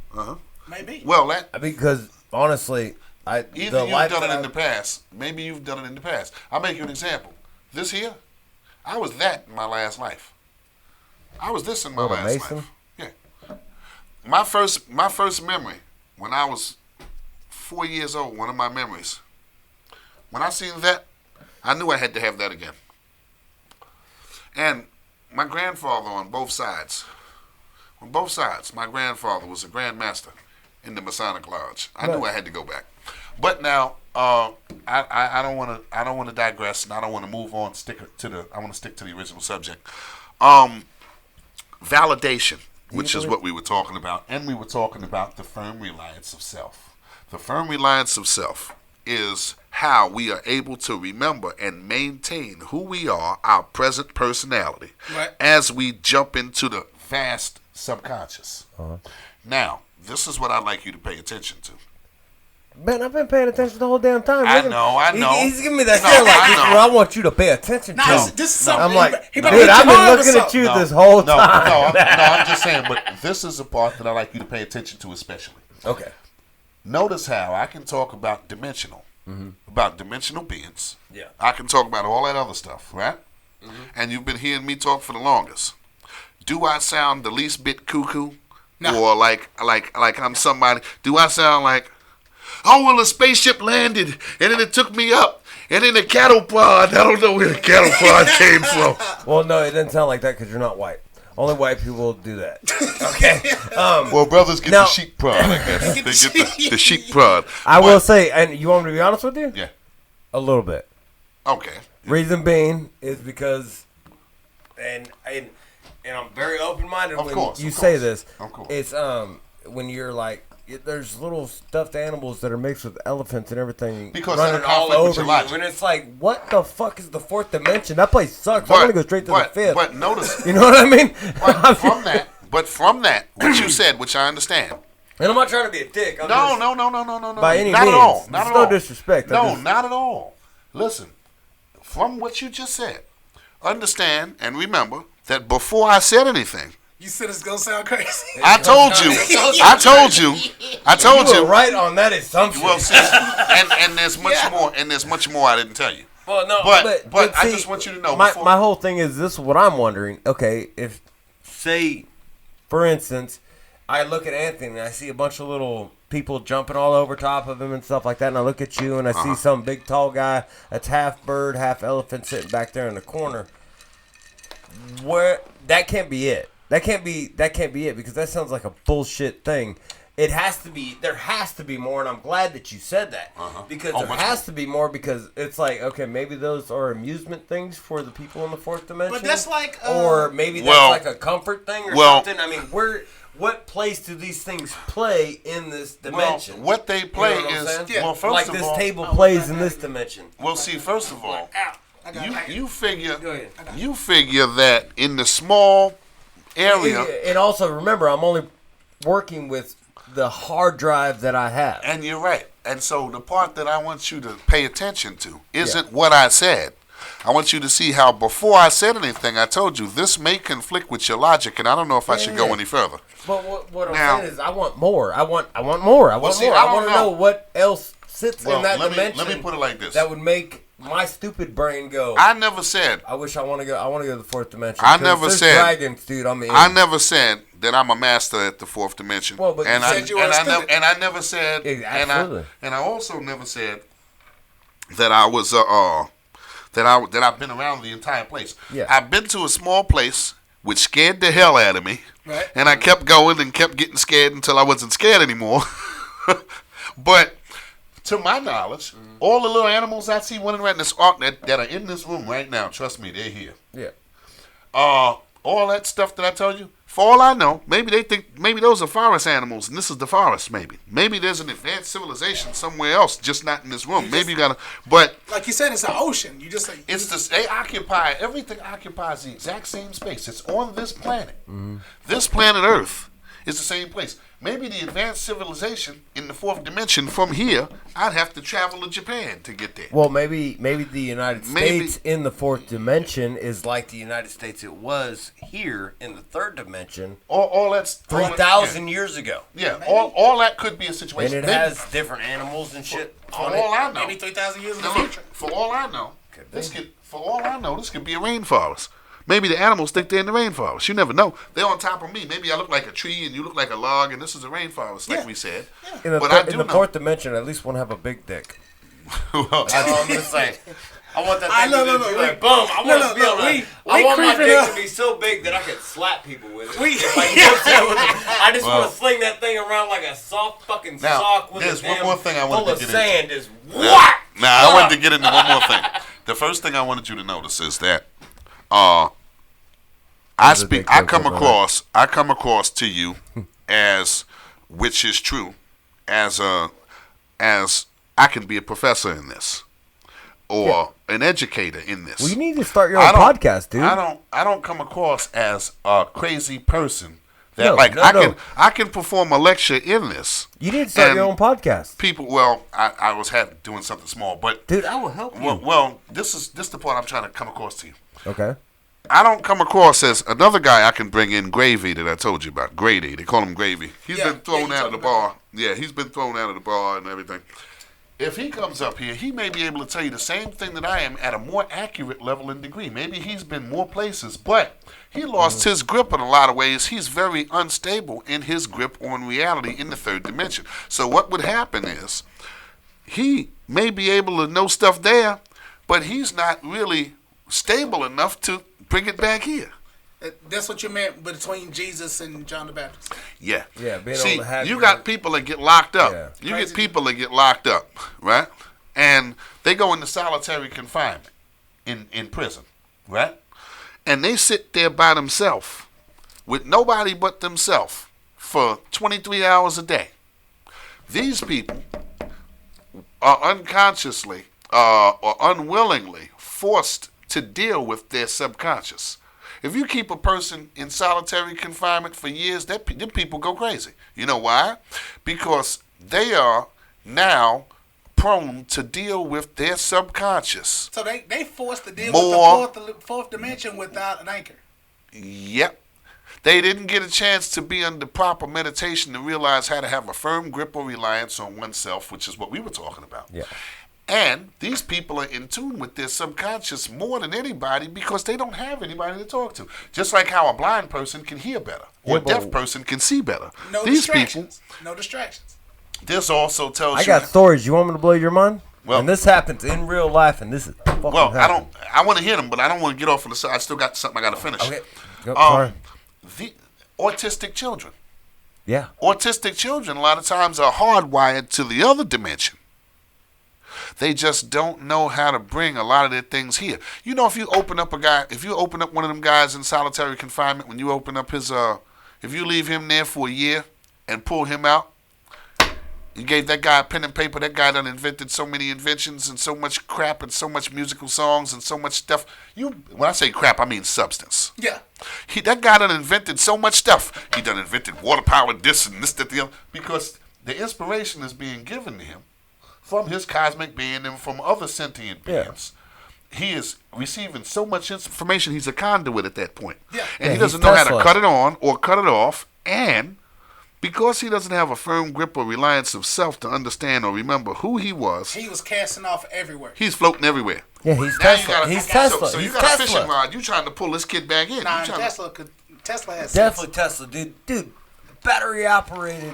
A: Maybe.
C: well,
D: Because honestly,
C: either you've done it in the past. Maybe you've done it in the past. I'll make you an example. This here, I was that in my last life. I was this in my last
D: Mason?
C: life. Yeah. My first memory when I was 4 years old. One of my memories. When I seen that, I knew I had to have that again. And my grandfather on both sides. My grandfather was a Grand Master in the Masonic Lodge. I knew I had to go back. But now, I don't want to digress, and I don't want to move on. I want to stick to the original subject. Validation. which is what we were talking about, and we were talking about the firm reliance of self. The firm reliance of self is how we are able to remember and maintain who we are, our present personality,
A: right,
C: as we jump into the vast subconscious. Now, this is what I'd like you to pay attention to.
D: Man, I've been paying attention the whole damn time.
C: I know.
D: He's giving me that stare like, this is what I want you to pay attention to.
A: This is something.
D: I'm like,
A: he
D: dude,
A: better
D: I've
A: hit your
D: been
A: arm or
D: looking at you
A: something.
D: this whole time.
C: No, I'm just saying, but this is a part that I like you to pay attention to especially.
D: Okay.
C: Notice how I can talk about dimensional beings.
D: Yeah.
C: I can talk about all that other stuff, right? And you've been hearing me talk for the longest. Do I sound the least bit cuckoo?
A: No.
C: Or like I'm somebody? Do I sound like, oh, well, a spaceship landed, and then it took me up, and then the cattle pod, I don't know where the cattle pod came from.
D: Well, no, it doesn't sound like that because you're not white. Only white people will do that. Okay.
C: Well, brothers get
D: Now-
C: the sheep prod, I guess. They get the sheep prod.
D: I will say, and you want me to be honest with you?
C: Yeah.
D: A little bit.
C: Okay.
D: Reason being is because, and I'm very open-minded
C: Of
D: when
C: course,
D: you
C: of
D: say
C: course,
D: this.
C: of course.
D: It's when you're like, there's little stuffed animals that are mixed with elephants and everything
C: Because
D: running
C: they're in
D: all
C: conflict with
D: over
C: your
D: you,
C: logic.
D: and it's like, what the fuck is the fourth dimension? That place sucks. I want to go straight to the fifth.
C: But notice,
D: You know what I mean?
C: but from that, what you said, which I understand.
D: And I'm not trying to be a dick. I'm
C: No.
D: just, by any
C: not
D: means.
C: at all. Not
D: There's
C: at
D: no
C: all.
D: disrespect.
C: No, not at all. Listen, from what you just said, understand and remember that before I said anything,
A: You said it's gonna sound crazy.
C: I told you.
D: You were right on that assumption.
C: Well, see, and there's much more, and there's much more I didn't tell you.
D: Well, no,
C: But I
D: see,
C: just want you to know.
D: My whole thing is this is what I'm wondering. Okay, if, say, for instance, I look at Anthony and I see a bunch of little people jumping all over top of him and stuff like that, and I look at you and I see some big tall guy that's half bird, half elephant sitting back there in the corner. Where that can't be it. That can't be it because that sounds like a bullshit thing. It has to be. There has to be more, and I'm glad that you said that because there has to be more. Because it's like, okay, maybe those are amusement things for the people in the fourth dimension,
A: But that's like,
D: or maybe that's like a comfort thing or something. I mean, what place do these things play in this dimension?
C: Well, what they play
D: You know what I'm
C: is
D: saying?
C: well, first
D: like
C: of
D: this
C: all,
D: table plays in this dimension.
C: well, see, first of all, you figure
D: Go ahead.
C: you figure that in the small area,
D: And also remember, I'm only working with the hard drive that I have.
C: and you're right. And so the part that I want you to pay attention to isn't what I said. I want you to see how before I said anything, I told you this may conflict with your logic, and I don't know if I should go any further.
D: But what I'm
C: Now-
D: saying is, I want more. I want more. I want
C: see,
D: more.
C: I
D: I
C: don't
D: want to
C: know.
D: know what else sits
C: Well,
D: in that
C: let me
D: dimension.
C: put it like this.
D: That would make my stupid brain go.
C: I never said.
D: I wish I want to go. I want to go to the fourth dimension.
C: I
D: 'Cause
C: never
D: there's
C: said-
D: dragons, dude. I'm in.
C: I never said that I'm a master at the fourth dimension.
D: Well, but you
C: and
D: said
C: I,
A: you were
C: and
A: a
C: I never,
A: student.
C: and I never said,
D: Absolutely.
C: and I also never said that I was that I've been around the entire place.
D: Yeah.
C: I've been to a small place which scared the hell out of me,
A: Right.
C: and I kept going and kept getting scared until I wasn't scared anymore. But to my knowledge, all the little animals I see running around this ark that are in this room right now, trust me, they're here.
D: Yeah.
C: All that stuff that I told you, for all I know, maybe they think maybe those are forest animals and this is the forest. Maybe there's an advanced civilization somewhere else, just not in this room. Maybe you gotta, but
A: Like you said, it's an ocean. You just like
C: it's the they occupy everything occupies the exact same space. It's on this planet. This planet Earth is the same place. Maybe the advanced civilization in the fourth dimension from here, I'd have to travel to Japan to get there.
D: Well, maybe the United
C: Maybe.
D: States in the fourth dimension is like the United States it was here in the third dimension
C: All that's
D: 3,000 years ago.
C: Yeah, all that could be a situation.
D: And it
C: Maybe-
D: has different animals and shit
C: for
D: on
C: all
D: it.
C: I know.
A: maybe 3,000 years in the
C: Now,
A: future.
C: for all I know,
D: Could
C: this
D: be.
C: could for all I know, this could be a rainforest. Maybe the animals think they're in the rainforest. You never know. They're on top of me. Maybe I look like a tree and you look like a log, and this is a rainforest, like
A: Yeah.
C: we said.
D: In the,
C: But I
D: in
C: do
D: the
C: know.
D: fourth dimension, at least one have a big dick.
C: Well,
D: I'm just saying. I want that
A: I
D: thing
A: know,
D: to
A: no,
D: be
A: no,
D: like,
A: we-
D: boom. I want
A: no,
D: to be
A: no,
D: able to.
A: we
D: I want my
A: creeping
D: dick
A: up.
D: to be so big that I could slap people with it.
A: We-
D: If I get upset with it. I just
C: Well-
D: want to sling that thing around like a soft fucking
C: Now,
D: sock with
C: there's
D: a
C: one
D: damn
C: more thing I wanted
D: full
C: to
D: of
C: get into.
D: sand. Just what?
C: Now, I wanted to get into one more thing. The first thing I wanted you to notice is that I come across to you as, which is true, as I can be a professor in this, or an educator in this.
D: Well, you need to start your own podcast, dude.
C: I don't come across as a crazy person. I can perform a lecture in this.
D: You need to start your own podcast.
C: People, well, I was doing something small, but
D: dude, I will help you.
C: Well, this is the point I'm trying to come across to you.
D: Okay.
C: I don't come across as another guy I can bring in, Gravy, that I told you about. Grady, they call him Gravy. He's been thrown out of the bar. Yeah, he's been thrown out of the bar and everything. If he comes up here, he may be able to tell you the same thing that I am at a more accurate level and degree. Maybe he's been more places, but he lost his grip in a lot of ways. He's very unstable in his grip on reality in the third dimension. So what would happen is he may be able to know stuff there, but he's not really stable enough to bring it back here.
A: That's what you meant between Jesus and John the Baptist.
C: Yeah.
D: Yeah.
C: See, you got people that get locked up. Yeah. You get people that get locked up, right? And they go into solitary confinement in prison, right? And they sit there by themselves with nobody but themselves for 23 hours a day. These people are unconsciously or unwillingly forced to deal with their subconscious. If you keep a person in solitary confinement for years, them people go crazy. You know why? Because they are now prone to deal with their subconscious.
A: So they forced to deal with the fourth dimension without an anchor.
C: Yep. They didn't get a chance to be under proper meditation to realize how to have a firm grip or reliance on oneself, which is what we were talking about.
D: Yeah.
C: And these people are in tune with their subconscious more than anybody because they don't have anybody to talk to. Just like how a blind person can hear better or a deaf person can see better.
A: No distractions. This also tells you.
D: I got stories. You want me to blow your mind?
C: Well,
D: and this happens in real life, and this is fucking happening.
C: I want to hear them, but I don't want to get off on the side. I still got something I got to finish.
D: Okay. Sorry.
C: The autistic children.
D: Yeah.
C: Autistic children a lot of times are hardwired to the other dimension. They just don't know how to bring a lot of their things here. You know, if you open up one of them guys in solitary confinement, when you open up his, if you leave him there for a year and pull him out, you gave that guy a pen and paper, that guy done invented so many inventions and so much crap and so much musical songs and so much stuff. When I say crap, I mean substance.
A: Yeah.
C: That guy done invented so much stuff. He done invented water-powered this and this, that, the other, because the inspiration is being given to him from his cosmic being and from other sentient beings. Yeah. He is receiving so much information, he's a conduit at that point.
A: Yeah.
C: And he doesn't know how to cut it on or cut it off. And because he doesn't have a firm grip or reliance of self to understand or remember who he was
A: casting off everywhere.
C: He's floating everywhere.
D: Yeah, he's Tesla. He's Tesla.
C: So you got a fishing rod. You trying to pull this kid back in.
A: Nah, Tesla has
D: definitely Tesla, dude. Battery operated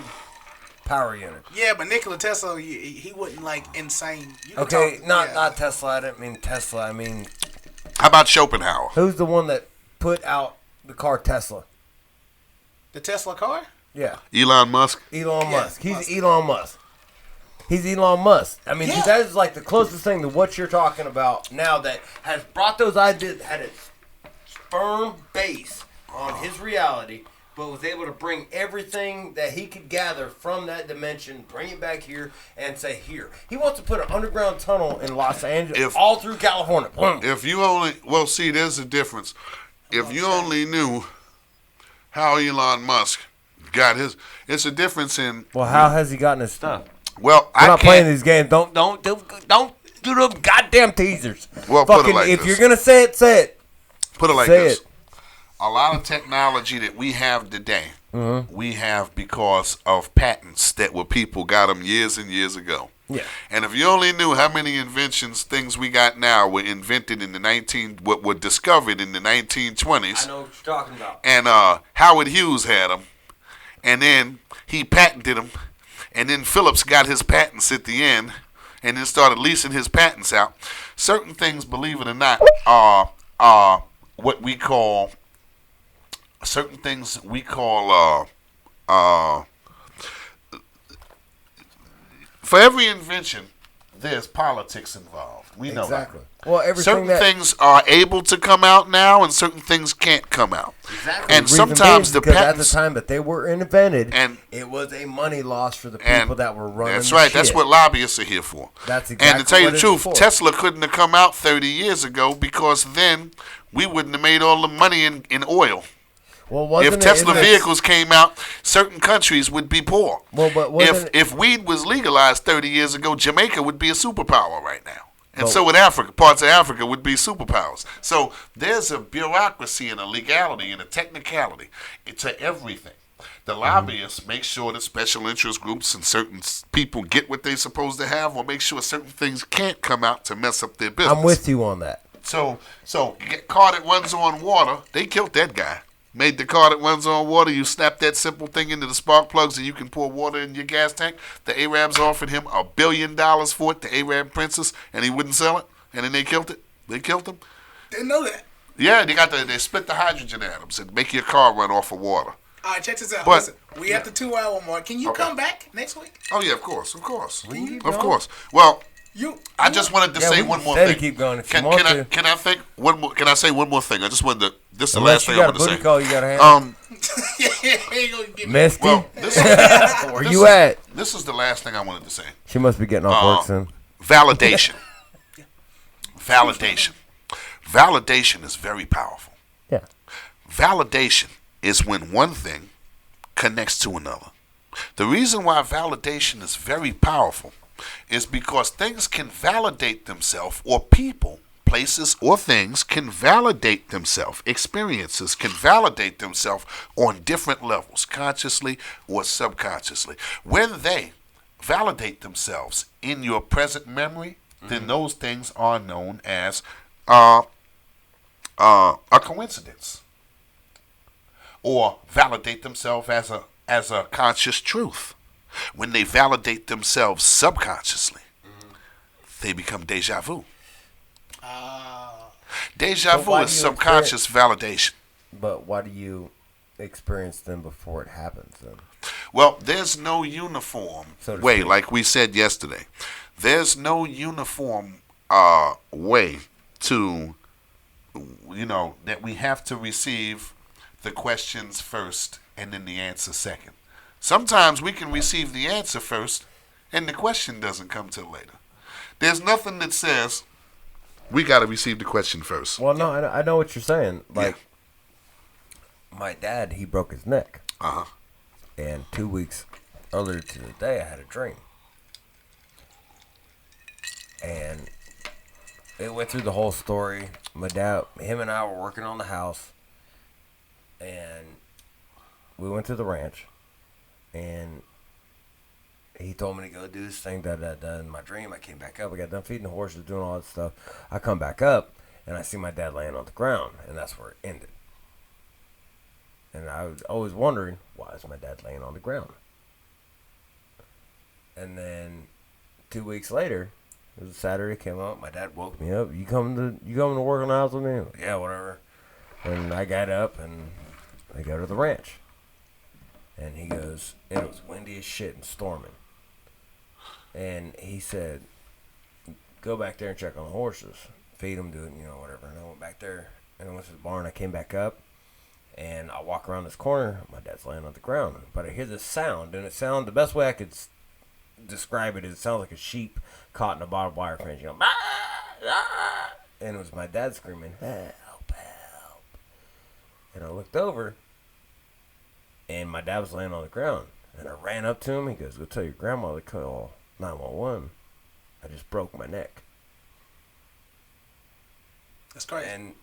D: power unit.
A: Yeah, but Nikola Tesla, he wasn't like insane.
D: Not Tesla. I didn't mean Tesla. I mean,
C: how about Schopenhauer?
D: Who's the one that put out the car Tesla?
A: The Tesla car?
D: Yeah.
C: Elon Musk.
D: Elon Musk. He's Elon Musk. He's Elon Musk. I mean, that is like the closest thing to what you're talking about now that has brought those ideas, had a firm base on his reality, but was able to bring everything that he could gather from that dimension, bring it back here, and say, here. He wants to put an underground tunnel in Los Angeles, all through California. Boom.
C: If you see, there's a difference. If you only knew how Elon Musk got his, it's a difference in.
D: Well, how has he gotten his stuff?
C: Well,
D: I'm not playing these games. Don't do them goddamn teasers.
C: Well,
D: fucking, put it like if you're gonna say it, say it.
C: Put it like this. A lot of technology that we have today, we have because of patents that people got them years and years ago.
D: Yeah.
C: And if you only knew how many inventions, things we got now were invented in what were discovered in the 1920s.
B: I know what you're talking about.
C: And Howard Hughes had them, and then he patented them, and then Phillips got his patents at the end, and then started leasing his patents out. Certain things, believe it or not, are what we call. Certain things we call, for every invention there's politics involved. We know
D: exactly.
C: that.
D: Well, everything
C: certain things are able to come out now, and certain things can't come out.
D: Exactly.
C: And sometimes the patents,
D: at the time that they were invented,
C: and
D: it was a money loss for the people that were running.
C: That's right.
D: Shit.
C: That's what lobbyists are here for.
D: That's exactly.
C: And to tell you the truth,
D: for.
C: Tesla couldn't have come out 30 years ago because then we wouldn't have made all the money in oil.
D: Well,
C: if Tesla vehicles came out, certain countries would be poor.
D: Well, but
C: if weed was legalized 30 years ago, Jamaica would be a superpower right now. And so would Africa. Parts of Africa would be superpowers. So there's a bureaucracy and a legality and a technicality to everything. The lobbyists make sure that special interest groups and certain people get what they're supposed to have, or make sure certain things can't come out to mess up their business.
D: I'm with you on that.
C: So car that runs on water, they killed that guy. Made the car that runs on water, you snap that simple thing into the spark plugs and you can pour water in your gas tank. The Arabs offered him $1 billion for it, the Arab princess, and he wouldn't sell it. And then they killed it. They killed him.
A: Didn't know that.
C: Yeah, they split the hydrogen atoms and make your car run off of water.
A: All right, check this out.
C: But,
A: listen, we at the 2-hour mark. Can you come back next week?
C: Oh yeah, of course. Well, I just wanted to say one more thing.
D: Keep going if
C: can,
D: you want
C: can
D: to.
C: I can I think one more? Can I say one more thing? I just wanted to. This is the
D: Unless
C: last thing I want to say.
D: Call, you got a hand. Misty,
C: Well,
D: where you at?
C: This is the last thing I wanted to say.
D: She must be getting off work soon.
C: Validation. Validation is very powerful.
D: Yeah.
C: Validation is when one thing connects to another. The reason why validation is very powerful is because things can validate themselves, or people, places, or things can validate themselves. Experiences can validate themselves on different levels, consciously or subconsciously. When they validate themselves in your present memory, then those things are known as a coincidence, or validate themselves as a conscious truth. When they validate themselves subconsciously, they become deja vu. Deja vu is subconscious validation.
D: But why do you experience them before it happens then?
C: Well, there's no uniform way, like we said yesterday. There's no uniform way to, that we have to receive the questions first and then the answer second. Sometimes we can receive the answer first and the question doesn't come till later. There's nothing that says we got to receive the question first.
D: Well, no, I know what you're saying. Like, my dad, he broke his neck.
C: Uh-huh.
D: And 2 weeks earlier to the day, I had a dream. And it went through the whole story. My dad, him and I were working on the house. And we went to the ranch. And he told me to go do this thing, in my dream. I came back up. I got done feeding the horses, doing all that stuff. I come back up, and I see my dad laying on the ground, and that's where it ended. And I was always wondering, why is my dad laying on the ground? And then 2 weeks later, it was a Saturday, came up. My dad woke me up. You coming to work on the house with me? Like, yeah, whatever. And I got up, and I go to the ranch. And he goes, it was windy as shit and storming. And he said, go back there and check on the horses. Feed them, do it, whatever. And I went back there, and I went to the barn. I came back up, and I walk around this corner. My dad's laying on the ground. But I hear this sound, and the best way I could describe it is it sounds like a sheep caught in a barbed wire fence. And it was my dad screaming, help, help. And I looked over, and my dad was laying on the ground. And I ran up to him. He goes, go tell your grandma to call 911. I just broke my neck.
A: That's crazy.
D: And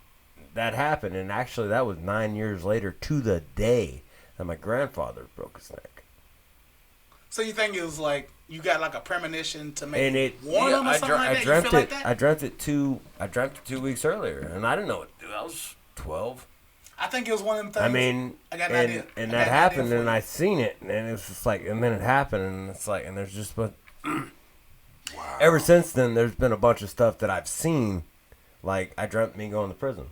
D: that happened. And actually, that was 9 years later to the day that my grandfather broke his neck.
A: So you think it was like you got like a premonition to maybe warn him or something like that?
D: I dreamt
A: you feel like that?
D: I dreamt it 2 weeks earlier. And I didn't know what to do. I was 12.
A: I think it was one of them things.
D: I mean,
A: I got an idea.
D: And that happened, and I seen it, and it was just like, and then it happened, and it's like, and there's just, but
C: Wow.
D: ever since then, there's been a bunch of stuff that I've seen, like I dreamt me going to prison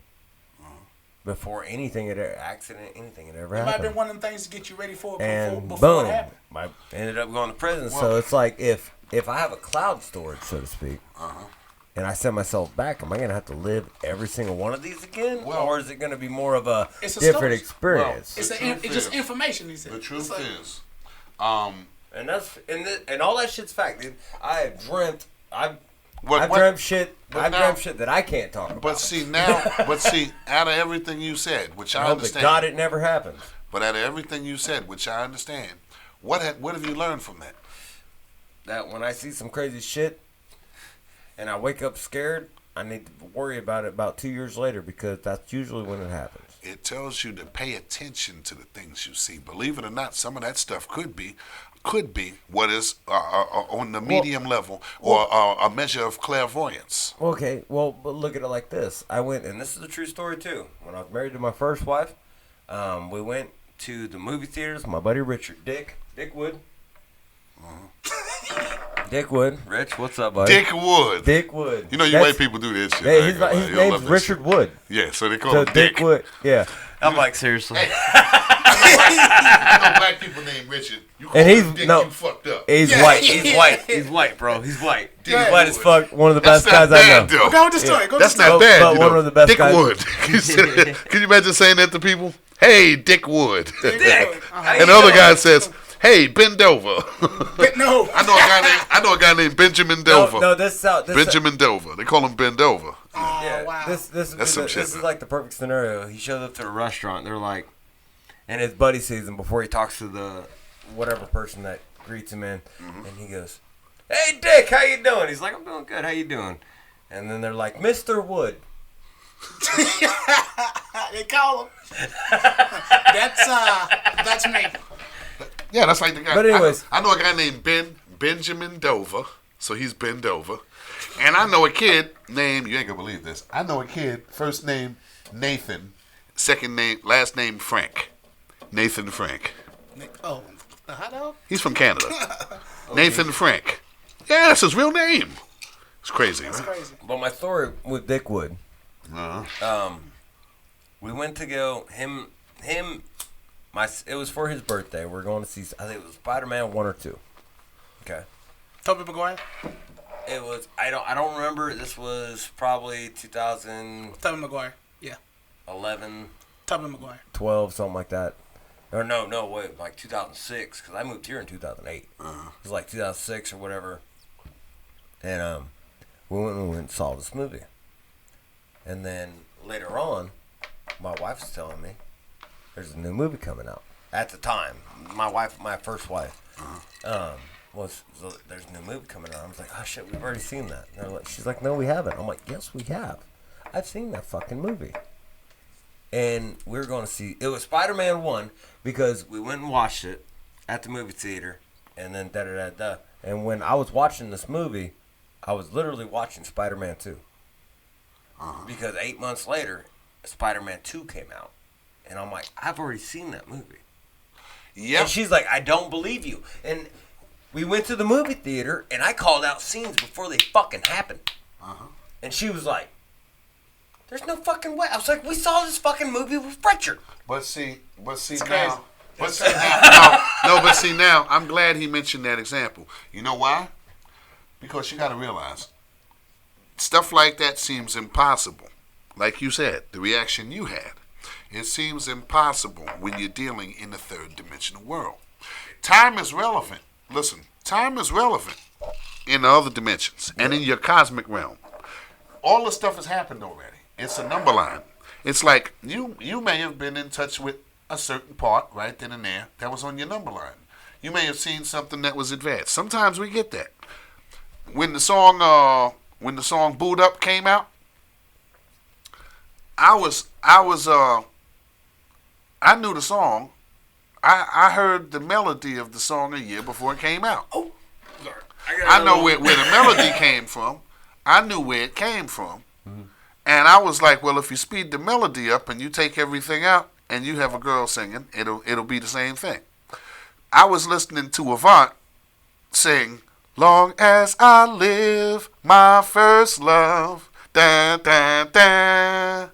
D: before anything had accident, anything had ever
A: It might
D: happened.
A: have been one of them things to get you ready for it
D: And
A: before
D: boom,
A: it happened.
D: I ended up going to prison. So it's like if if I have a cloud storage, so to speak, and I send myself back, am I gonna have to live every single one of these again, or is it gonna be more of a different experience?
A: Well, it's just information. He said.
C: The truth is,
D: and all that shit's fact, dude. I have dreamt. I've dreamt shit. I've dreamt shit that I can't talk about.
C: But see, out of everything you said, which I
D: hope
C: understand,
D: to God it never happens.
C: But out of everything you said, which I understand, what have you learned from that?
D: That when I see some crazy shit, and I wake up scared, I need to worry about it about 2 years later, because that's usually when it happens.
C: It tells you to pay attention to the things you see. Believe it or not, some of that stuff could be what is on the medium level, or a measure of clairvoyance.
D: Okay, well, but look at it like this. I went, and this is a true story too. When I was married to my first wife, we went to the movie theaters. My buddy Richard, Dick Wood. Dick Wood. Rich, what's up, buddy?
C: Dick Wood. You know, white people do this shit.
D: Hey, his name's Richard Wood.
C: Yeah, so they call him
D: Dick Wood. Yeah.
B: I'm like, seriously.
C: Hey, I know black people named Richard. You call him Dick, you fucked up.
D: He's white.
B: He's white, bro. He's white.
D: He's white as fuck. One of the best guys I know.
C: Though.
A: Go with the story. Go with
C: That's
A: the story.
C: not bad.
D: But one of the best
C: Dick
D: guys.
C: Wood. Can you imagine saying that to people? Hey, Dick Wood.
A: Dick.
C: And the other guy says, "Hey, bend over."
A: No.
C: I know a guy named Benjamin Dover.
D: No, this
C: Benjamin Dover. They call him Bend Over.
A: Oh,
D: yeah,
A: wow.
D: This
C: some shit,
D: is
C: man.
D: like the perfect scenario. He shows up to a restaurant. They're like, and his buddy sees him before he talks to the whatever person that greets him in, and he goes, "Hey, Dick, how you doing?" He's like, "I'm doing good. How you doing?" And then they're like, "Mr. Wood."
A: They call him. That's me.
C: Yeah, that's like the guy.
D: But anyways,
C: I know a guy named Benjamin Dover, so he's Bend Over. And I know a kid named, you ain't gonna believe this, I know a kid, first name Nathan, last name Frank. Nathan Frank.
A: Oh, the hot dog?
C: He's from Canada. Nathan Frank. Yeah, that's his real name. It's crazy,
A: That's
C: huh?
A: crazy.
D: but my story with Dick Wood,
C: Uh-huh.
D: we went to go it was for his birthday. We're going to see, I think it was Spider-Man 1 or 2. Okay.
A: Tobey Maguire?
D: It was, I don't remember. This was probably 2011,
A: Tobey Maguire. Yeah.
D: 12,
A: Tobey Maguire.
D: something like that. Or no, wait, like 2006, because I moved here in 2008. It was like 2006 or whatever. And we went and saw this movie. And then later on, my wife was telling me there's a new movie coming out. At the time, my first wife, there's a new movie coming out. I was like, oh shit, we've already seen that. She's like, no, we haven't. I'm like, yes, we have. I've seen that fucking movie. And we were going to see, it was Spider-Man 1, because we went and watched it at the movie theater, and then da-da-da-da. And when I was watching this movie, I was literally watching Spider-Man 2. Because 8 months later, Spider-Man 2 came out. And I'm like, I've already seen that movie.
C: Yep.
D: And she's like, I don't believe you. And we went to the movie theater, and I called out scenes before they fucking happened. And she was like, there's no fucking way. I was like, we saw this fucking movie with Richard.
C: But see
A: It's
C: now.
A: crazy.
C: But see now, I'm glad he mentioned that example. You know why? Because you got to realize, stuff like that seems impossible. Like you said, the reaction you had. It seems impossible when you're dealing in the third dimensional world. Time is relevant. Listen, time is relevant in the other dimensions and in your cosmic realm. All the stuff has happened already. It's a number line. It's like you may have been in touch with a certain part right then and there that was on your number line. You may have seen something that was advanced. Sometimes we get that. When the song "Boot Up" came out, I knew the song. I heard the melody of the song a year before it came out.
B: Oh, sorry.
C: I know where the melody came from. I knew where it came from. And I was like, well, if you speed the melody up and you take everything out and you have a girl singing, it'll be the same thing. I was listening to Avant sing, "Long as I live, my first love, da da da."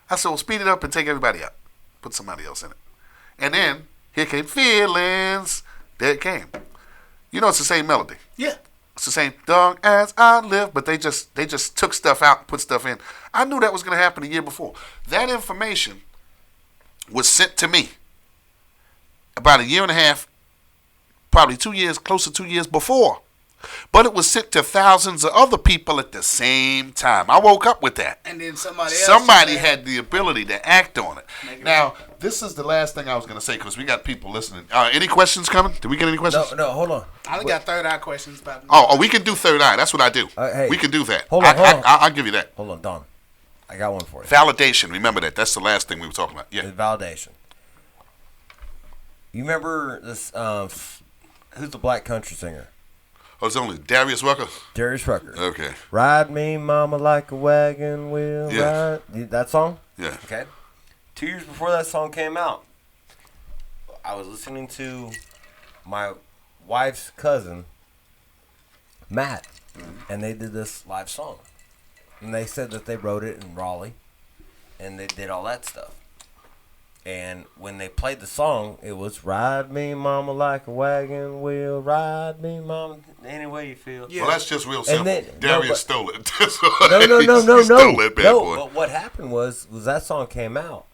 C: I said, well, speed it up and take everybody out. Put somebody else in it. And then, here came "Feelings." There it came. You know it's the same melody.
A: Yeah.
C: It's the same "Long as I live," but they just took stuff out and put stuff in. I knew that was going to happen a year before. That information was sent to me about a year and a half, probably 2 years, close to 2 years before. But it was sent to thousands of other people at the same time. I woke up with that.
A: And then somebody
C: had the ability to act on it. Now, this is the last thing I was going to say because we got people listening. Any questions coming? Did we get any questions?
D: No, hold on.
A: I only got third eye questions. About
C: Oh, we can do third eye. That's what I do.
D: Hey,
C: we can do that.
D: Hold on.
C: I'll give you that.
D: Hold on, Don. I got one for you.
C: Validation. Remember that. That's the last thing we were talking about. Yeah.
D: It's validation. You remember this? Who's the black country singer?
C: Oh, it's only Darius Rucker?
D: Darius Rucker.
C: Okay.
D: Ride me, mama, like a wagon wheel.
C: Yeah.
D: Ride. That song?
C: Yeah.
D: Okay. 2 years before that song came out, I was listening to my wife's cousin, Matt, and they did this live song. And they said that they wrote it in Raleigh, and they did all that stuff. And when they played the song, it was "Ride me, mama, like a wagon wheel. Ride me, mama, any way you feel."
A: Yeah.
C: Well, that's just real simple.
D: then-
C: Darius stole it.
D: No.
C: He stole that bad boy.
D: But what happened was that song came out,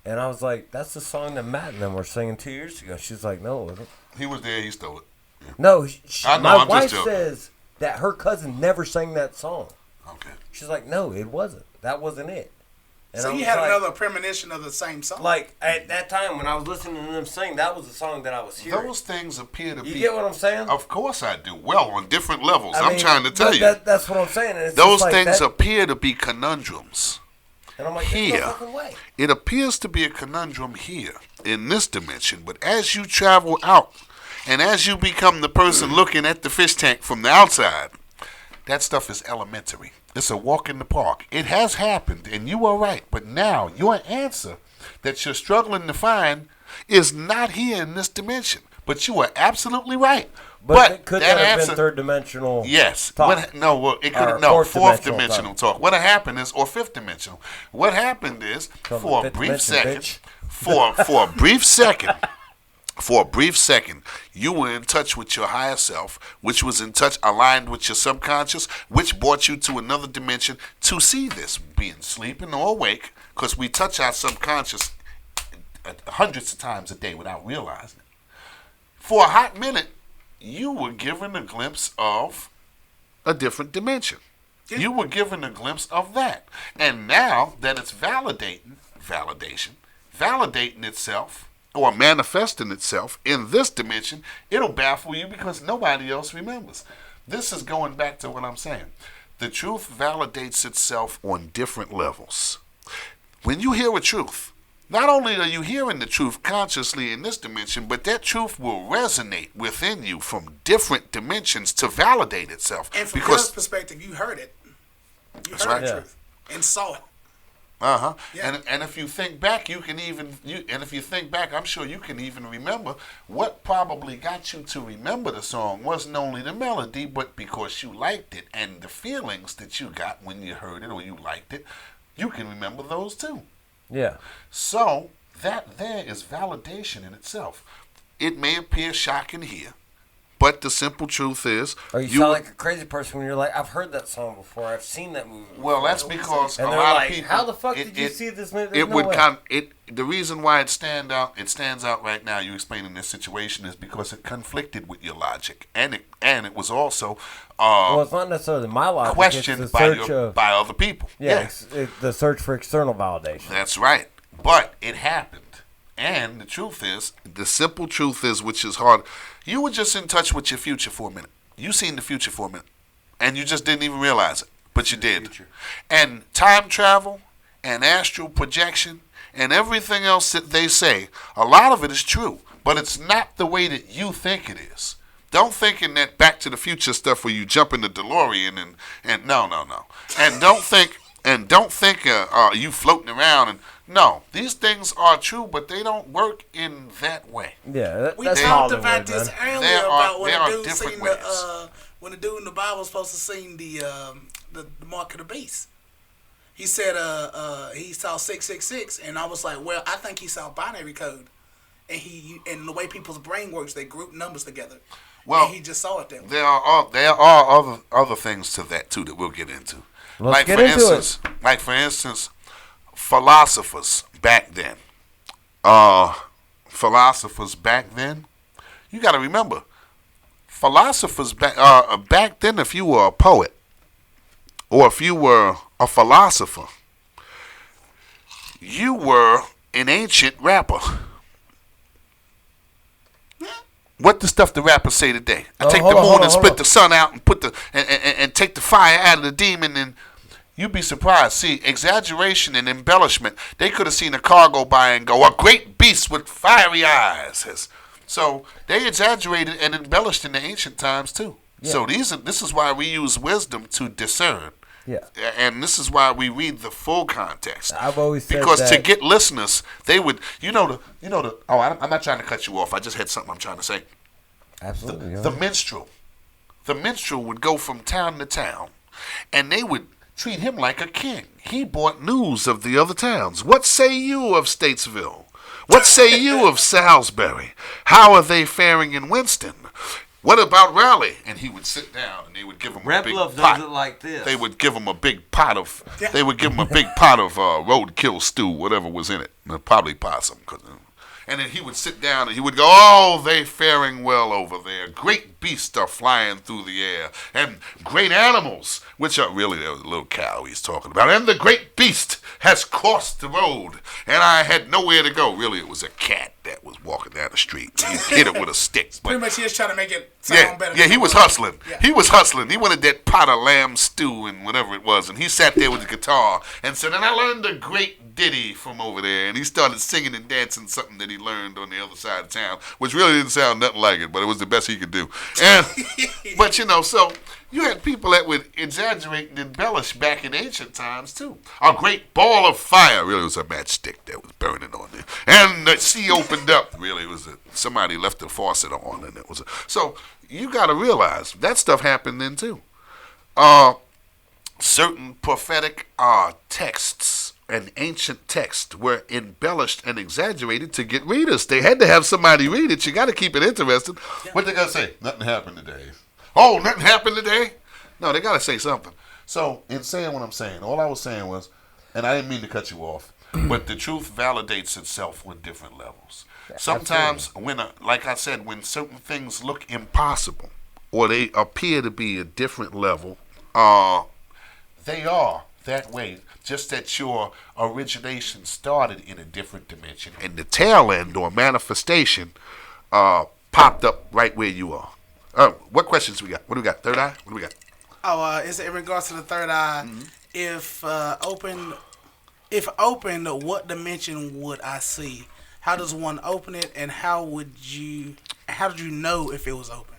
D: and I was like, "That's the song that Matt and them were singing 2 years ago." She's like, "No, it wasn't."
C: He was there. He stole it. Yeah.
D: No,
C: I know,
D: my
C: I'm just
D: wife
C: joking.
D: says that her cousin never sang that song.
C: Okay.
D: She's like, "No, it wasn't. That wasn't it." And
A: So
D: I
A: you
D: was
A: had
D: like,
A: another premonition of the same song.
D: Like at that time when I was listening to them sing, that was the song that I was hearing.
C: Those things appear to be.
D: You get what I'm saying?
C: Of course I do. Well, on different levels.
D: I
C: I'm
D: mean,
C: trying to tell you.
D: That's what I'm saying. And it's
C: Those
D: just like
C: things
D: that,
C: appear to be conundrums.
D: and I'm like,
C: here.
D: "There's no fucking way."
C: It appears to be a conundrum here in this dimension, but as you travel out and as you become the person looking at the fish tank from the outside, that stuff is elementary. It's a walk in the park. It has happened, and you are right. But now your answer that you're struggling to find is not here in this dimension. But you are absolutely right.
D: But could
C: that
D: that have
C: answer,
D: been third dimensional?
C: Yes.
D: Talk?
C: It could
D: Or
C: no
D: fourth
C: fourth dimensional talk. What happened is, or fifth dimensional. What happened is,
D: From
C: for
D: the
C: a
D: fifth
C: brief
D: dimension,
C: second,
D: bitch.
C: for a brief second, you were in touch with your higher self, which was in touch, aligned with your subconscious, which brought you to another dimension to see this, being sleeping or awake, because we touch our subconscious hundreds of times a day without realizing it. For a hot minute, you were given a glimpse of a different dimension. You were given a glimpse of that. And now that it's validating itself or manifesting itself in this dimension, it'll baffle you because nobody else remembers. This is going back to what I'm saying. The truth validates itself on different levels. When you hear a truth, not only are you hearing the truth consciously in this dimension, but that truth will resonate within you from different dimensions to validate itself.
A: And from your perspective, you heard it. You heard the truth and saw it.
C: Yeah. And if you think back, I'm sure you can even remember what probably got you to remember the song wasn't only the melody, but because you liked it and the feelings that you got when you heard it or you liked it, you can remember those too.
D: Yeah.
C: So that there is validation in itself. It may appear shocking here, but the simple truth is,
D: Or you sound like a crazy person when you're like, "I've heard that song before. I've seen that movie before."
C: Well, that's because
D: and
C: a
D: they're
C: lot
D: like,
C: of people.
D: "How the fuck did you see this movie?"
C: It would come. The reason why it stands out right now. You explaining this situation is because it conflicted with your logic, and it was also.
D: Well, it's not necessarily my logic.
C: Questioned
D: it's the search
C: by other people.
D: Yeah, the search for external validation.
C: That's right. But it happened. And the truth is, the simple truth is, which is hard, you were just in touch with your future for a minute. You seen the future for a minute. And you just didn't even realize it. But you did. And time travel and astral projection and everything else that they say, a lot of it is true. But it's not the way that you think it is. Don't think in that Back to the Future stuff where you jump in the DeLorean and no. And don't think you floating around and no, these things are true, but they don't work in that way.
D: Yeah,
A: we talked about this earlier about when the dude seen when the dude in the Bible was supposed to seen the mark of the beast. He said he saw 666, and I was like, well, I think he saw binary code, and the way people's brain works, they group numbers together.
C: Well,
A: and he just saw it that way.
C: There are other things to that too that we'll get into.
D: Let's get into it.
C: Like for instance, philosophers back then. You got to remember, philosophers back then. If you were a poet or if you were a philosopher, you were an ancient rapper. What the stuff the rappers say today? I take the moon and split the sun out and put and take the fire out of the demon, and you'd be surprised. See, exaggeration and embellishment. They could have seen a car go by and go, "A great beast with fiery eyes." So they exaggerated and embellished in the ancient times too. Yeah. So this is why we use wisdom to discern.
D: Yeah.
C: And this is why we read the full context.
D: I've always said
C: because
D: that.
C: To get listeners, they would, I'm not trying to cut you off. I just had something I'm trying to say.
D: Absolutely.
C: The minstrel would go from town to town, and they would treat him like a king. He brought news of the other towns. What say you of Statesville? What say you of Salisbury? How are they faring in Winston? What about Raleigh? And he would sit down, and they would give him a big pot.
B: does it like this.
C: They would give him a big pot of. They would give him a big pot of roadkill stew, whatever was in it, probably possum. And then he would sit down and he would go, "Oh, they faring well over there. Great beasts are flying through the air, and great animals, which are really there was a little cow he's talking about. And the great beast has crossed the road, and I had nowhere to go." Really, it was a cat that was walking down the street. He hit it with a stick.
A: Pretty much, he was trying to make it sound better.
C: Yeah, he was hustling. Yeah. He was hustling. He wanted that pot of lamb stew and whatever it was, and he sat there with the guitar and said, "And I learned a great ditty from over there," and he started singing and dancing something that he learned on the other side of town, which really didn't sound nothing like it, but it was the best he could do. And but so you had people that would exaggerate and embellish back in ancient times too. A great ball of fire, really was a matchstick that was burning on there, and the sea opened up. Really, it was somebody left the faucet on, and it was so you got to realize that stuff happened then too. Certain prophetic texts and ancient texts were embellished and exaggerated to get readers. They had to have somebody read it. You got to keep it interesting. Yeah. What they got to say? Nothing happened today. Oh, nothing happened today? No, they got to say something. So, in saying what I'm saying, all I was saying was, and I didn't mean to cut you off, but the truth validates itself on different levels. Yeah, sometimes, like I said, when certain things look impossible or they appear to be a different level, they are that way. Just that your origination started in a different dimension, and the tail end or manifestation popped up right where you are. What questions we got? What do we got? Third eye? What do we got?
A: Is it in regards to the third eye? Mm-hmm. If open, what dimension would I see? How does one open it, and how did you know if it was open?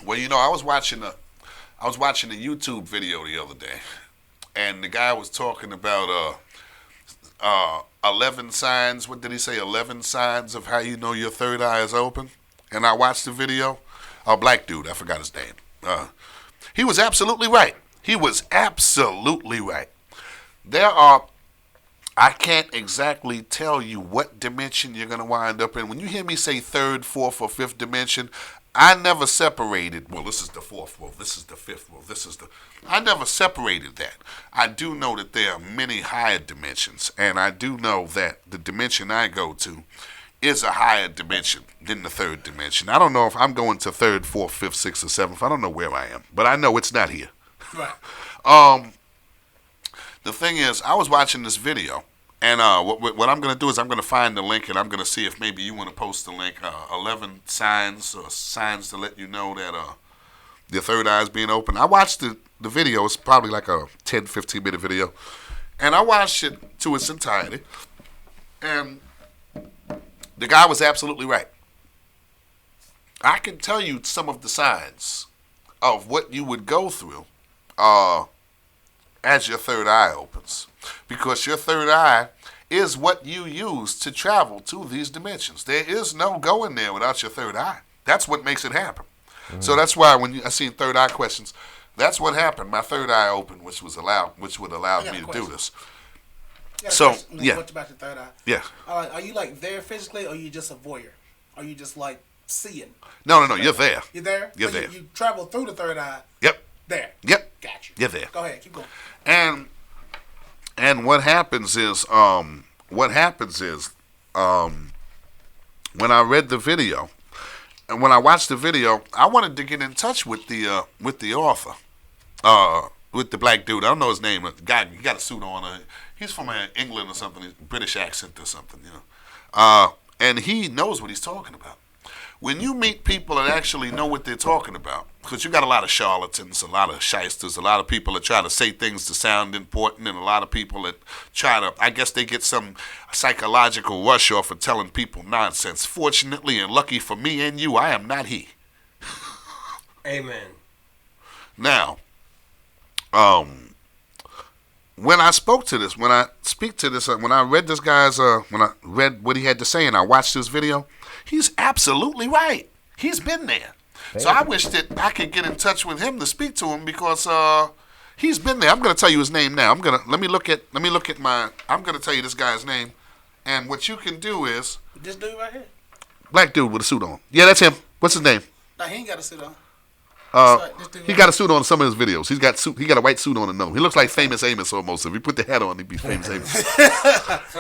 C: Well, I was watching a YouTube video the other day. And the guy was talking about 11 signs. What did he say? 11 signs of how you know your third eye is open. And I watched the video. A black dude. I forgot his name. He was absolutely right. I can't exactly tell you what dimension you're going to wind up in. When you hear me say third, fourth, or fifth dimension, I never separated, well, this is the fourth world, this is the fifth world, I never separated that. I do know that there are many higher dimensions, and I do know that the dimension I go to is a higher dimension than the third dimension. I don't know if I'm going to third, fourth, fifth, sixth, or seventh. I don't know where I am, but I know it's not here.
A: Right.
C: The thing is, I was watching this video, and what I'm going to do is I'm going to find the link, and I'm going to see if maybe you want to post the link, 11 signs to let you know that the third eye is being open. I watched the video. It's probably like a 10, 15-minute video, and I watched it to its entirety, and the guy was absolutely right. I can tell you some of the signs of what you would go through as your third eye opens, because your third eye is what you use to travel to these dimensions. There is no going there without your third eye. That's what makes it happen. Mm-hmm. So that's why when I seen third eye questions, that's what happened. My third eye opened, which would allow me to do this. So yeah.
A: What about your third eye?
C: Yeah.
A: Are you like there physically, or are you just a voyeur? Are you just like seeing.
C: No. You're there.
A: You're there.
C: You're
A: So
C: there.
A: You travel through the third eye.
C: Yep.
A: There.
C: Yep.
A: Got you.
C: You're there.
A: Go ahead. Keep going.
C: And what happens is when I read the video and when I watched the video, I wanted to get in touch with the author, with the black dude. I don't know his name. The guy, he got a suit on. He's from England or something. British accent or something, and he knows what he's talking about. When you meet people that actually know what they're talking about, because you got a lot of charlatans, a lot of shysters, a lot of people that try to say things to sound important, and a lot of people that try to, I guess they get some psychological rush off of telling people nonsense. Fortunately and lucky for me and you, I am not he.
B: Amen.
C: Now, when I spoke to this, when I speak to this, when I read this guy's, when I read what he had to say and I watched this video, he's absolutely right. He's been there. So I wish that I could get in touch with him to speak to him because he's been there. I'm going to tell you his name now. Let me look at my. I'm going to tell you this guy's name, and what you can do is
A: This dude right here.
C: black dude with a suit on. Yeah, that's him. What's his name?
A: Nah, he ain't got a suit on. This dude
C: He
A: right
C: got a suit on in some of his videos. He got a white suit on and no. He looks like Famous Amos almost. If he put the hat on, he'd be Famous Amos.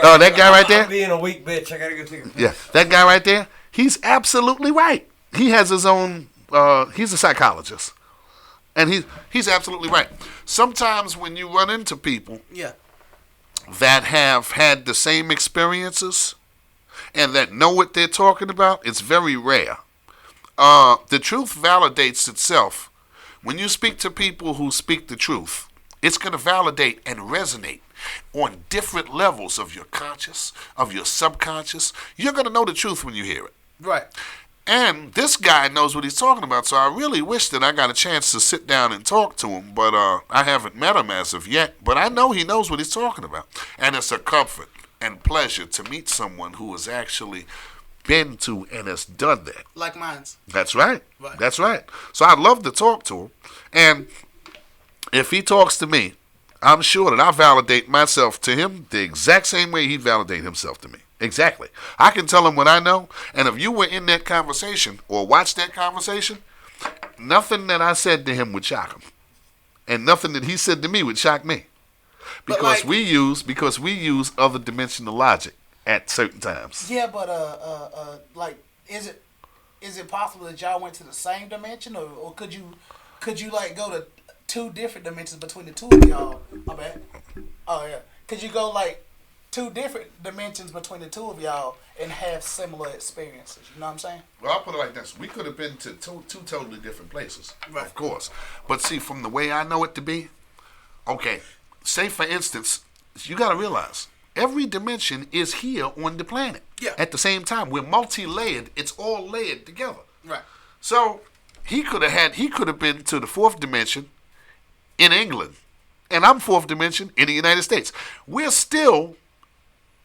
C: Oh, that guy right there?
B: I'm being a weak bitch. I gotta go take a piss.
C: Yeah, that guy right there, he's absolutely right. He has his own, he's a psychologist. And he's absolutely right. Sometimes when you run into people
A: Yeah.
C: that have had the same experiences and that know what they're talking about, it's very rare. The truth validates itself. When you speak to people who speak the truth, it's going to validate and resonate on different levels of your conscious, of your subconscious. You're going to know the truth when you hear it.
A: Right.
C: And this guy knows what he's talking about, so I really wish that I got a chance to sit down and talk to him, but I haven't met him as of yet. But I know he knows what he's talking about. And it's a comfort and pleasure to meet someone who has actually been to and has done that.
A: Like mine's.
C: That's right.
A: Right.
C: That's right. So I'd love to talk to him. And if he talks to me, I'm sure that I validate myself to him the exact same way he'd validate himself to me. Exactly. I can tell him what I know, and if you were in that conversation or watched that conversation, nothing that I said to him would shock him. And nothing that he said to me would shock me. Because we use other dimensional logic at certain times.
A: Yeah, but like, is it possible that y'all went to the same dimension, or could you like go to two different dimensions between the two of y'all? My bad. Oh yeah. Could you go like two different dimensions between the two of y'all and have similar experiences? You know what I'm saying?
C: Well, I'll put it like this. We could have been to two totally different places,
A: Right.
C: of course. But see, from the way I know it to be, okay, say for instance, you got to realize, every dimension is here on the planet.
A: Yeah.
C: At the same time, we're multi-layered. It's all layered together.
A: Right.
C: So he could have been to the fourth dimension in England, and I'm fourth dimension in the United States. We're still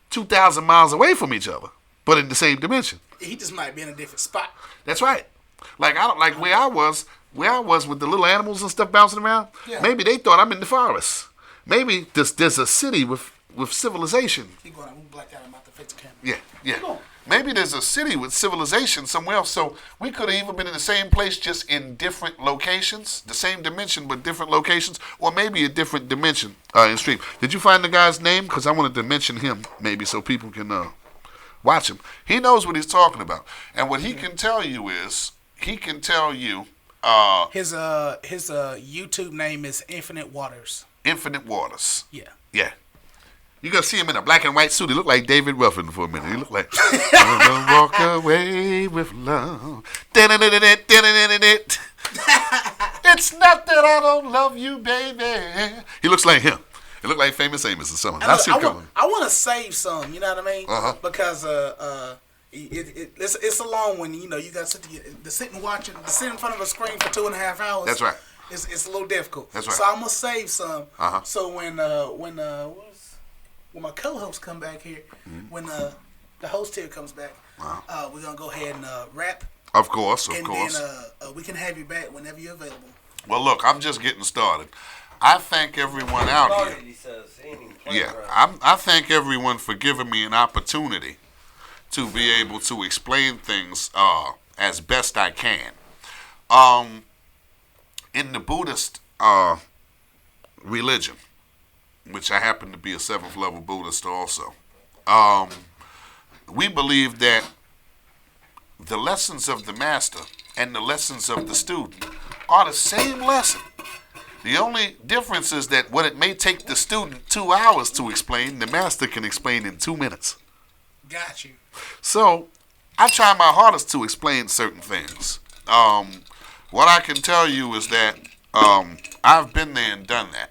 C: 2,000 miles away from each other, but in the same dimension.
A: He just might be in a different spot.
C: That's right. Like where I was with the little animals and stuff bouncing around.
A: Yeah.
C: Maybe they thought I'm in the forest. Maybe there's a city with civilization.
A: Keep going. I'm blacked out. I'm about to fix the camera.
C: Yeah.
A: Keep going.
C: Maybe there's a city with civilization somewhere else. So we could have even been in the same place, just in different locations, the same dimension but different locations, or maybe a different dimension in stream. Did you find the guy's name? Because I wanted to mention him maybe so people can watch him. He knows what he's talking about, and what he can tell you is his
A: YouTube name is Infinite Waters.
C: Infinite Waters.
A: Yeah.
C: Yeah. You're going to see him in a black and white suit. He looked like David Ruffin for a minute. He looked like, gonna walk away with love. It's not that I don't love you, baby. He looks like him. He looked like Famous Amos or something. I see him coming.
A: I want to save some, you know what I mean?
C: Uh-huh.
A: Because it's a long one. You know, you got to sit and watch it, to sit in front of a screen for 2.5 hours.
C: That's right.
A: It's a little difficult.
C: That's right.
A: So I'm gonna save some.
C: Uh-huh.
A: So when my co-host come back here, when the host here comes back, we're gonna go ahead and wrap.
C: Of course.
A: Then we can have you back whenever you're available.
C: Well, look, I'm just getting started. I thank everyone out here.
B: He says, he ain't even playing
C: Yeah,
B: around.
C: I thank everyone for giving me an opportunity to be able to explain things as best I can. In the Buddhist religion, which I happen to be a 7th level Buddhist also, we believe that the lessons of the master and the lessons of the student are the same lesson. The only difference is that what it may take the student 2 hours to explain, the master can explain in 2 minutes.
A: Got you.
C: So I try my hardest to explain certain things. What I can tell you is that I've been there and done that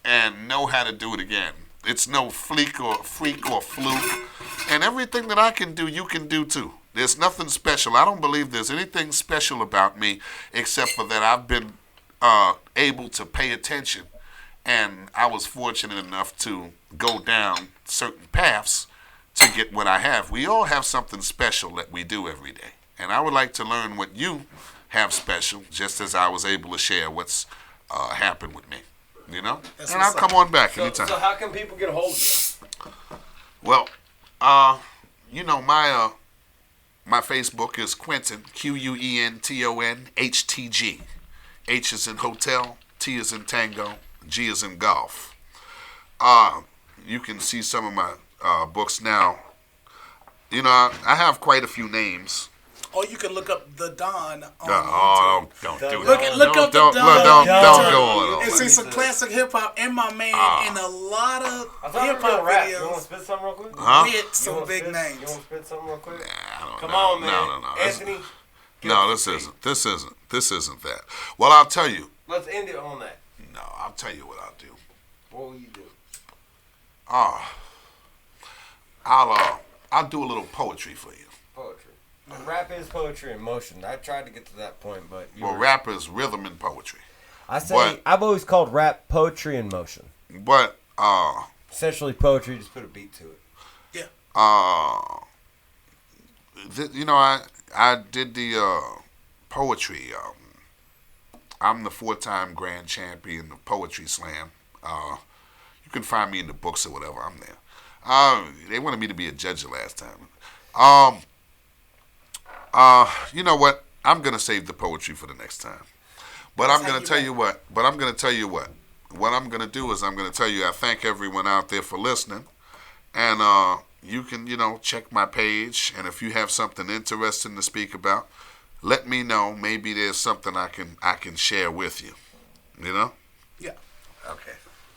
C: and know how to do it again. It's no freak or fluke. And everything that I can do, you can do too. There's nothing special. I don't believe there's anything special about me except for that I've been able to pay attention, and I was fortunate enough to go down certain paths to get what I have. We all have something special that we do every day, and I would like to learn what you have special, just as I was able to share what's happened with me. You know,
A: That's
C: and I'll come on back anytime.
B: So how can people get a hold of you?
C: Well, you know, my Facebook is Quentin, Quenton HTG. H is in hotel, T is in tango, G is in golf. You can see some of my books now. You know, I have quite a few names.
A: Or you can look up The Don on
C: Oh, don't do
A: Look
C: that.
A: look up The
C: Don't
A: Don.
C: go on.
A: And see some classic hip hop and my man in a lot of
B: I thought
A: hip
B: we were
A: hop
B: gonna rap. You want to
A: videos
B: spit something real quick?
C: Huh?
A: with
B: You
A: some
B: wanna
A: big
B: spit-
A: names.
B: You want to spit something real quick?
C: I don't
B: Come
C: know.
B: on, man.
C: No.
B: Anthony.
C: No, this isn't that. Well, I'll tell you.
B: Let's end it on that.
C: No, I'll tell you what I'll do.
B: What will you do?
C: I'll do a little poetry for you.
B: Poetry. Rap is poetry in motion. I tried to get to that point, but
C: Well, rap is rhythm and poetry.
D: I say
C: But-
D: I've always called rap poetry in motion.
C: But
D: Essentially, poetry just
B: put a beat to it.
C: you know, I did the poetry. I'm the 4-time grand champion of Poetry Slam. You can find me in the books or whatever. I'm there. They wanted me to be a judge the last time. You know what? I'm gonna save the poetry for the next time. But I'm gonna tell you what. What I'm gonna do is I'm gonna tell you I thank everyone out there for listening, and you can check my page, and if you have something interesting to speak about, let me know. Maybe there's something I can share with you. You know?
A: Yeah.
C: Okay.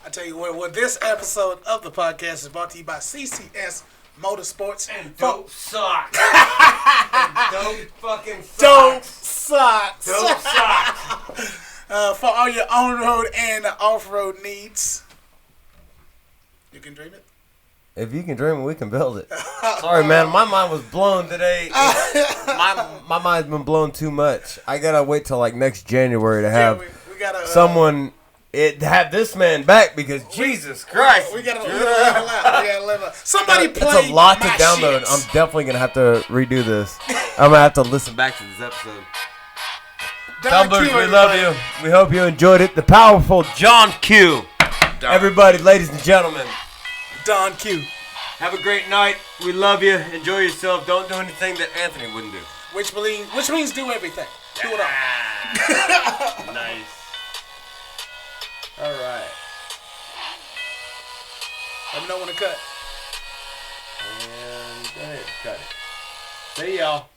A: I tell you what, well, this episode of the podcast is brought to you by CCS Motorsports
B: And
A: For-
B: dope socks. And dope fucking
A: Dope
B: socks.
A: Socks.
B: Dope socks.
A: For all your on-road and off-road needs. You can dream it.
D: If you can dream it, we can build it. Sorry, man. My mind was blown today. My mind's been blown too much. I gotta wait till like next January to have
A: we gotta
D: someone have this man back because Jesus Christ.
A: We gotta live out. Somebody play.
D: It's a lot to
A: my
D: download.
A: shit.
D: I'm definitely gonna have to redo this. I'm gonna have to listen back to this episode. Tumblers, we love you. We hope you enjoyed it. The powerful John Q. Everybody, ladies and gentlemen.
A: Don Q.
D: Have a great night. We love you. Enjoy yourself. Don't do anything that Anthony wouldn't do.
A: Which means do everything. Do it all.
B: Nice. All right.
A: Let me know when to cut.
B: And go ahead, cut it. See y'all.